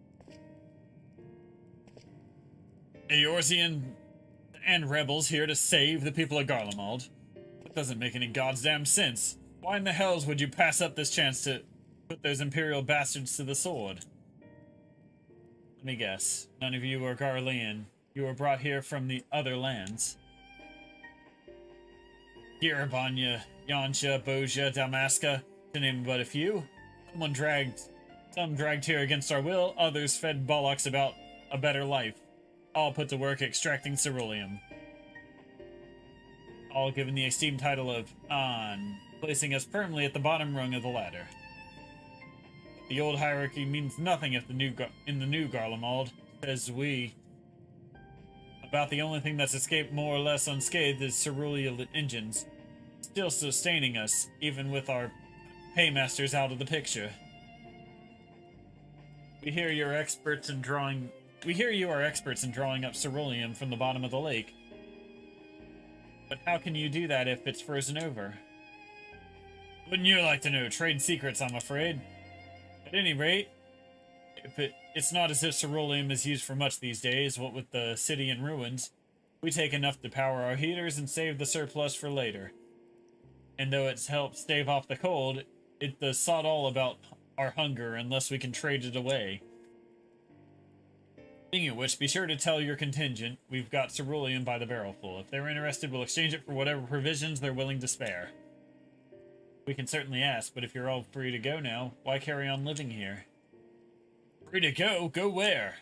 Eorzean and rebels here to save the people of Garlemald. That doesn't make any goddamn sense. Why in the hells would you pass up this chance to put those Imperial bastards to the sword? Let me guess. None of you are Garlean. You were brought here from the other lands. Girabanya, Yansha, Boja, Damaska, to name but a few. Some dragged here against our will, others fed bollocks about a better life. All put to work extracting ceruleum. All given the esteemed title of An, placing us firmly at the bottom rung of the ladder. The old hierarchy means nothing if in the new Garlemald, says we. About the only thing that's escaped more or less unscathed is cerulean engines, still sustaining us, even with our paymasters out of the picture. We hear you are experts in drawing up ceruleum from the bottom of the lake. But how can you do that if it's frozen over? Wouldn't you like to know? Trade secrets, I'm afraid. At any rate, it's not as if ceruleum is used for much these days, what with the city in ruins. We take enough to power our heaters and save the surplus for later. And though it's helped stave off the cold, it does sod all about our hunger unless we can trade it away. Speaking of which, be sure to tell your contingent we've got ceruleum by the barrelful. If they're interested, we'll exchange it for whatever provisions they're willing to spare. We can certainly ask, but if you're all free to go now, why carry on living here? Free to go? Go where?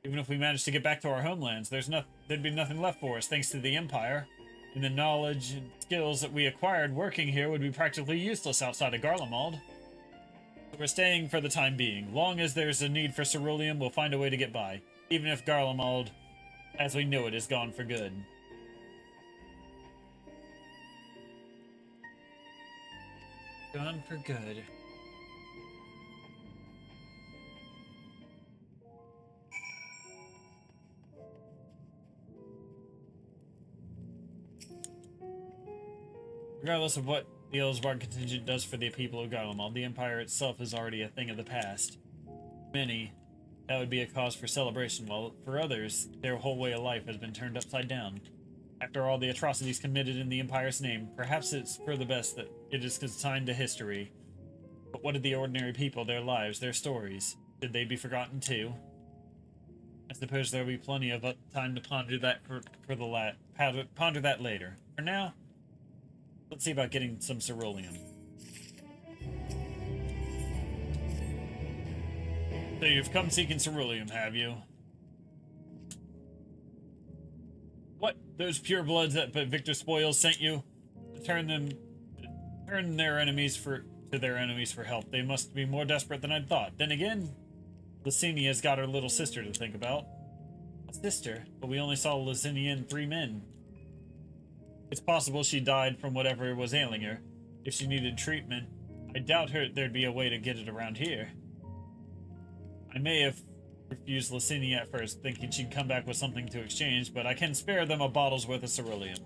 Even if we manage to get back to our homelands, there'd be nothing left for us thanks to the Empire. And the knowledge and skills that we acquired working here would be practically useless outside of Garlemald. So we're staying for the time being. Long as there's a need for ceruleum, we'll find a way to get by. Even if Garlemald, as we know it, is gone for good. Gone for good. Regardless of what the Elsbard contingent does for the people of Garlemald, the Empire itself is already a thing of the past. Many, that would be a cause for celebration, while for others, their whole way of life has been turned upside down. After all the atrocities committed in the Empire's name, perhaps it's for the best that it is consigned to history. But what of the ordinary people, their lives, their stories? Should they be forgotten too? I suppose there'll be plenty of time to ponder that ponder that later. For now, let's see about getting some ceruleum. So you've come seeking ceruleum, have you? What? Those purebloods that Victor Spoils sent you? To turn their enemies to their enemies for help. They must be more desperate than I'd thought. Then again, Licinia's got her little sister to think about. A sister? But we only saw Licinia and 3 men. It's possible she died from whatever was ailing her. If she needed treatment, I doubt there'd be a way to get it around here. I may have refused Licinia at first, thinking she'd come back with something to exchange, but I can spare them a bottle's worth of ceruleum.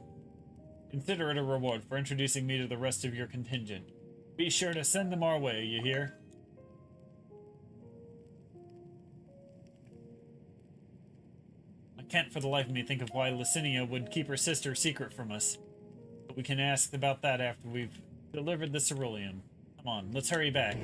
Consider it a reward for introducing me to the rest of your contingent. Be sure to send them our way, you hear? I can't for the life of me think of why Licinia would keep her sister secret from us. But we can ask about that after we've delivered the ceruleum. Come on, let's hurry back.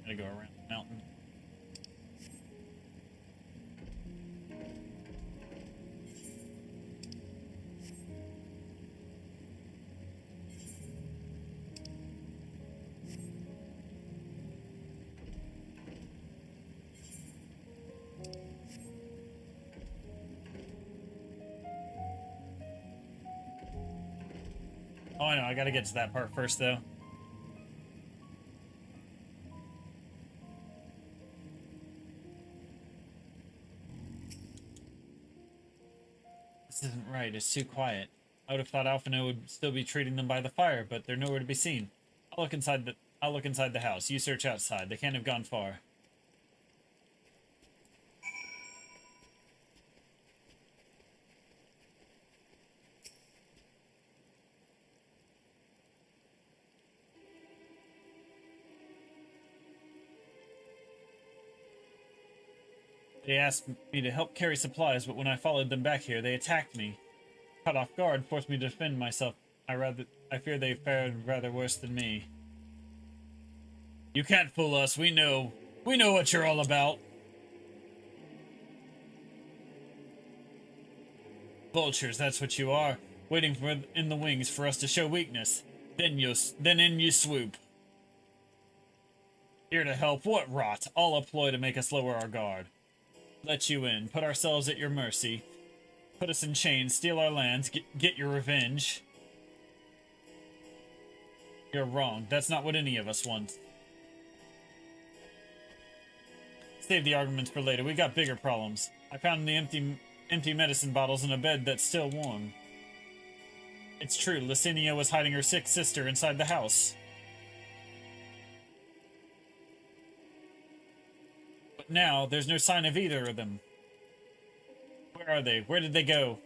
Gotta go around the mountain. Oh, I know, I gotta get to that part first, though. This isn't right, it's too quiet. I would have thought Alphino would still be treating them by the fire, but they're nowhere to be seen. I'll look inside the house. You search outside. They can't have gone far. They asked me to help carry supplies, but when I followed them back here, they attacked me. Caught off guard, forced me to defend myself. I fear they fared rather worse than me. You can't fool us. We know what you're all about. Vultures, that's what you are. Waiting in the wings for us to show weakness. Then in you swoop. Here to help? What rot? All a ploy to make us lower our guard. let you in, put ourselves at your mercy, put us in chains, steal our lands, get your revenge. You're wrong. That's not what any of us want. Save the arguments for later. We got bigger problems. I found the empty medicine bottles in a bed that's still warm. It's true, Licinia was hiding her sick sister inside the house. But now, there's no sign of either of them. Where are they? Where did they go?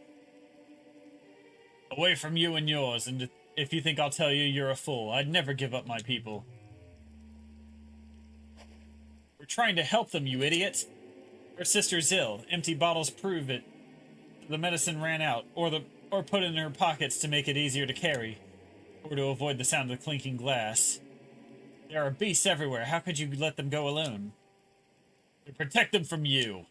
Away from you and yours, and if you think I'll tell you, you're a fool. I'd never give up my people. We're trying to help them, you idiot. Her sister's ill. Empty bottles prove it. The medicine ran out, or put in her pockets to make it easier to carry, or to avoid the sound of clinking glass. There are beasts everywhere. How could you let them go alone? To protect them from you.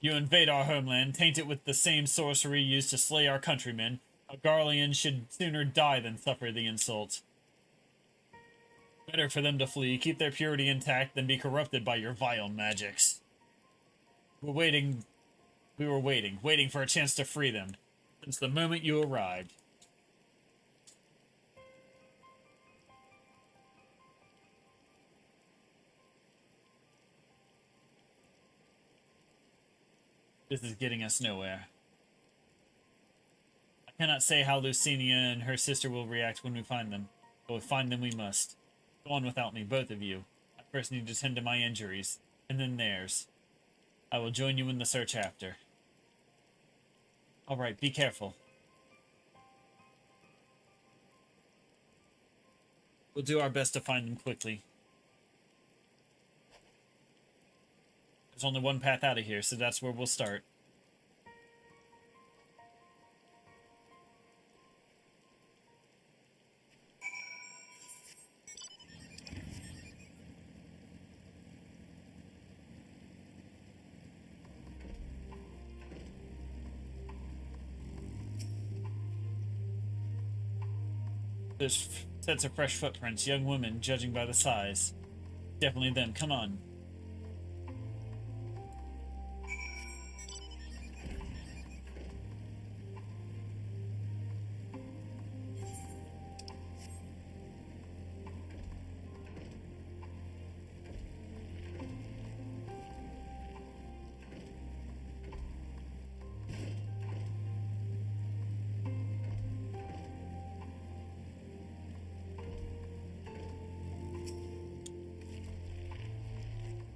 You invade our homeland, taint it with the same sorcery used to slay our countrymen. A Garlean should sooner die than suffer the insult. Better for them to flee, keep their purity intact, than be corrupted by your vile magics. We were waiting for a chance to free them, since the moment you arrived. This is getting us nowhere. I cannot say how Lucinia and her sister will react when we find them, but find them we must. Go on without me, both of you. I first need to tend to my injuries, and then theirs. I will join you in the search after. Alright, be careful. We'll do our best to find them quickly. There's only one path out of here, so that's where we'll start. There's sets of fresh footprints, young women, judging by the size. Definitely them, come on.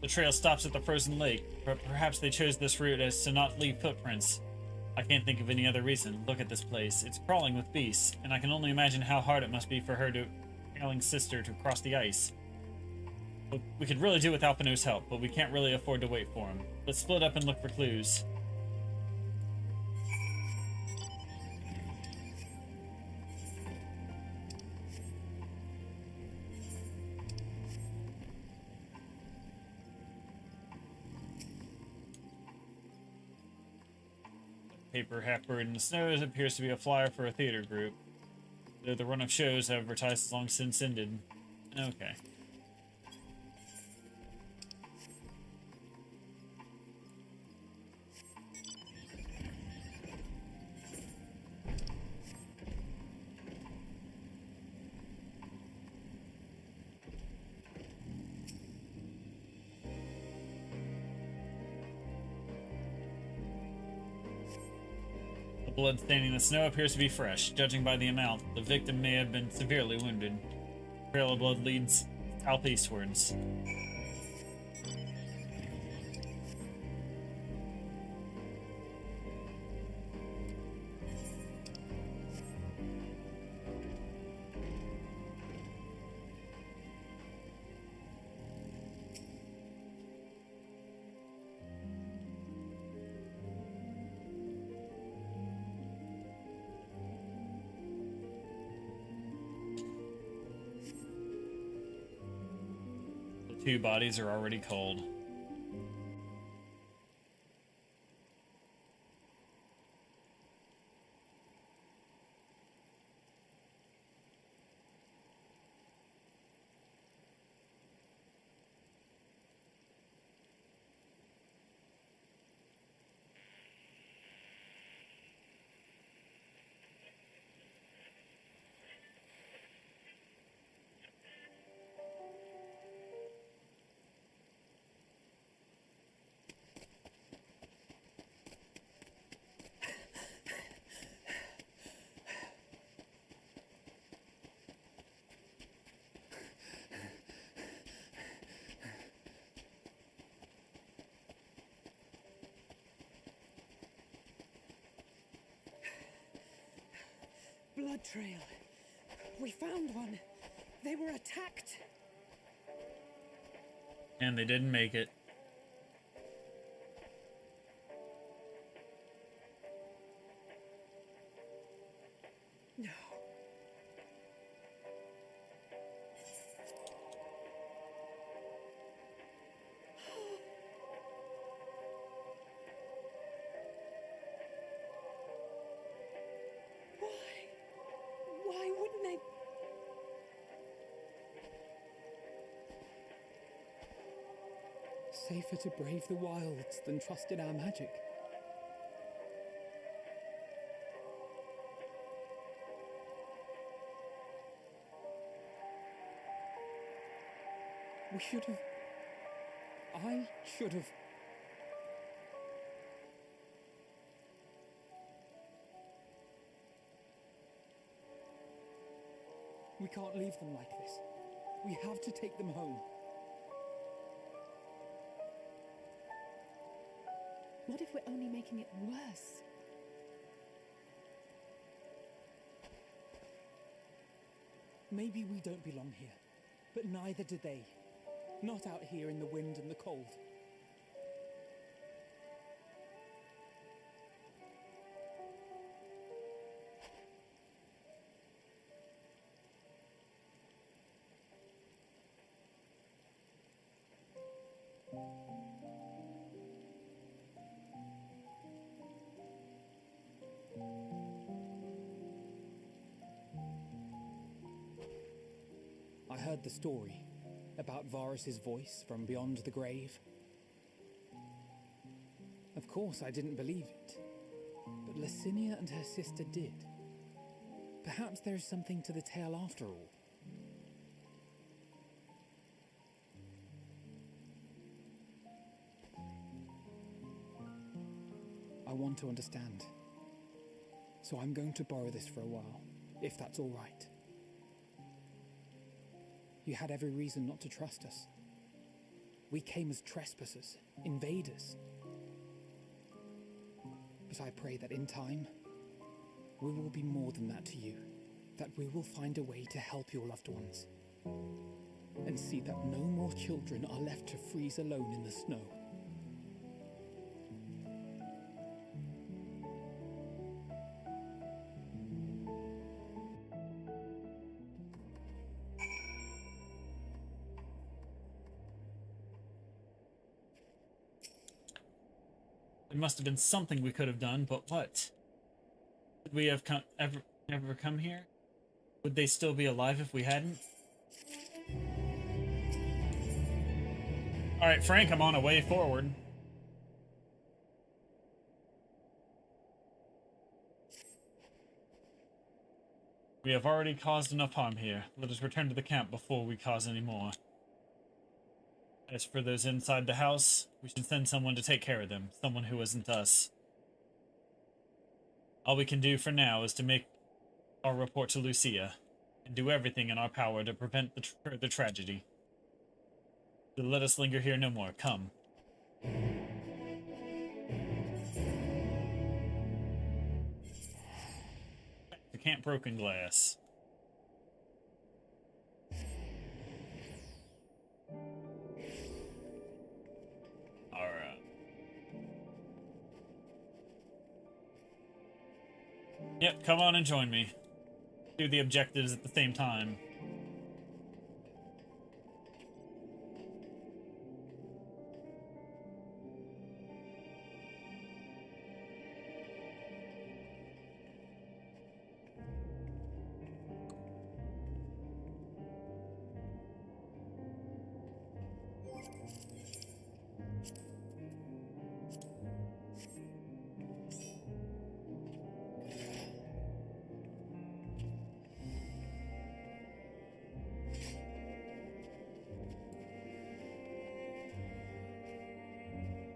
The trail stops at the frozen lake, but perhaps they chose this route as to not leave footprints. I can't think of any other reason. Look at this place. It's crawling with beasts, and I can only imagine how hard it must be for her ailing sister to cross the ice. We could really do with Alphino's help, but we can't really afford to wait for him. Let's split up and look for clues. Paper half buried in the snow appears to be a flyer for a theater group. Though the run of shows advertised has long since ended. Okay. The blood staining the snow appears to be fresh. Judging by the amount, the victim may have been severely wounded. The trail of blood leads southeastwards. Two bodies are already cold. blood trail. We found one. They were attacked. And they didn't make it. No. Why wouldn't they? Safer to brave the wilds than trust in our magic. We should have... I should have... We can't leave them like this. We have to take them home. What if we're only making it worse? Maybe we don't belong here, but neither do they. Not out here in the wind and the cold. I heard the story about Varus's voice from beyond the grave. Of course, I didn't believe it, but Licinia and her sister did. Perhaps there is something to the tale after all. I want to understand, so I'm going to borrow this for a while, if that's all right. You had every reason not to trust us. We came as trespassers, invaders. But I pray that in time, we will be more than that to you. That we will find a way to help your loved ones. And see that no more children are left to freeze alone in the snow. There must have been something we could have done, but what? Would we have ever come here? Would they still be alive if we hadn't? Alright, Frank, I'm on a way forward. We have already caused enough harm here. Let us return to the camp before we cause any more. As for those inside the house, we should send someone to take care of them. Someone who isn't us. All we can do for now is to make our report to Lucia, and do everything in our power to prevent the tragedy. So let us linger here no more. Come. The Camp Broken Glass. Alright. Yep, come on and join me. Do the objectives at the same time.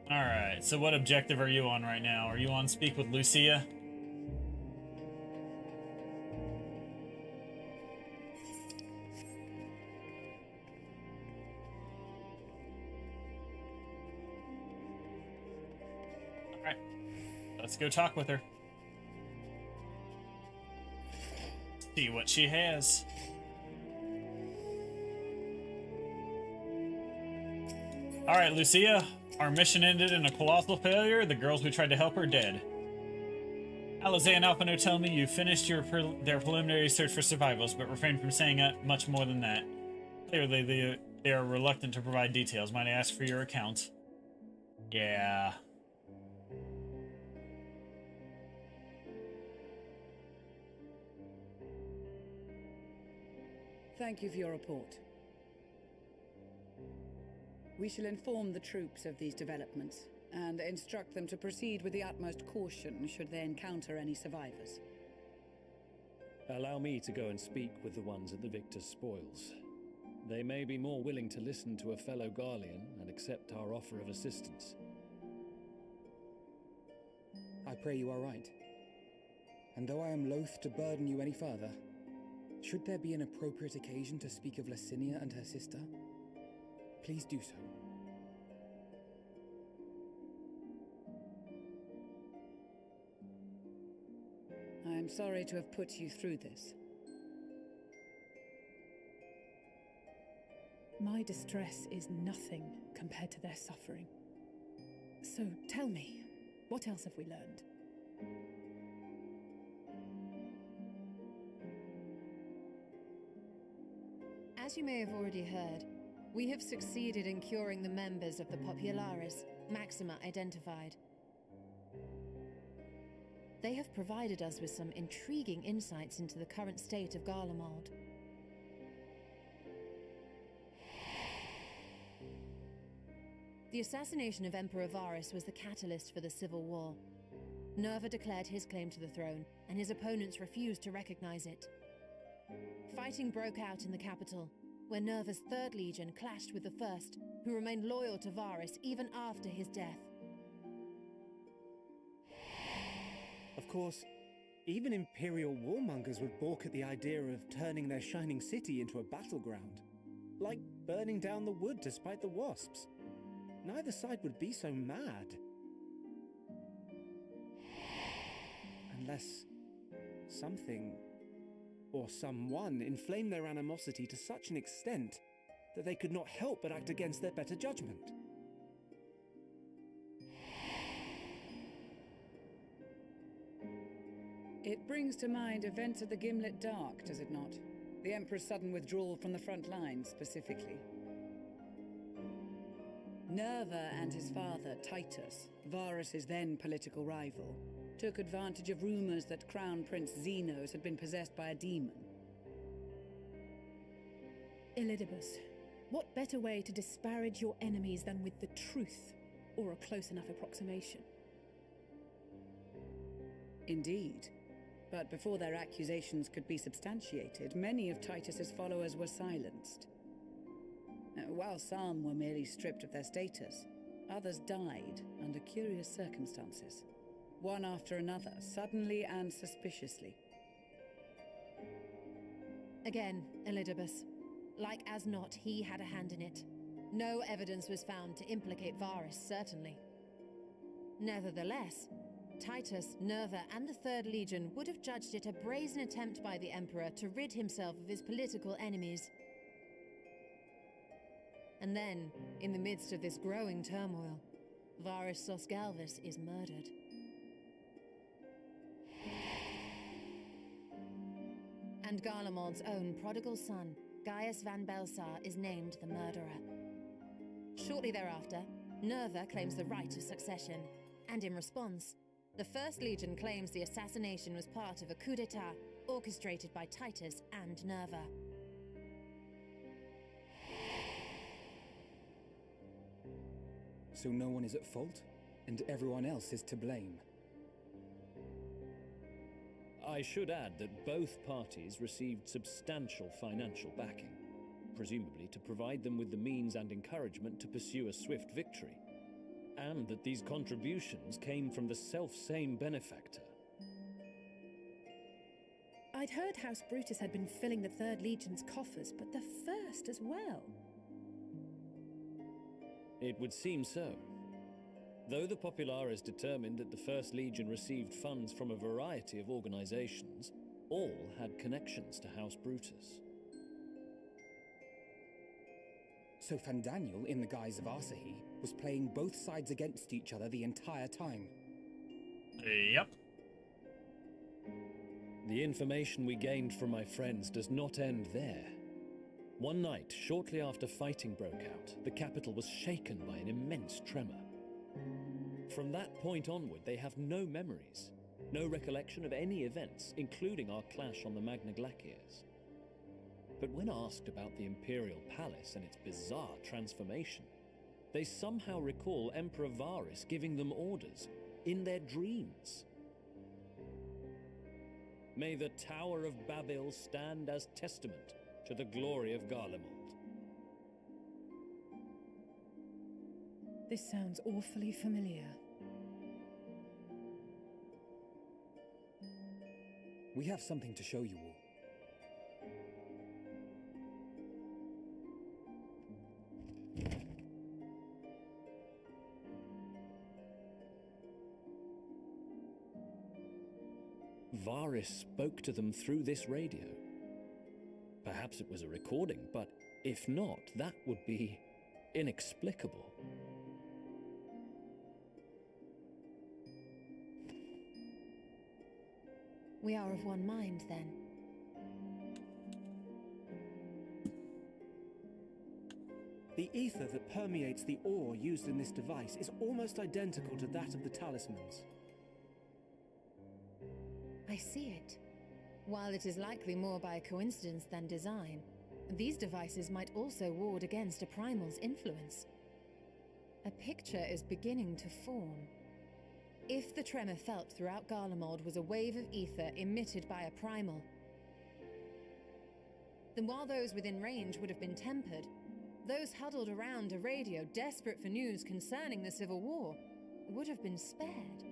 Alright, so what objective are you on right now? Are you on speak with Lucia? Alright, let's go talk with her. See what she has. Alright, Lucia. Our mission ended in a colossal failure. The girls who tried to help are dead. Alizé and Alpino tell me you finished their preliminary search for survivals, but refrained from saying much more than that. Clearly, they are reluctant to provide details. Might I ask for your account? Yeah. Thank you for your report. We shall inform the troops of these developments and instruct them to proceed with the utmost caution should they encounter any survivors. Allow me to go and speak with the ones at the victor's spoils. They may be more willing to listen to a fellow Garlean and accept our offer of assistance. I pray you are right. And though I am loath to burden you any further, should there be an appropriate occasion to speak of Licinia and her sister, please do so. I am sorry to have put you through this. My distress is nothing compared to their suffering. So tell me, what else have we learned? As you may have already heard, we have succeeded in curing the members of the Populares, Maxima identified. They have provided us with some intriguing insights into the current state of Garlemald. The assassination of Emperor Varus was the catalyst for the civil war. Nerva declared his claim to the throne, and his opponents refused to recognize it. Fighting broke out in the capital, where Nerva's Third Legion clashed with the First, who remained loyal to Varus even after his death. Of course, even Imperial warmongers would balk at the idea of turning their shining city into a battleground. Like burning down the wood to spite the wasps. Neither side would be so mad. Unless something or someone inflamed their animosity to such an extent that they could not help but act against their better judgment. It brings to mind events of the Gimlet Dark, does it not? The Emperor's sudden withdrawal from the front lines, specifically. Nerva and his father, Titus, Varus's then political rival, took advantage of rumors that Crown Prince Zenos had been possessed by a demon. Elidibus, what better way to disparage your enemies than with the truth, or a close enough approximation? Indeed. But before their accusations could be substantiated, many of Titus's followers were silenced. While some were merely stripped of their status, others died under curious circumstances. One after another, suddenly and suspiciously. Again, Elidibus. Like as not, he had a hand in it. No evidence was found to implicate Varus, certainly. Nevertheless, Titus, Nerva, and the Third Legion would have judged it a brazen attempt by the Emperor to rid himself of his political enemies. And then, in the midst of this growing turmoil, Varus Sosgalvis is murdered. And Garlemald's own prodigal son, Gaius van Belsar, is named the murderer. Shortly thereafter, Nerva claims the right of succession, and in response, the First Legion claims the assassination was part of a coup d'etat orchestrated by Titus and Nerva. So no one is at fault, and everyone else is to blame. I should add that both parties received substantial financial backing, presumably to provide them with the means and encouragement to pursue a swift victory, and that these contributions came from the self-same benefactor. I'd heard House Brutus had been filling the Third Legion's coffers, but the First as well. It would seem so. Though the Populares determined that the First Legion received funds from a variety of organizations, All had connections to House Brutus. So Fandaniel, in the guise of Asahi, was playing both sides against each other the entire time. Yep. The information we gained from my friends does not end there. One night, shortly after fighting broke out, the capital was shaken by an immense tremor. From that point onward, they have no memories, no recollection of any events, including our clash on the Magna Glaciers. But when asked about the Imperial Palace and its bizarre transformation, they somehow recall Emperor Varus giving them orders in their dreams. May the Tower of Babel stand as testament to the glory of Garlemald. This sounds awfully familiar. We have something to show you all. Varus spoke to them through this radio. Perhaps it was a recording, but if not, that would be inexplicable. We are of one mind, then. The ether that permeates the ore used in this device is almost identical to that of the talismans. I see it. While it is likely more by coincidence than design, these devices might also ward against a primal's influence. A picture is beginning to form. If the tremor felt throughout Garlemald was a wave of ether emitted by a primal, then while those within range would have been tempered, those huddled around a radio desperate for news concerning the Civil War would have been spared.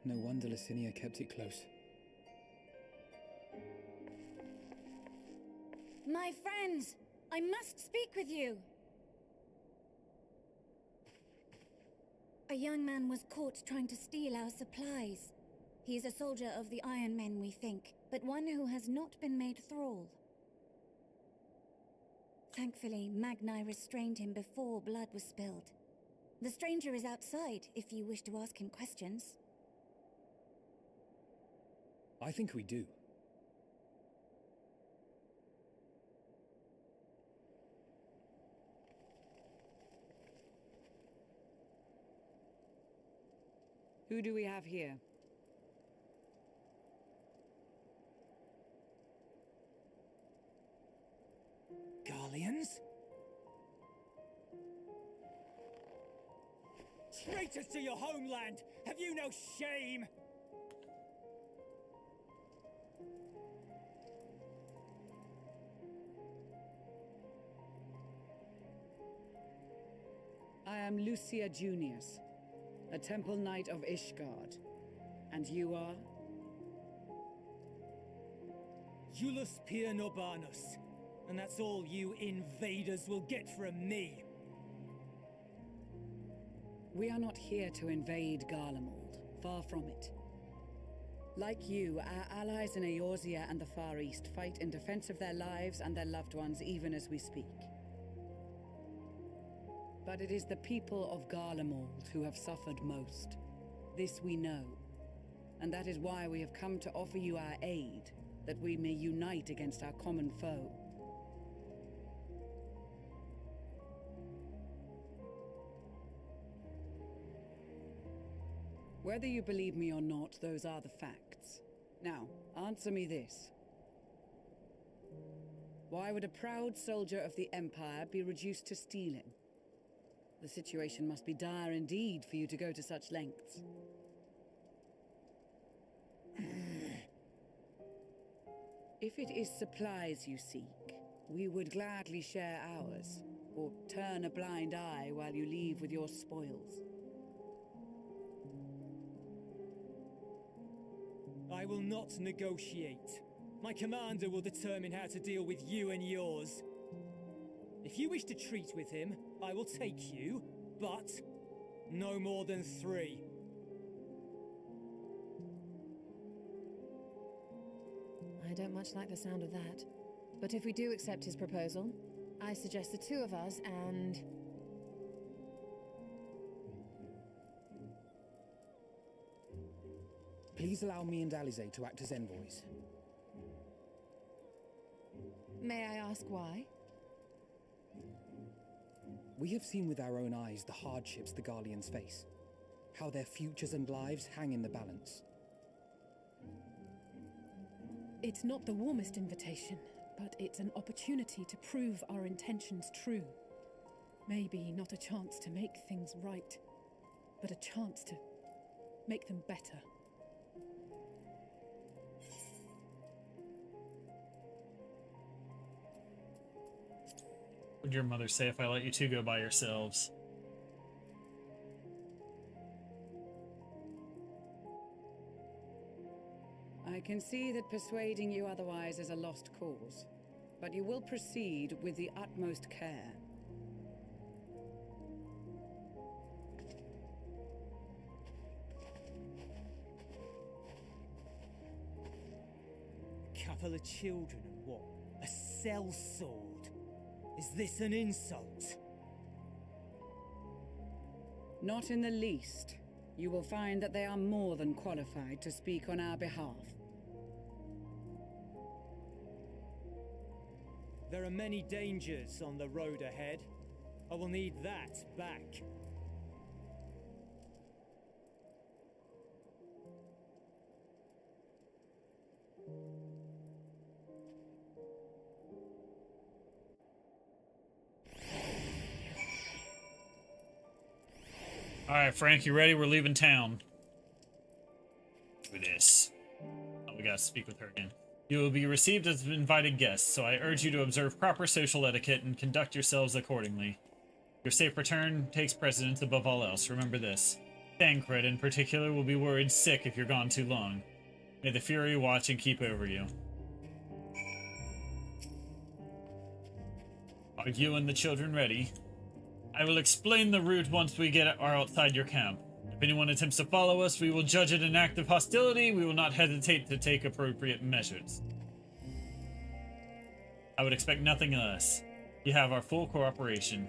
No wonder Licinia kept it close. My friends, I must speak with you. A young man was caught trying to steal our supplies. He is a soldier of the Iron Men, we think, but one who has not been made thrall. Thankfully, Magni restrained him before blood was spilled. The stranger is outside, if you wish to ask him questions. I think we do. Who do we have here? Garleans? Traitors to your homeland! Have you no shame? I am Lucia Junius, a Temple Knight of Ishgard. And you are? Julius Pier Norbanus. And that's all you invaders will get from me. We are not here to invade Garlemald. Far from it. Like you, our allies in Eorzea and the Far East fight in defense of their lives and their loved ones even as we speak. But it is the people of Garlemald who have suffered most. This we know. And that is why we have come to offer you our aid, that we may unite against our common foe. Whether you believe me or not, those are the facts. Now, answer me this. Why would a proud soldier of the Empire be reduced to stealing? The situation must be dire indeed for you to go to such lengths. If it is supplies you seek, we would gladly share ours, or turn a blind eye while you leave with your spoils. I will not negotiate. My commander will determine how to deal with you and yours. If you wish to treat with him, I will take you, but no more than 3. I don't much like the sound of that. But if we do accept his proposal, I suggest the two of us and... Please allow me and Alize to act as envoys. May I ask why? We have seen with our own eyes the hardships the Garleans face, how their futures and lives hang in the balance. It's not the warmest invitation, but it's an opportunity to prove our intentions true. Maybe not a chance to make things right, but a chance to make them better. What would your mother say if I let you two go by yourselves? I can see that persuading you otherwise is a lost cause, but you will proceed with the utmost care. Couple of children and what? A sellsword? Is this an insult? Not in the least. You will find that they are more than qualified to speak on our behalf. There are many dangers on the road ahead. I will need that back. Alright, Frank, you ready? We're leaving town. Do this. Oh, we gotta speak with her again. You will be received as invited guests, so I urge you to observe proper social etiquette and conduct yourselves accordingly. Your safe return takes precedence above all else. Remember this. Thancred, in particular, will be worried sick if you're gone too long. May the Fury watch and keep over you. Are you and the children ready? I will explain the route once we are outside your camp. If anyone attempts to follow us, we will judge it an act of hostility. We will not hesitate to take appropriate measures. I would expect nothing less. You have our full cooperation.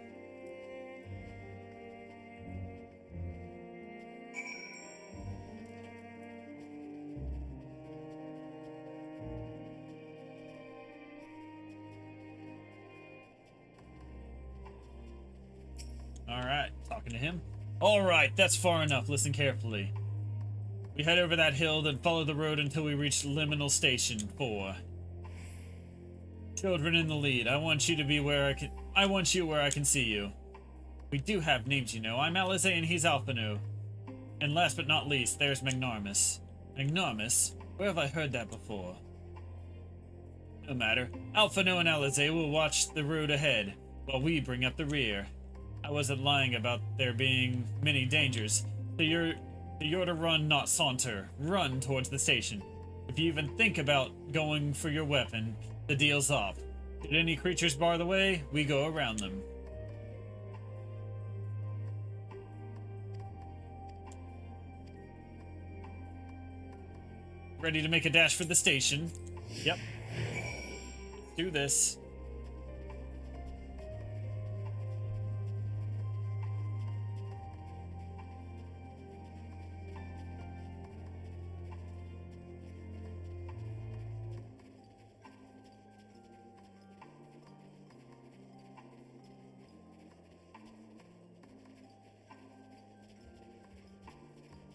Alright, talking to him. Alright, that's far enough. Listen carefully. We head over that hill, then follow the road until we reach Liminal Station 4. Children in the lead. I want you to be where I want you where I can see you. We do have names, you know. I'm Alize and he's Alphino. And last but not least, there's Magnarmus. Magnarmus? Where have I heard that before? No matter. Alphino and Alize will watch the road ahead, while we bring up the rear. I wasn't lying about there being many dangers. So you're to run, not saunter. Run towards the station. If you even think about going for your weapon, the deal's off. Should any creatures bar the way, we go around them. Ready to make a dash for the station? Yep. Let's do this.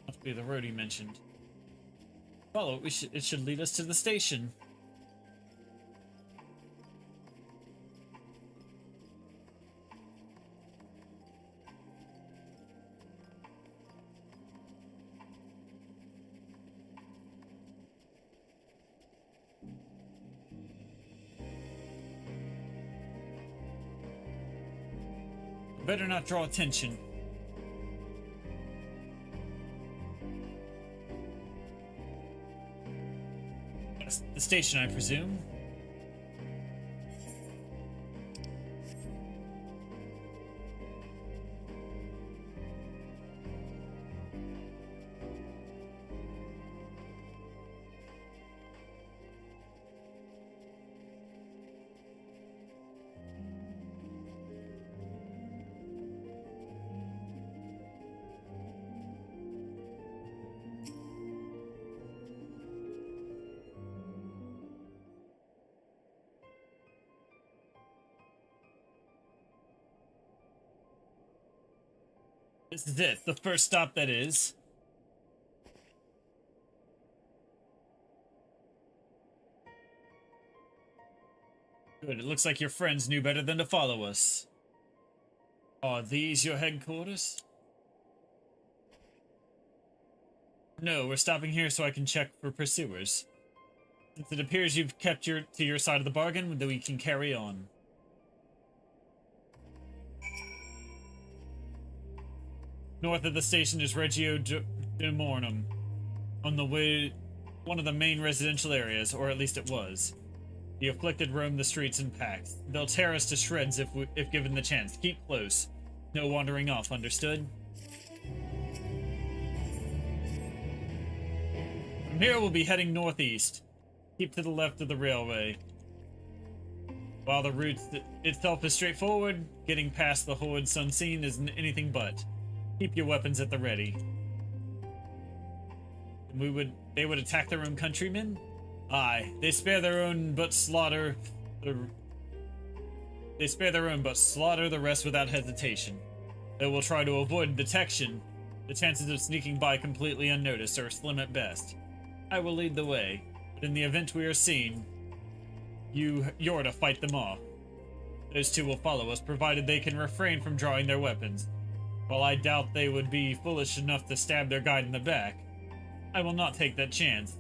Must be the road he mentioned. Follow it. It should lead us to the station. Better not draw attention. That's the station, I presume. This is it, the first stop that is. Good, it looks like your friends knew better than to follow us. Are these your headquarters? No, we're stopping here so I can check for pursuers. Since it appears you've kept to your side of the bargain, then we can carry on. North of the station is Reggio de Mornum, on the way, one of the main residential areas, or at least it was. The afflicted roam the streets in packs. They'll tear us to shreds if given the chance. Keep close. No wandering off, understood? From here we'll be heading northeast. Keep to the left of the railway. While the route itself is straightforward, getting past the hordes unseen isn't anything but. Keep your weapons at the ready. They would attack their own countrymen? Aye, they spare their own but slaughter the rest without hesitation. They will try to avoid detection. The chances of sneaking by completely unnoticed are slim at best. I will lead the way, but in the event we are seen, you're to fight them off. Those two will follow us, provided they can refrain from drawing their weapons. While I doubt they would be foolish enough to stab their guide in the back, I will not take that chance.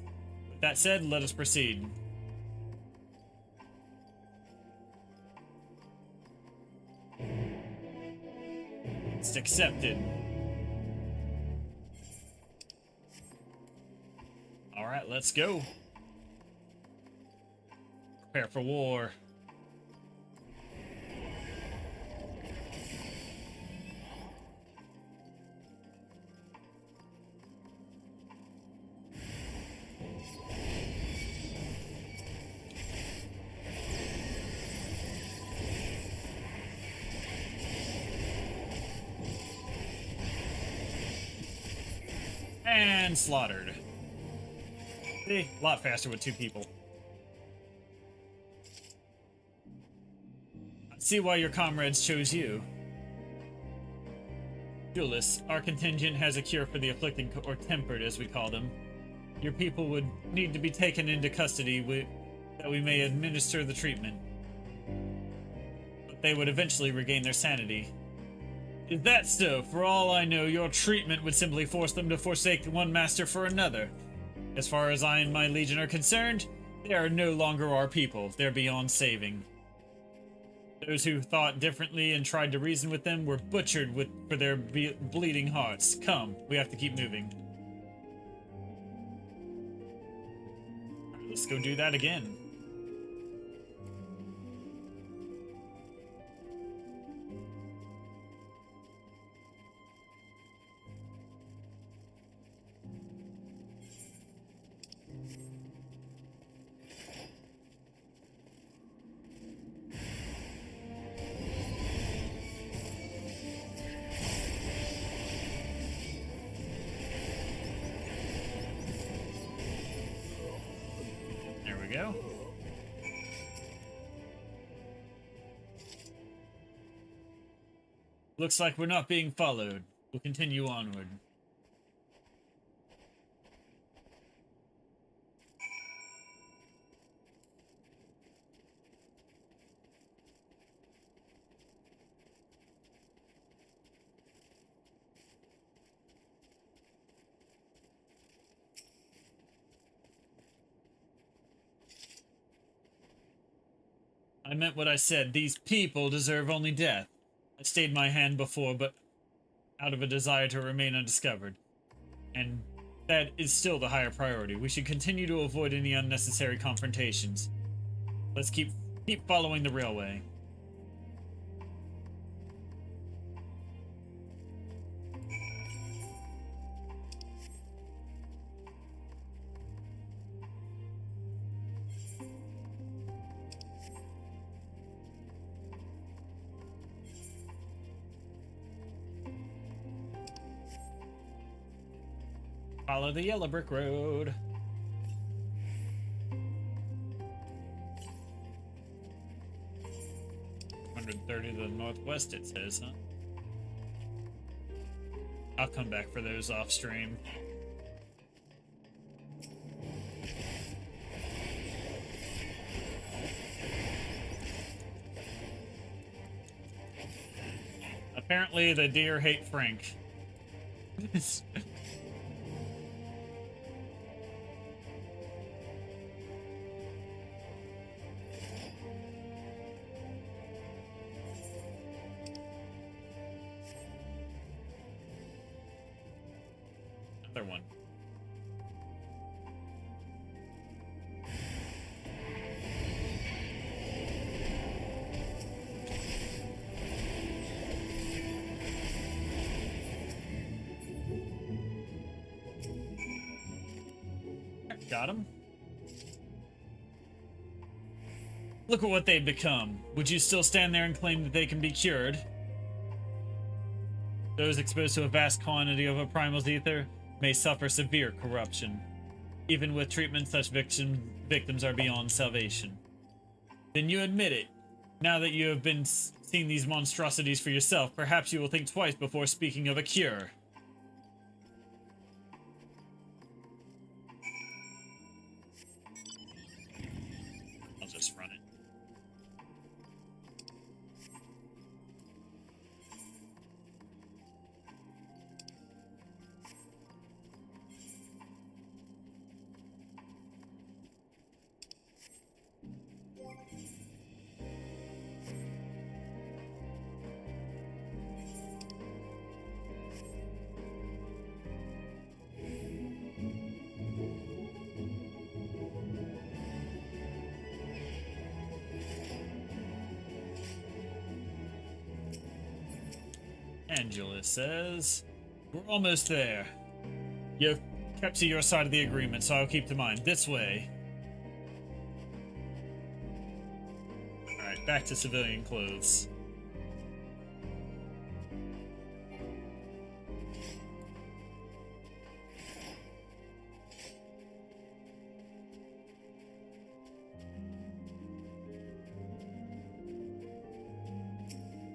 With that said, let us proceed. It's accepted. Alright, let's go. Prepare for war. And slaughtered. See, a lot faster with two people. I see why your comrades chose you. Julius, our contingent has a cure for the afflicted, or tempered as we call them. Your people would need to be taken into custody that we may administer the treatment. But they would eventually regain their sanity. Is that so? For all I know, your treatment would simply force them to forsake one master for another. As far as I and my legion are concerned, they are no longer our people. They're beyond saving. Those who thought differently and tried to reason with them were butchered for their bleeding hearts. Come, we have to keep moving. Let's go do that again. Go. Looks like we're not being followed. We'll continue onward. I meant what I said. These people deserve only death. I stayed my hand before, but out of a desire to remain undiscovered. And that is still the higher priority. We should continue to avoid any unnecessary confrontations. Let's keep following the railway. Follow the yellow brick road. $130 to the northwest, it says, huh? I'll come back for those off stream. Apparently the deer hate Frank. Another one. Got him. Look at what they've become. Would you still stand there and claim that they can be cured? Those exposed to a vast quantity of a primal's ether may suffer severe corruption. Even with treatment, such victims are beyond salvation. Then you admit it. Now that you have been seeing these monstrosities for yourself, perhaps you will think twice before speaking of a cure. I'll just run it. Angela says, we're almost there. You've kept to your side of the agreement, so I'll keep to mine. This way. Alright, back to civilian clothes.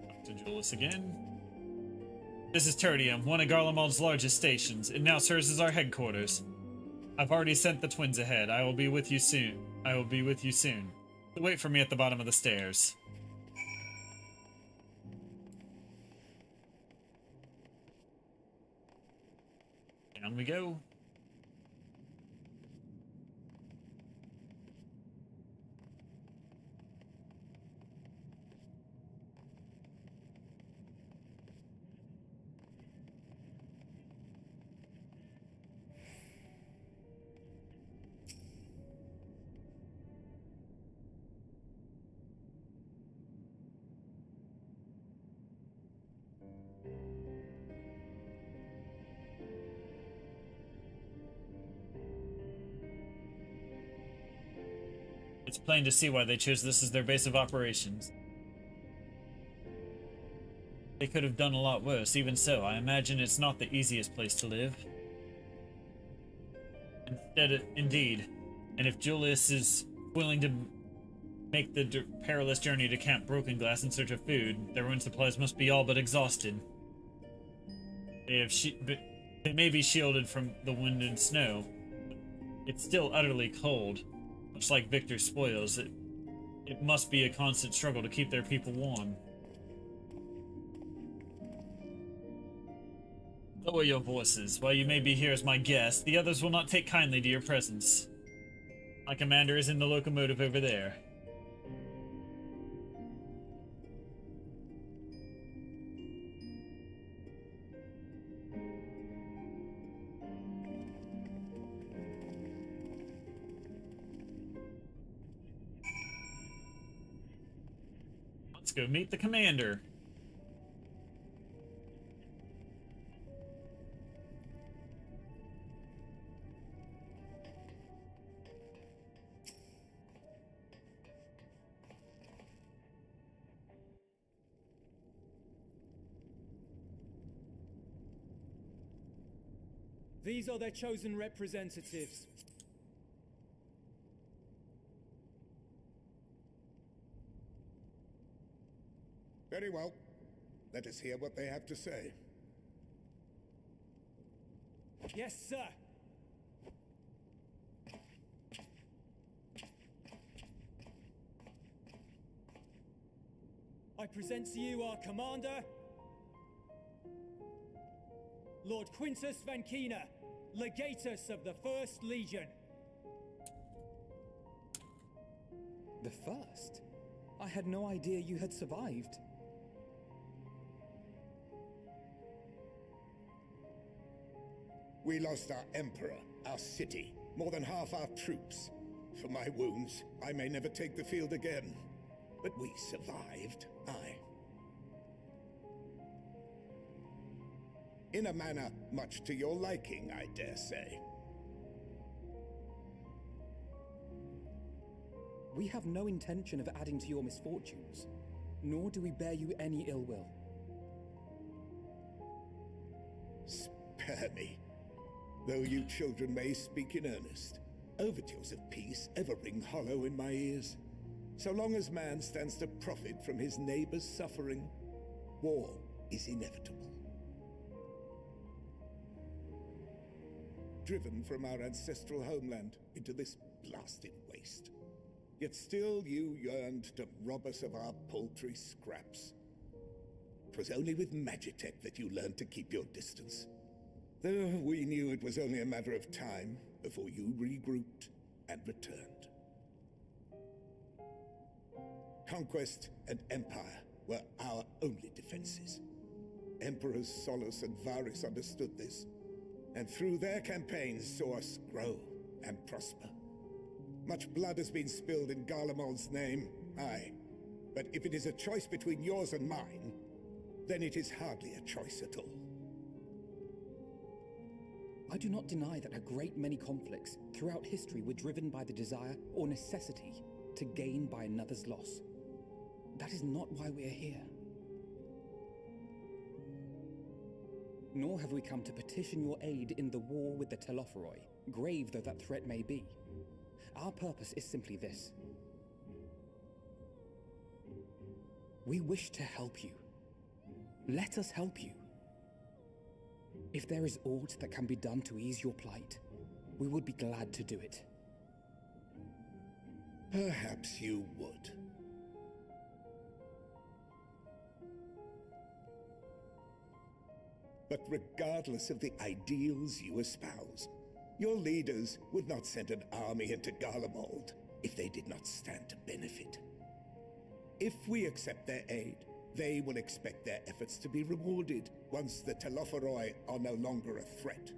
Back to Julius again. This is Tertium, one of Garlemald's largest stations. It now serves as our headquarters. I've already sent the twins ahead. I will be with you soon. So wait for me at the bottom of the stairs. Down we go. It's plain to see why they chose this as their base of operations. They could have done a lot worse. Even so, I imagine it's not the easiest place to live. Indeed. And if Julius is willing to make the perilous journey to Camp Broken Glass in search of food, their own supplies must be all but exhausted. They may be shielded from the wind and snow, but it's still utterly cold. Much like Victor's spoils, it must be a constant struggle to keep their people warm. Lower your voices. While you may be here as my guest, the others will not take kindly to your presence. My commander is in the locomotive over there. Let's go meet the commander. These are their chosen representatives. Very well. Let us hear what they have to say. Yes, sir. I present to you our commander, Lord Quintus Vankina, Legatus of the First Legion. The first? I had no idea you had survived. We lost our emperor, our city, more than half our troops. For my wounds, I may never take the field again. But we survived, aye. In a manner much to your liking, I dare say. We have no intention of adding to your misfortunes, nor do we bear you any ill will. Spare me. Though you children may speak in earnest, overtures of peace ever ring hollow in my ears. So long as man stands to profit from his neighbor's suffering, war is inevitable. Driven from our ancestral homeland into this blasted waste. Yet still you yearned to rob us of our paltry scraps. 'Twas only with Magitech that you learned to keep your distance. Though we knew it was only a matter of time before you regrouped and returned. Conquest and empire were our only defenses. Emperors Solus and Varus understood this, and through their campaigns saw us grow and prosper. Much blood has been spilled in Garlemald's name, aye. But if it is a choice between yours and mine, then it is hardly a choice at all. I do not deny that a great many conflicts throughout history were driven by the desire or necessity to gain by another's loss. That is not why we are here. Nor have we come to petition your aid in the war with the Telophoroi, grave though that threat may be. Our purpose is simply this. We wish to help you. Let us help you. If there is aught that can be done to ease your plight, we would be glad to do it. Perhaps you would. But regardless of the ideals you espouse, your leaders would not send an army into Garlemald if they did not stand to benefit. If we accept their aid, they will expect their efforts to be rewarded once the Telophoroi are no longer a threat.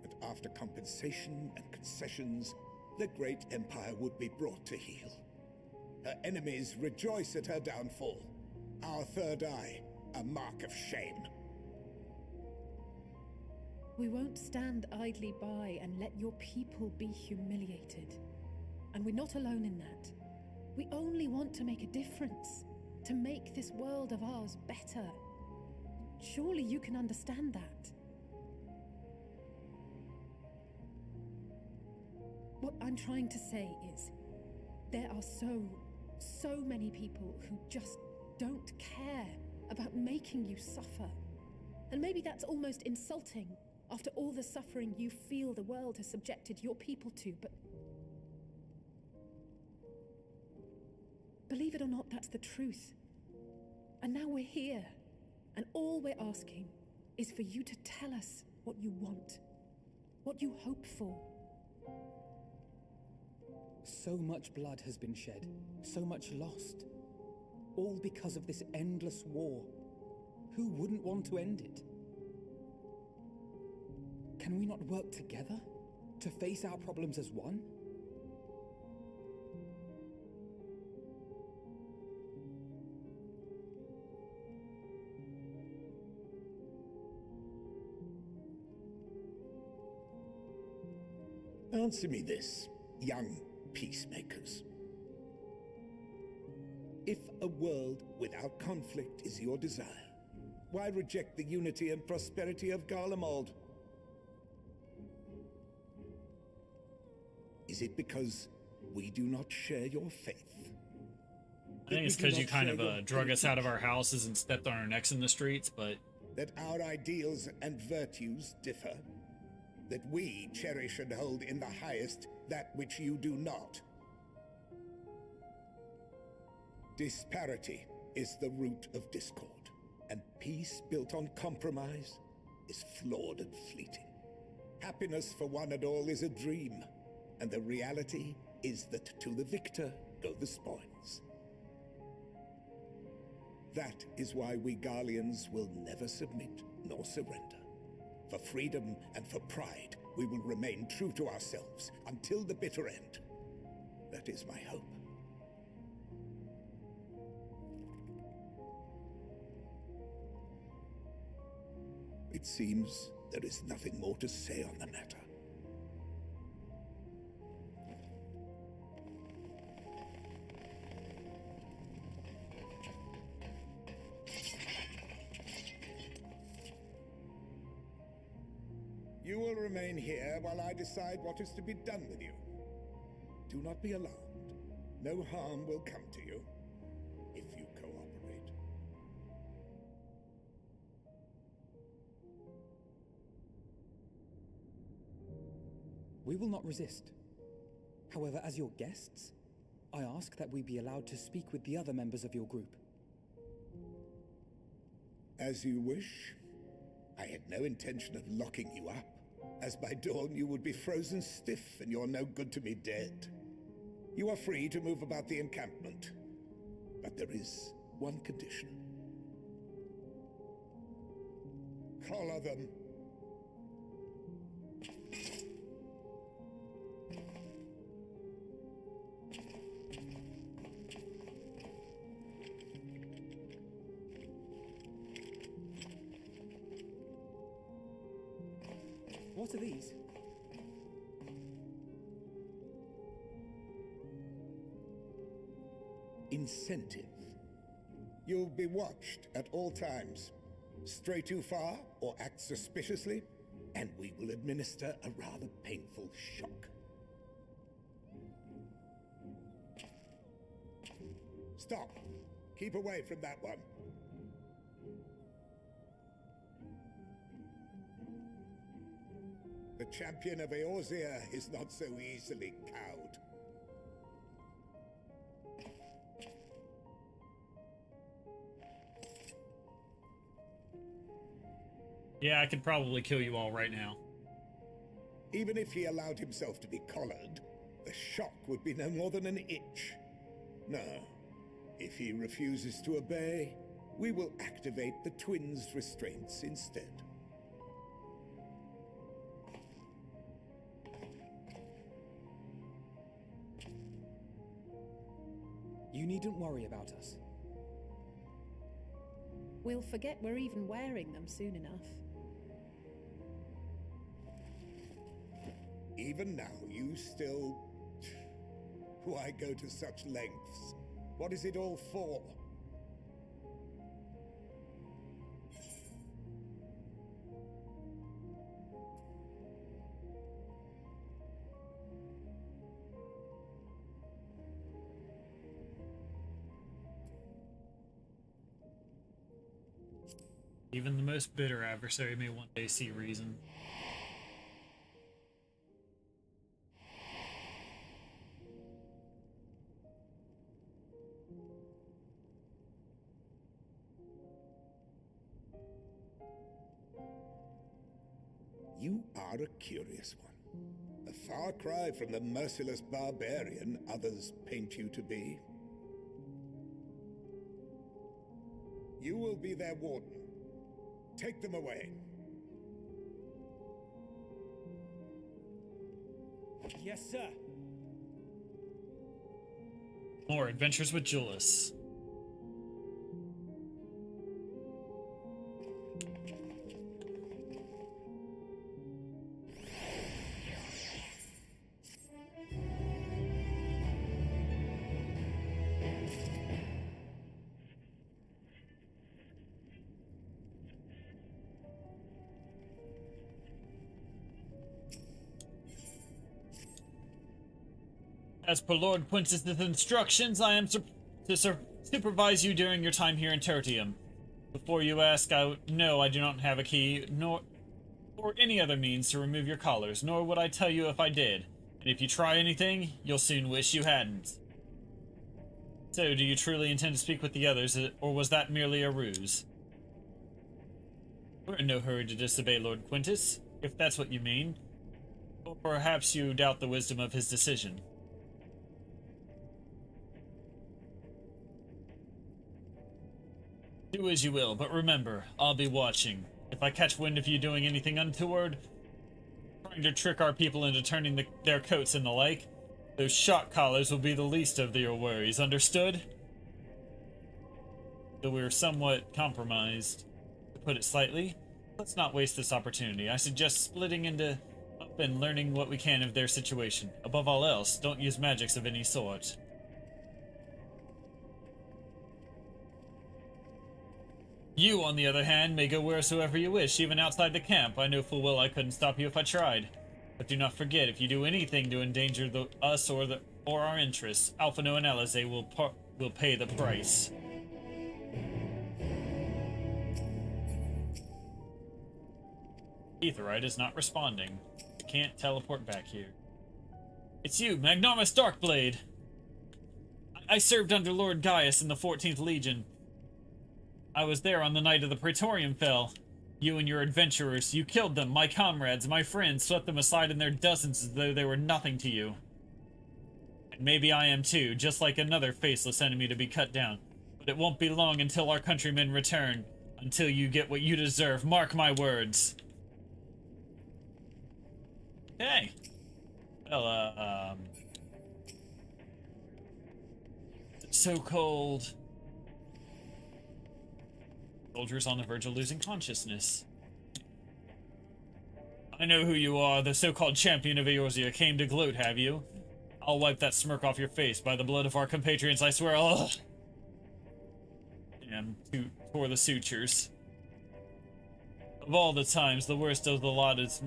And after compensation and concessions, the great empire would be brought to heel. Her enemies rejoice at her downfall. Our third eye, a mark of shame. We won't stand idly by and let your people be humiliated. And we're not alone in that. We only want to make a difference, to make this world of ours better. Surely you can understand that. What I'm trying to say is, there are so many people who just don't care about making you suffer. And maybe that's almost insulting after all the suffering you feel the world has subjected your people to, but believe it or not, that's the truth. And now we're here, and all we're asking is for you to tell us what you want, what you hope for. So much blood has been shed, so much lost, all because of this endless war. Who wouldn't want to end it? Can we not work together to face our problems as one? Answer me this, young peacemakers. If a world without conflict is your desire, why reject the unity and prosperity of Garlemald? Is it because we do not share your faith? I think it's because you kind of drug us out of our houses and stepped on our necks in the streets, but that our ideals and virtues differ, that we cherish and hold in the highest that which you do not. Disparity is the root of discord, and peace built on compromise is flawed and fleeting. Happiness for one and all is a dream, and the reality is that to the victor go the spoils. That is why we Garleans will never submit nor surrender. For freedom and for pride, we will remain true to ourselves until the bitter end. That is my hope. It seems there is nothing more to say on the matter. You will remain here while I decide what is to be done with you. Do not be alarmed. No harm will come to you if you cooperate. We will not resist. However, as your guests, I ask that we be allowed to speak with the other members of your group. As you wish. I had no intention of locking you up, as by dawn you would be frozen stiff and you're no good to me dead. You are free to move about the encampment, but there is one condition. Collar them. What are these? Incentive. You'll be watched at all times. Stray too far or act suspiciously, and we will administer a rather painful shock. Stop. Keep away from that one. The champion of Eorzea is not so easily cowed. Yeah, I could probably kill you all right now. Even if he allowed himself to be collared, the shock would be no more than an itch. No. If he refuses to obey, we will activate the twins' restraints instead. You needn't worry about us. We'll forget we're even wearing them soon enough. Even now, you still... Why go to such lengths? What is it all for? Even the most bitter adversary may one day see reason. You are a curious one. A far cry from the merciless barbarian others paint you to be. You will be their warden. Take them away. Yes, sir. More adventures with Julius. As per Lord Princess's instructions, I am to supervise you during your time here in Tertium. Before you ask, no, I do not have a key, nor or any other means to remove your collars, nor would I tell you if I did. And if you try anything, you'll soon wish you hadn't. So, do you truly intend to speak with the others, or was that merely a ruse? We're in no hurry to disobey Lord Quintus, if that's what you mean. Or perhaps you doubt the wisdom of his decision. Do as you will, but remember, I'll be watching. If I catch wind of you doing anything untoward, trying to trick our people into turning their coats and the like, those shock collars will be the least of your worries, understood? Though we're somewhat compromised, to put it slightly, let's not waste this opportunity. I suggest splitting up and learning what we can of their situation. Above all else, don't use magics of any sort. You, on the other hand, may go wheresoever you wish, even outside the camp. I know full well I couldn't stop you if I tried. But do not forget, if you do anything to endanger us or our interests, Alphino and Alize will pay the price. Aetheryte is not responding. I can't teleport back here. It's you, Magnomus Darkblade! I served under Lord Gaius in the 14th Legion. I was there on the night of the Praetorium fell. You and your adventurers, you killed them, my comrades, my friends, swept them aside in their dozens as though they were nothing to you. And maybe I am too, just like another faceless enemy to be cut down. But it won't be long until our countrymen return. Until you get what you deserve, mark my words. Okay. Well, so-called soldiers on the verge of losing consciousness. I know who you are, the so-called champion of Eorzea. Came to gloat, have you? I'll wipe that smirk off your face. By the blood of our compatriots, I swear. Ugh. Damn, tore the sutures. Of all the times, the worst of the lot is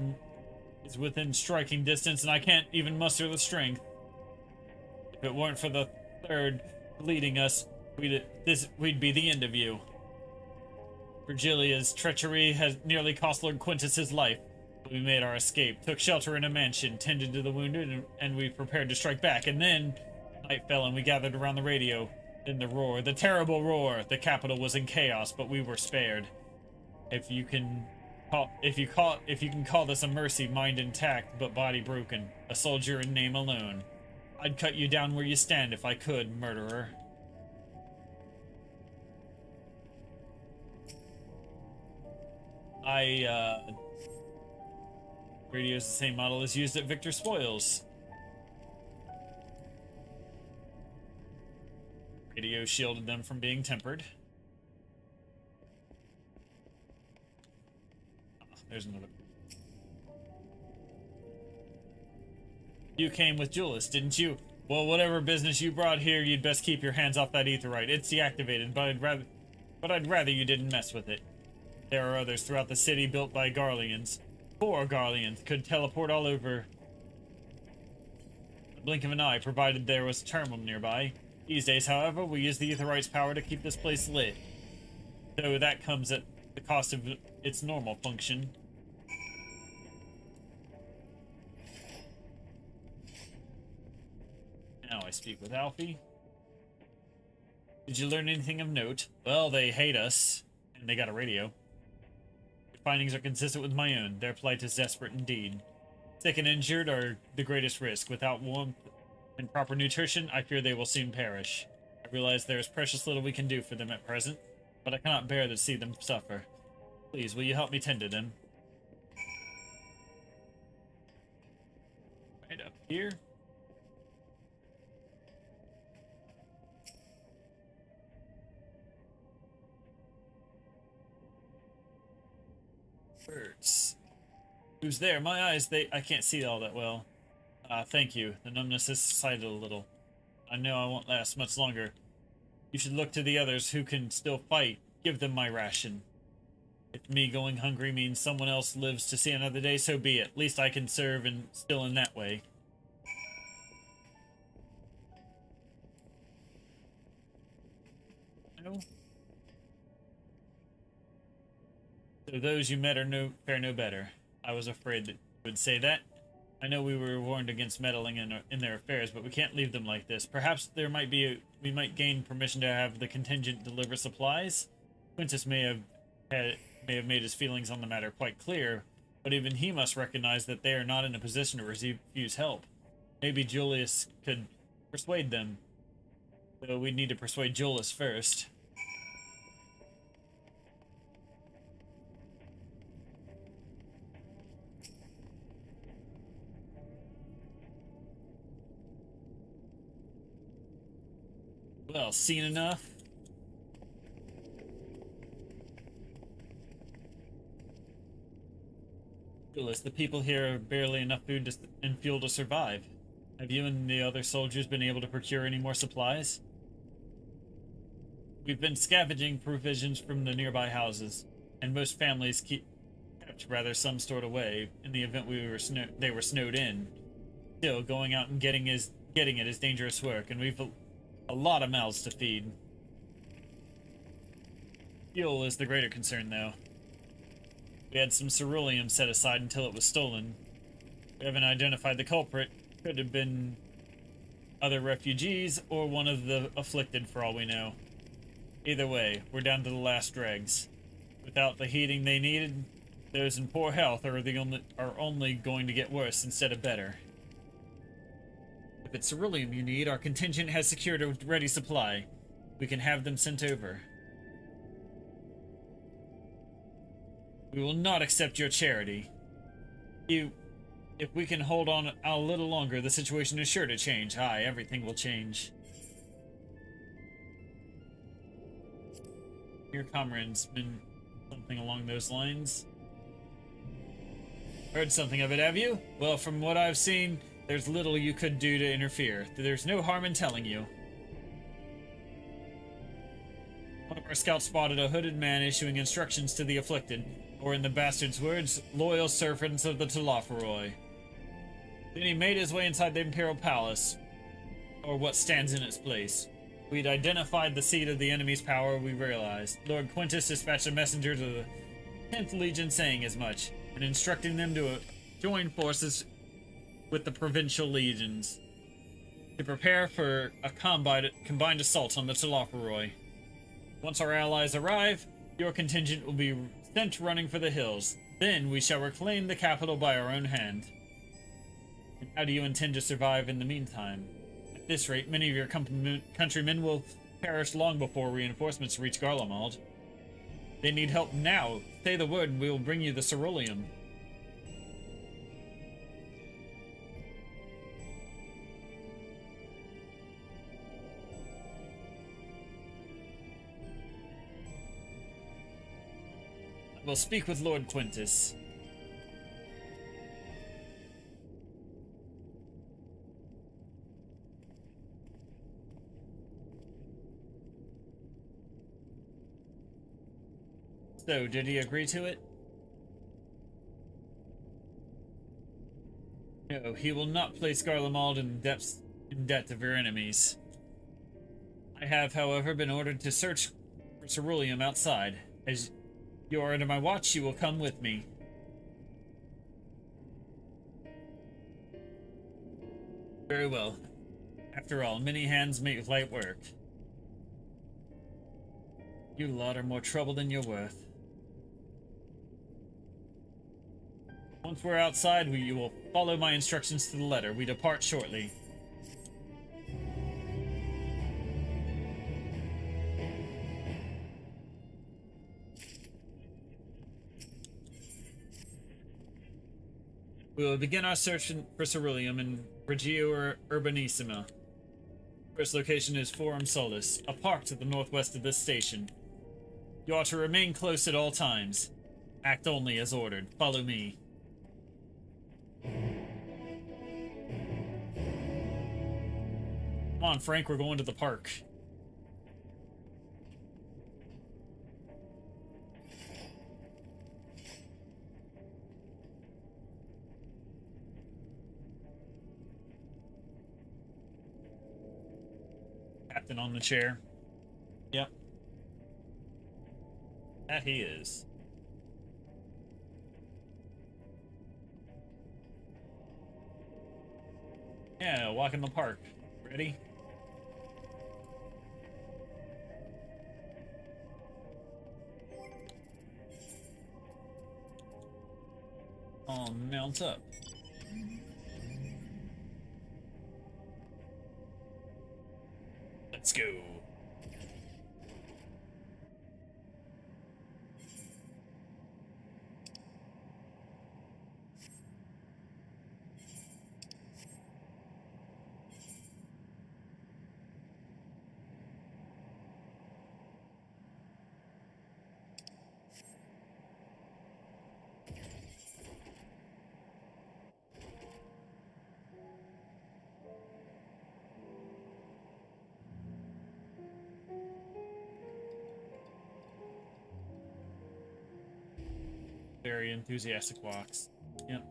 within striking distance, and I can't even muster the strength. If it weren't for the third leading us, we'd be the end of you. Virgilia's treachery has nearly cost Lord Quintus his life. We made our escape, took shelter in a mansion, tended to the wounded, and we prepared to strike back. And then night fell, and we gathered around the radio. Then the roar, the terrible roar. The capital was in chaos, but we were spared. If you can call this a mercy, mind intact but body broken, a soldier in name alone, I'd cut you down where you stand if I could, murderer. Radio is the same model as used at Victor Spoils. Radio shielded them from being tempered. Oh, there's another. You came with Julius, didn't you? Well, whatever business you brought here, you'd best keep your hands off that Aetheryte. It's deactivated, but I'd rather you didn't mess with it. There are others throughout the city built by Garleans. 4 Garleans could teleport all over the blink of an eye, provided there was a terminal nearby. These days, however, we use the Aetheryte's power to keep this place lit. Though that comes at the cost of its normal function. Now I speak with Alfie. Did you learn anything of note? Well, they hate us, and they got a radio. Your findings are consistent with my own. Their plight is desperate indeed. Sick and injured are the greatest risk. Without warmth and proper nutrition, I fear they will soon perish. I realize there is precious little we can do for them at present, but I cannot bear to see them suffer. Please, will you help me tend to them? Right up here. Birds. Who's there? My eyes, I can't see all that well. Thank you. The numbness has subsided a little. I know I won't last much longer. You should look to the others who can still fight. Give them my ration. If me going hungry means someone else lives to see another day, so be it. At least I can serve and still in that way. No. So those you met fare no better. I was afraid that you would say that. I know we were warned against meddling in their affairs, but we can't leave them like this. Perhaps we might gain permission to have the contingent deliver supplies. Quintus may have made his feelings on the matter quite clear, but even he must recognize that they are not in a position to refuse help. Maybe Julius could persuade them, though we'd need to persuade Julius first. Well, seen enough? Julius, the people here have barely enough food and fuel to survive. Have you and the other soldiers been able to procure any more supplies? We've been scavenging provisions from the nearby houses, and most families kept some stored away in the event they were snowed in. Still, going out and getting it is dangerous work, and we've a lot of mouths to feed. Fuel is the greater concern, though. We had some ceruleum set aside until it was stolen. We haven't identified the culprit. Could have been other refugees or one of the afflicted for all we know. Either way, we're down to the last dregs. Without the heating they needed, those in poor health are only going to get worse instead of better. If it's ceruleum you need, our contingent has secured a ready supply. We can have them sent over. We will not accept your charity. If we can hold on a little longer, the situation is sure to change. Aye, everything will change. Your comrade's been something along those lines. Heard something of it, have you? Well, from what I've seen, there's little you could do to interfere. There's no harm in telling you. One of our scouts spotted a hooded man issuing instructions to the afflicted, or in the bastard's words, loyal servants of the Talaferoi. Then he made his way inside the Imperial Palace, or what stands in its place. We'd identified the seat of the enemy's power, we realized. Lord Quintus dispatched a messenger to the 10th Legion saying as much, and instructing them to join forces with the provincial legions to prepare for a combined assault on the Talaferoi. Once our allies arrive, your contingent will be sent running for the hills. Then we shall reclaim the capital by our own hand. And how do you intend to survive in the meantime? At this rate, many of your countrymen will perish long before reinforcements reach Garlemald. They need help now. Say the word and we will bring you the ceruleum. We'll speak with Lord Quintus. So, did he agree to it? No, he will not place Garlemald in debt of your enemies. I have, however, been ordered to search for ceruleum outside. As you are under my watch, you will come with me. Very well. After all, many hands make light work. You lot are more trouble than you're worth. Once we're outside, you will follow my instructions to the letter. We depart shortly. We will begin our search for ceruleum in Reggio Urbanissima. First location is Forum Solis, a park to the northwest of this station. You ought to remain close at all times. Act only as ordered. Follow me. Come on, Frank, we're going to the park. Captain on the chair. Yep. That he is. Yeah, walk in the park. Ready? I'll mount up. Let's go. Very enthusiastic walks. Yep.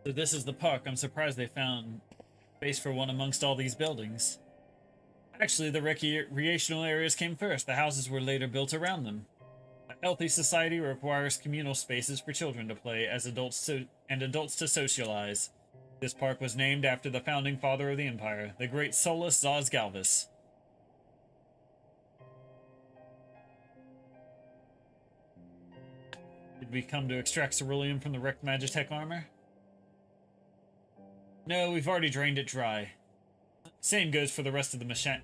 So this is the park. I'm surprised they found space for one amongst all these buildings. Actually, the recreational areas came first. The houses were later built around them. A healthy society requires communal spaces for children to play as adults to socialize. This park was named after the founding father of the Empire, the great Solus Zaz Galvus. Did we come to extract ceruleum from the wrecked Magitech armor? No, we've already drained it dry. Same goes for the rest of the machina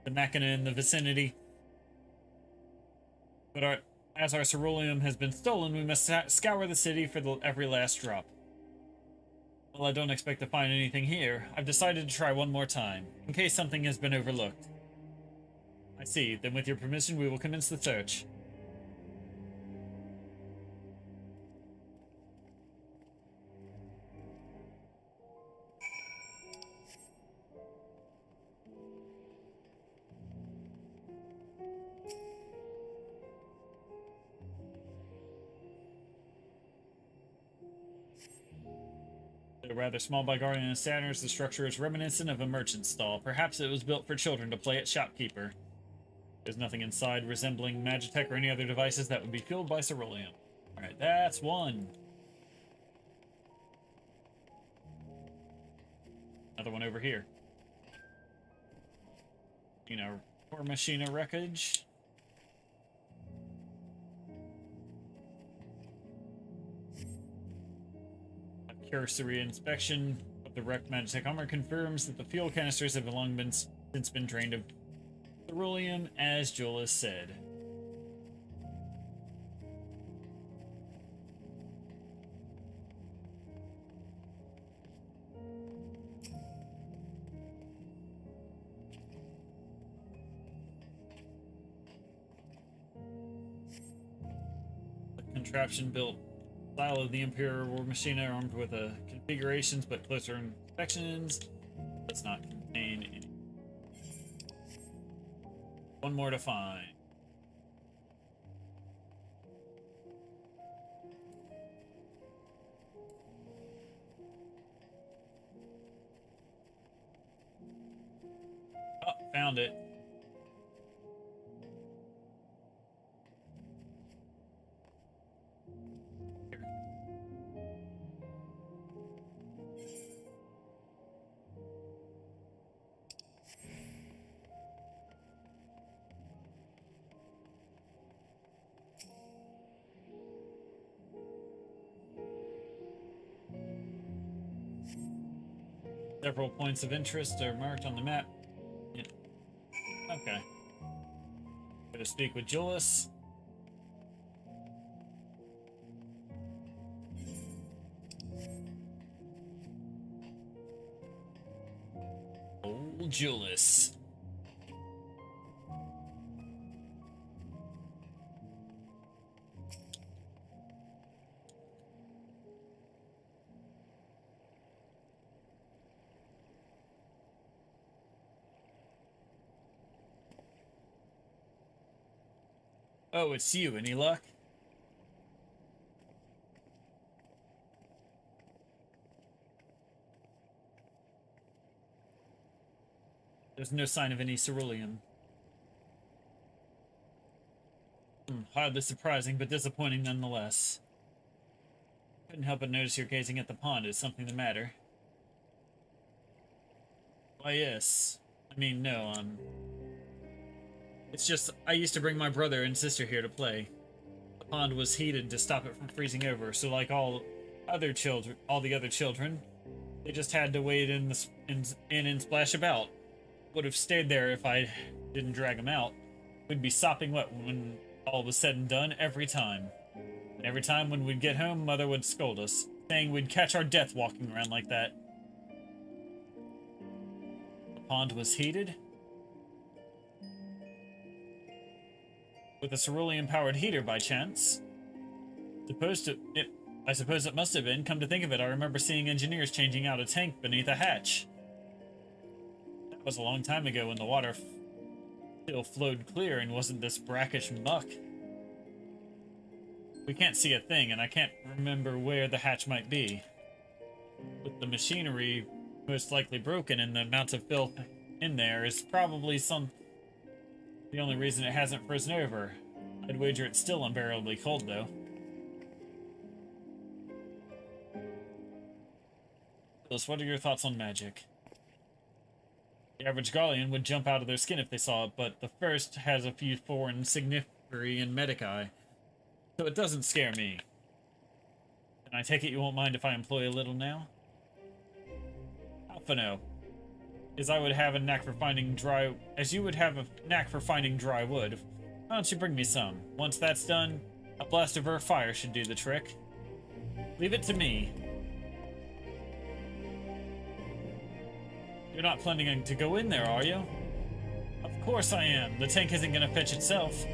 in the vicinity. But as our ceruleum has been stolen, we must scour the city for every last drop. Well, I don't expect to find anything here. I've decided to try one more time, in case something has been overlooked. I see. Then with your permission, we will commence the search. Though rather small by guardian standards, the structure is reminiscent of a merchant stall. Perhaps it was built for children to play at shopkeeper. There's nothing inside resembling Magitech or any other devices that would be fueled by ceruleum. Alright, that's one. Another one over here. You know, core machina wreckage. A cursory inspection of the wrecked Magitech armor confirms that the fuel canisters have since been drained of ceruleum, as Julius said. Contraption built style of the Imperial War Machina, armed with configurations, but closer inspections does not contain any. One more to find. Oh, found it. Several points of interest are marked on the map. Yeah. Okay. Gotta speak with Julius. Old Julius. Oh, it's you. Any luck? There's no sign of any ceruleum. Hardly surprising, but disappointing nonetheless. Couldn't help but notice you're gazing at the pond. Is something the matter? Why, yes. I mean, no, it's just, I used to bring my brother and sister here to play. The pond was heated to stop it from freezing over, so like all the other children, they just had to wade in and splash about. Would have stayed there if I didn't drag them out. We'd be sopping wet when all was said and done every time. And every time when we'd get home, Mother would scold us, saying we'd catch our death walking around like that. The pond was heated? With a cerulean-powered heater, by chance? I suppose it must have been. Come to think of it, I remember seeing engineers changing out a tank beneath a hatch. That was a long time ago when the water still flowed clear and wasn't this brackish muck. We can't see a thing, and I can't remember where the hatch might be. With the machinery most likely broken and the amount of filth in there is probably the only reason it hasn't frozen over. I'd wager it's still unbearably cold, though. Phyllis, what are your thoughts on magic? The average Garlean would jump out of their skin if they saw it, but the first has a few foreign signiferi and medici, so it doesn't scare me. And I take it you won't mind if I employ a little now? Alphino, as I would have a knack for finding dry... As you would have a knack for finding dry wood, why don't you bring me some? Once that's done, a blast of earth fire should do the trick. Leave it to me. You're not planning to go in there, are you? Of course I am. The tank isn't gonna fetch itself.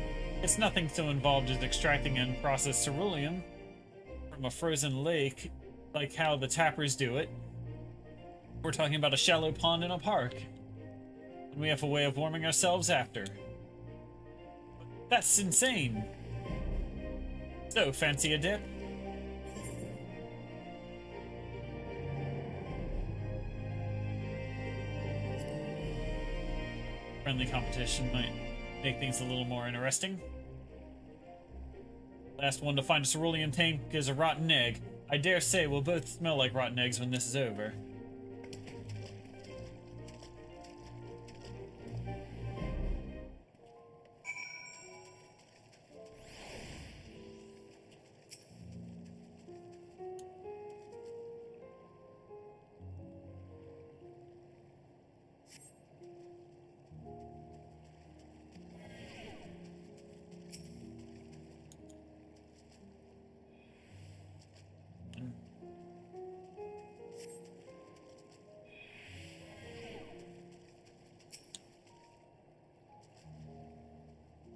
It's nothing so involved as extracting and processed ceruleum from a frozen lake, like how the tappers do it. We're talking about a shallow pond in a park. And we have a way of warming ourselves after. That's insane. So, fancy a dip? Friendly competition might make things a little more interesting. Last one to find a cerulean tank is a rotten egg. I dare say we'll both smell like rotten eggs when this is over.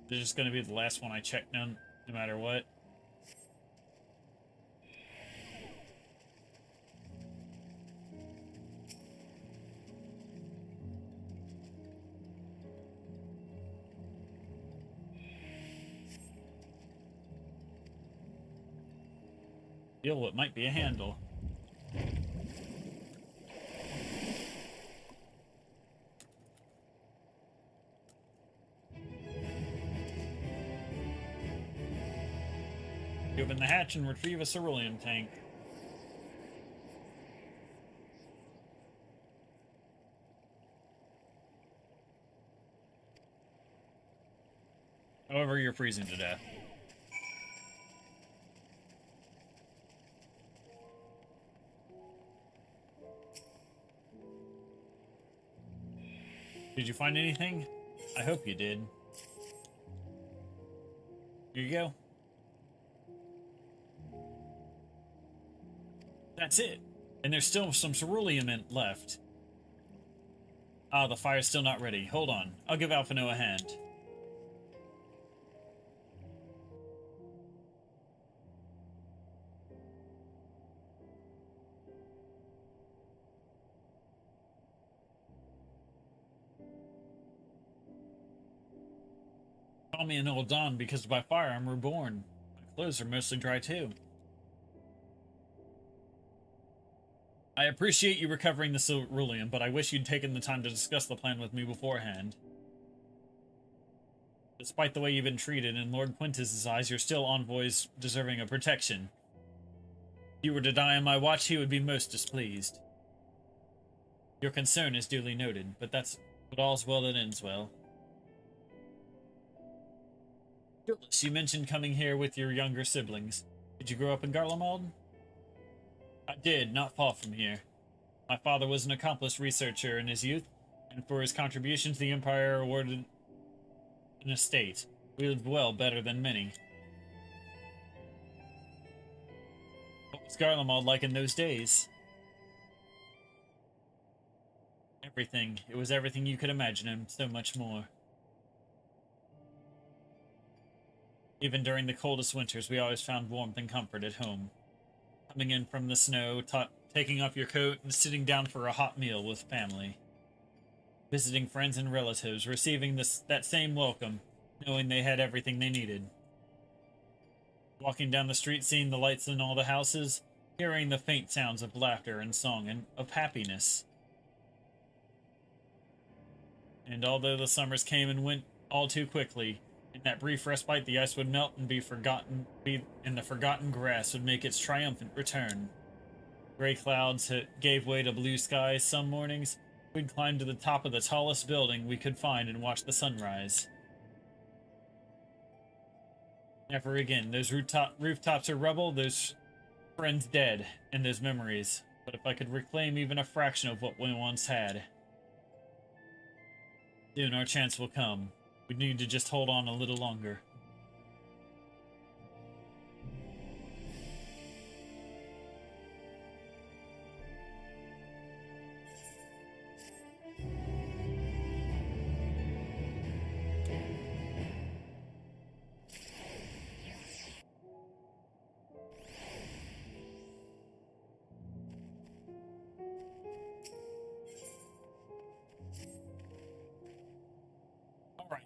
This is going to be the last one I check no matter what. Feel what might be a handle. Open the hatch and retrieve a cerulean tank. However, you're freezing to death. Did you find anything? I hope you did. Here you go. That's it. And there's still some ceruleum left. Ah, the fire's still not ready. Hold on. I'll give Alphino a hand. Call me an old Don because by fire I'm reborn. My clothes are mostly dry too. I appreciate you recovering the ceruleum, but I wish you'd taken the time to discuss the plan with me beforehand. Despite the way you've been treated, in Lord Quintus's eyes, you're still envoys deserving of protection. If you were to die on my watch, he would be most displeased. Your concern is duly noted, but all's well that ends well. Julius, you mentioned coming here with your younger siblings. Did you grow up in Garlemald? I did, not far from here. My father was an accomplished researcher in his youth, and for his contributions the Empire awarded an estate. We lived well, better than many. What was Garlemald like in those days? Everything. It was everything you could imagine and so much more. Even during the coldest winters, we always found warmth and comfort at home. Coming in from the snow, taking off your coat, and sitting down for a hot meal with family. Visiting friends and relatives, receiving that same welcome, knowing they had everything they needed. Walking down the street, seeing the lights in all the houses, hearing the faint sounds of laughter and song and of happiness. And although the summers came and went all too quickly, in that brief respite the ice would melt and and the forgotten grass would make its triumphant return. Gray clouds gave way to blue skies some mornings. We'd climb to the top of the tallest building we could find and watch the sunrise. Never again. Those rooftops are rubble, those friends dead, and those memories. But if I could reclaim even a fraction of what we once had. Soon our chance will come. We need to just hold on a little longer.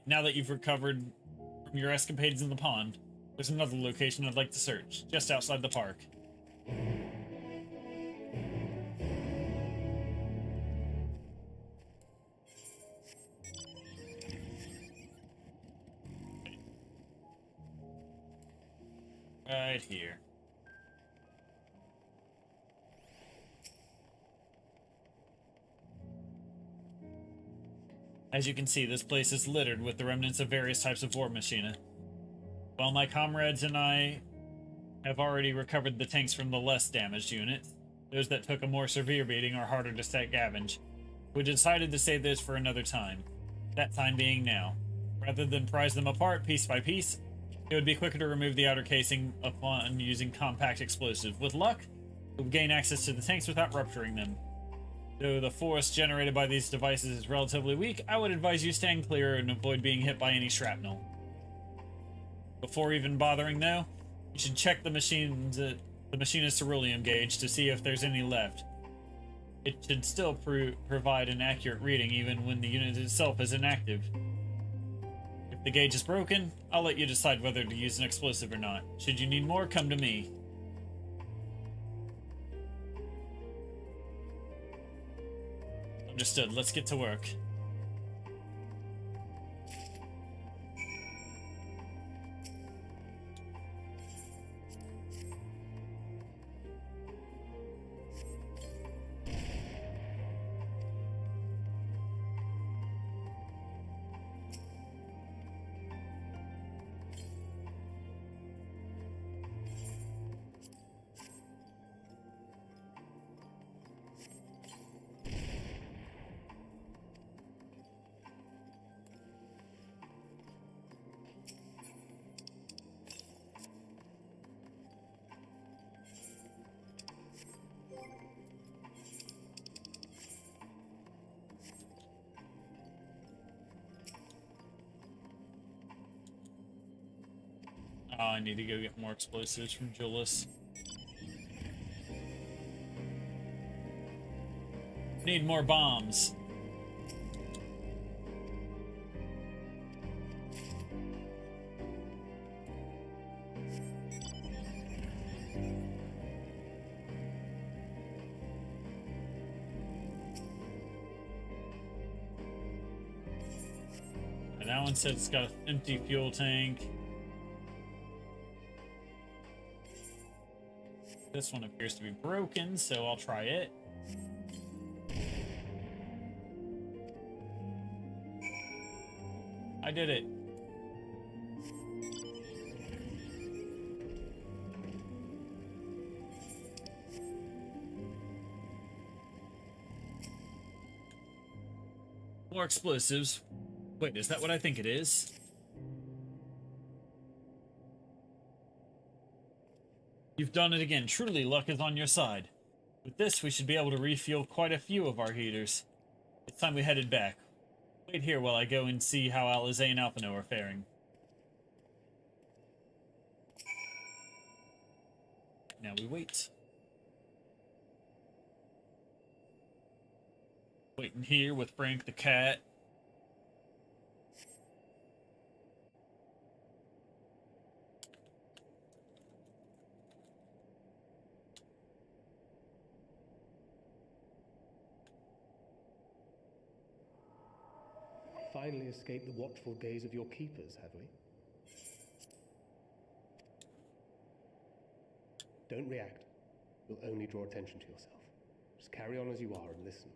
Now that you've recovered from your escapades in the pond, there's another location I'd like to search, just outside the park. Right here. As you can see, this place is littered with the remnants of various types of war machina. While my comrades and I have already recovered the tanks from the less damaged units, those that took a more severe beating are harder to scavenge. We decided to save those for another time, that time being now. Rather than prize them apart piece by piece, it would be quicker to remove the outer casing upon using compact explosive. With luck, we'll gain access to the tanks without rupturing them. Though the force generated by these devices is relatively weak, I would advise you staying clear and avoid being hit by any shrapnel. Before even bothering though, you should check the machinist's ceruleum gauge to see if there's any left. It should still provide an accurate reading even when the unit itself is inactive. If the gauge is broken, I'll let you decide whether to use an explosive or not. Should you need more, come to me. Understood. Let's get to work. Oh, I need to go get more explosives from Julius. Need more bombs. And now That one says it's got an empty fuel tank. This one appears to be broken, so I'll try it. I did it. More explosives. Wait, is that what I think it is? You've done it again. Truly, luck is on your side. With this, we should be able to refuel quite a few of our heaters. It's time we headed back. Wait here while I go and see how Alizé and Alphino are faring. Now we wait. Waiting here with Frank the cat. Finally escaped the watchful gaze of your keepers, have we? Don't react. You'll only draw attention to yourself. Just carry on as you are and listen.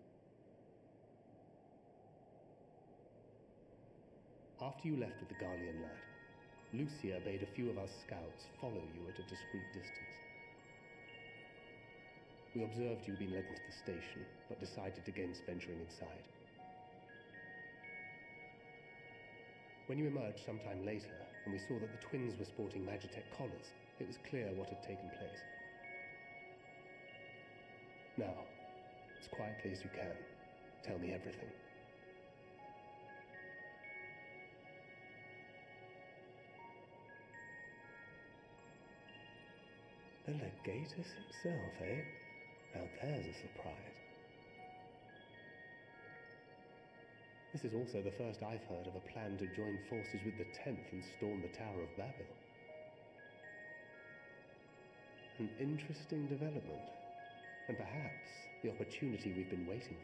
After you left with the Garlean lad, Lucia bade a few of us scouts follow you at a discreet distance. We observed you being led into the station, but decided against venturing inside. When you emerged sometime later, and we saw that the twins were sporting Magitech collars, it was clear what had taken place. Now, as quietly as you can, tell me everything. The Legatus himself, eh? Now there's a surprise. This is also the first I've heard of a plan to join forces with the 10th and storm the Tower of Babel. An interesting development, and perhaps the opportunity we've been waiting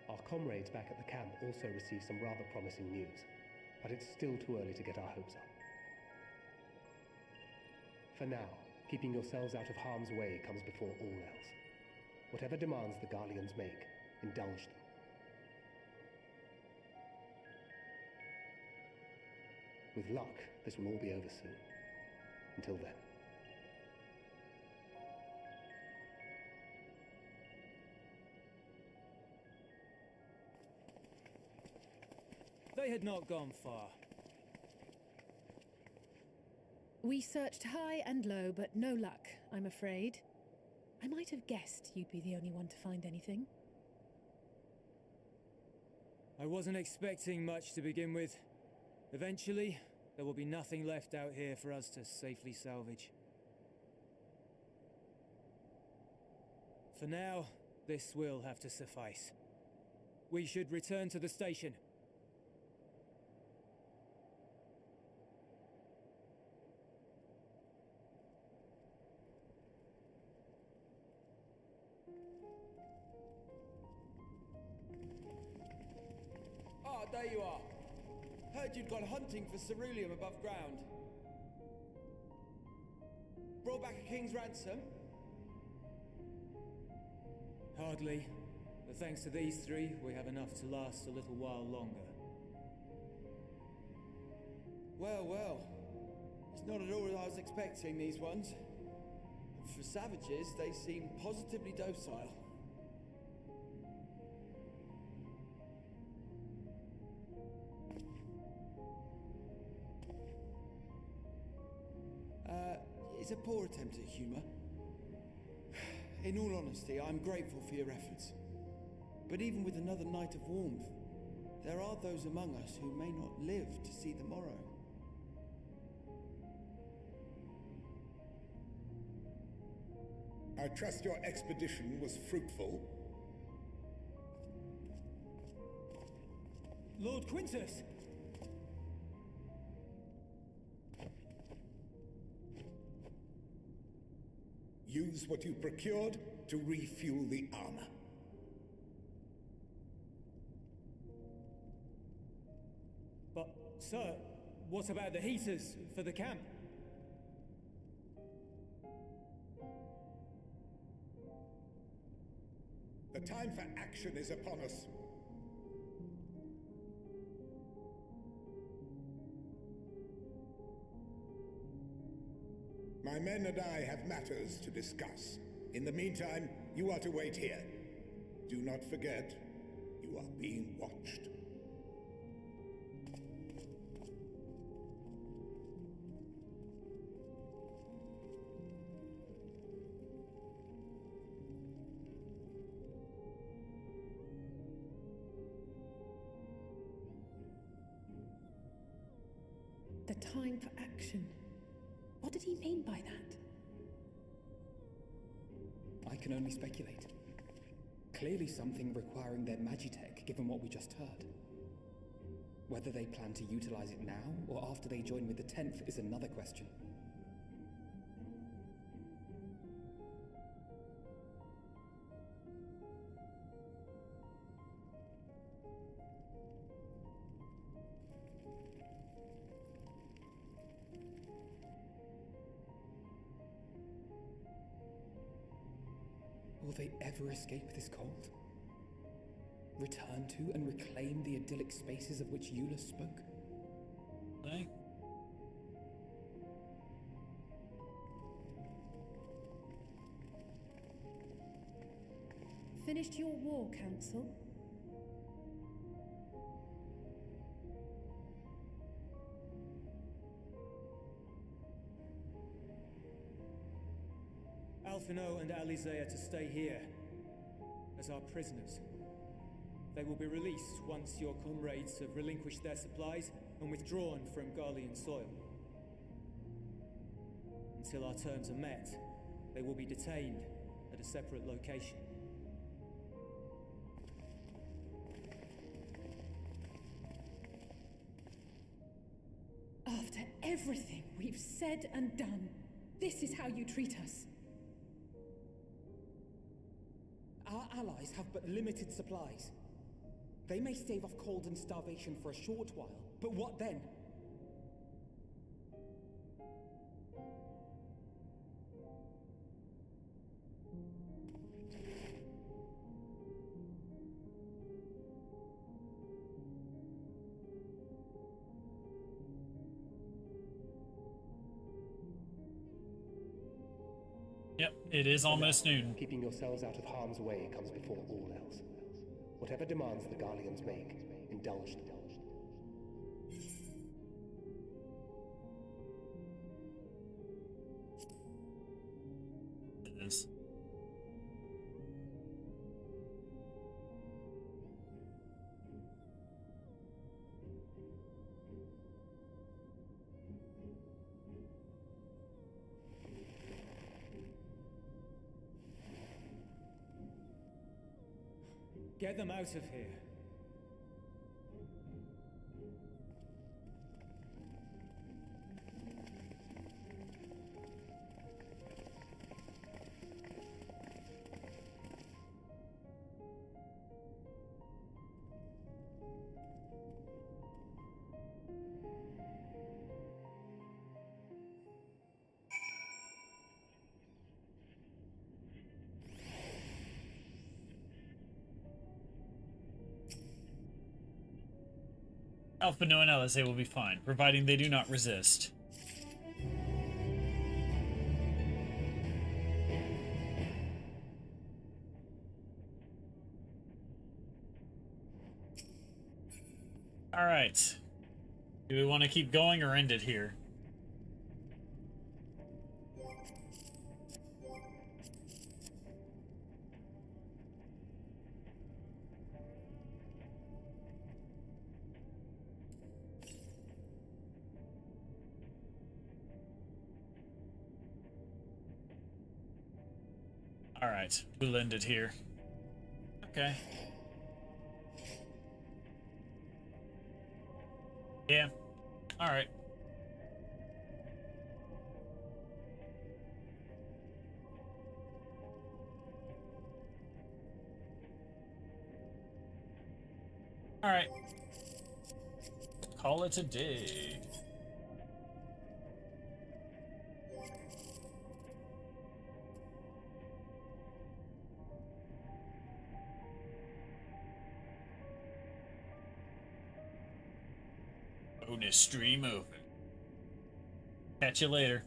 for. Our comrades back at the camp also received some rather promising news, but it's still too early to get our hopes up. For now, keeping yourselves out of harm's way comes before all else. Whatever demands the Garleans make, indulge them. With luck, this will all be over soon. Until then. They had not gone far. We searched high and low, but no luck, I'm afraid. I might have guessed you'd be the only one to find anything. I wasn't expecting much to begin with. Eventually, there will be nothing left out here for us to safely salvage. For now, this will have to suffice. We should return to the station. There you are. Heard you'd gone hunting for ceruleum above ground. Brought back a king's ransom? Hardly. But thanks to these three, we have enough to last a little while longer. Well, well. It's not at all as I was expecting, these ones. For savages, they seem positively docile. It's a poor attempt at humor. In all honesty, I'm grateful for your efforts. But even with another night of warmth, there are those among us who may not live to see the morrow. I trust your expedition was fruitful. Lord Quintus! Use what you procured to refuel the armor. Sir, what about the heaters for the camp? The time for action is upon us. My men and I have matters to discuss. In the meantime, you are to wait here. Do not forget, you are being watched. The time for action. What did he mean by that? I can only speculate. Clearly something requiring their magitech, given what we just heard. Whether they plan to utilize it now, or after they join with the 10th, is another question. Will they ever escape this cult? Return to and reclaim the idyllic spaces of which Eula spoke? No. Finished your war, Council? Alphino and Alizea to stay here as our prisoners. They will be released once your comrades have relinquished their supplies and withdrawn from Garlean soil. Until our terms are met, they will be detained at a separate location. After everything we've said and done, this is how you treat us. Our allies have but limited supplies. They may stave off cold and starvation for a short while, but what then? Yep, it is almost noon. Keeping yourselves out of harm's way comes before all else. Whatever demands the Garleans make, indulge them. It is. Get them out of here. Alphino and Alizé will be fine, providing they do not resist. Alright. Do we want to keep going or end it here? Alright, we'll end it here. Okay. Yeah. Alright. Alright. call it a day. Bonus stream over. Catch you later.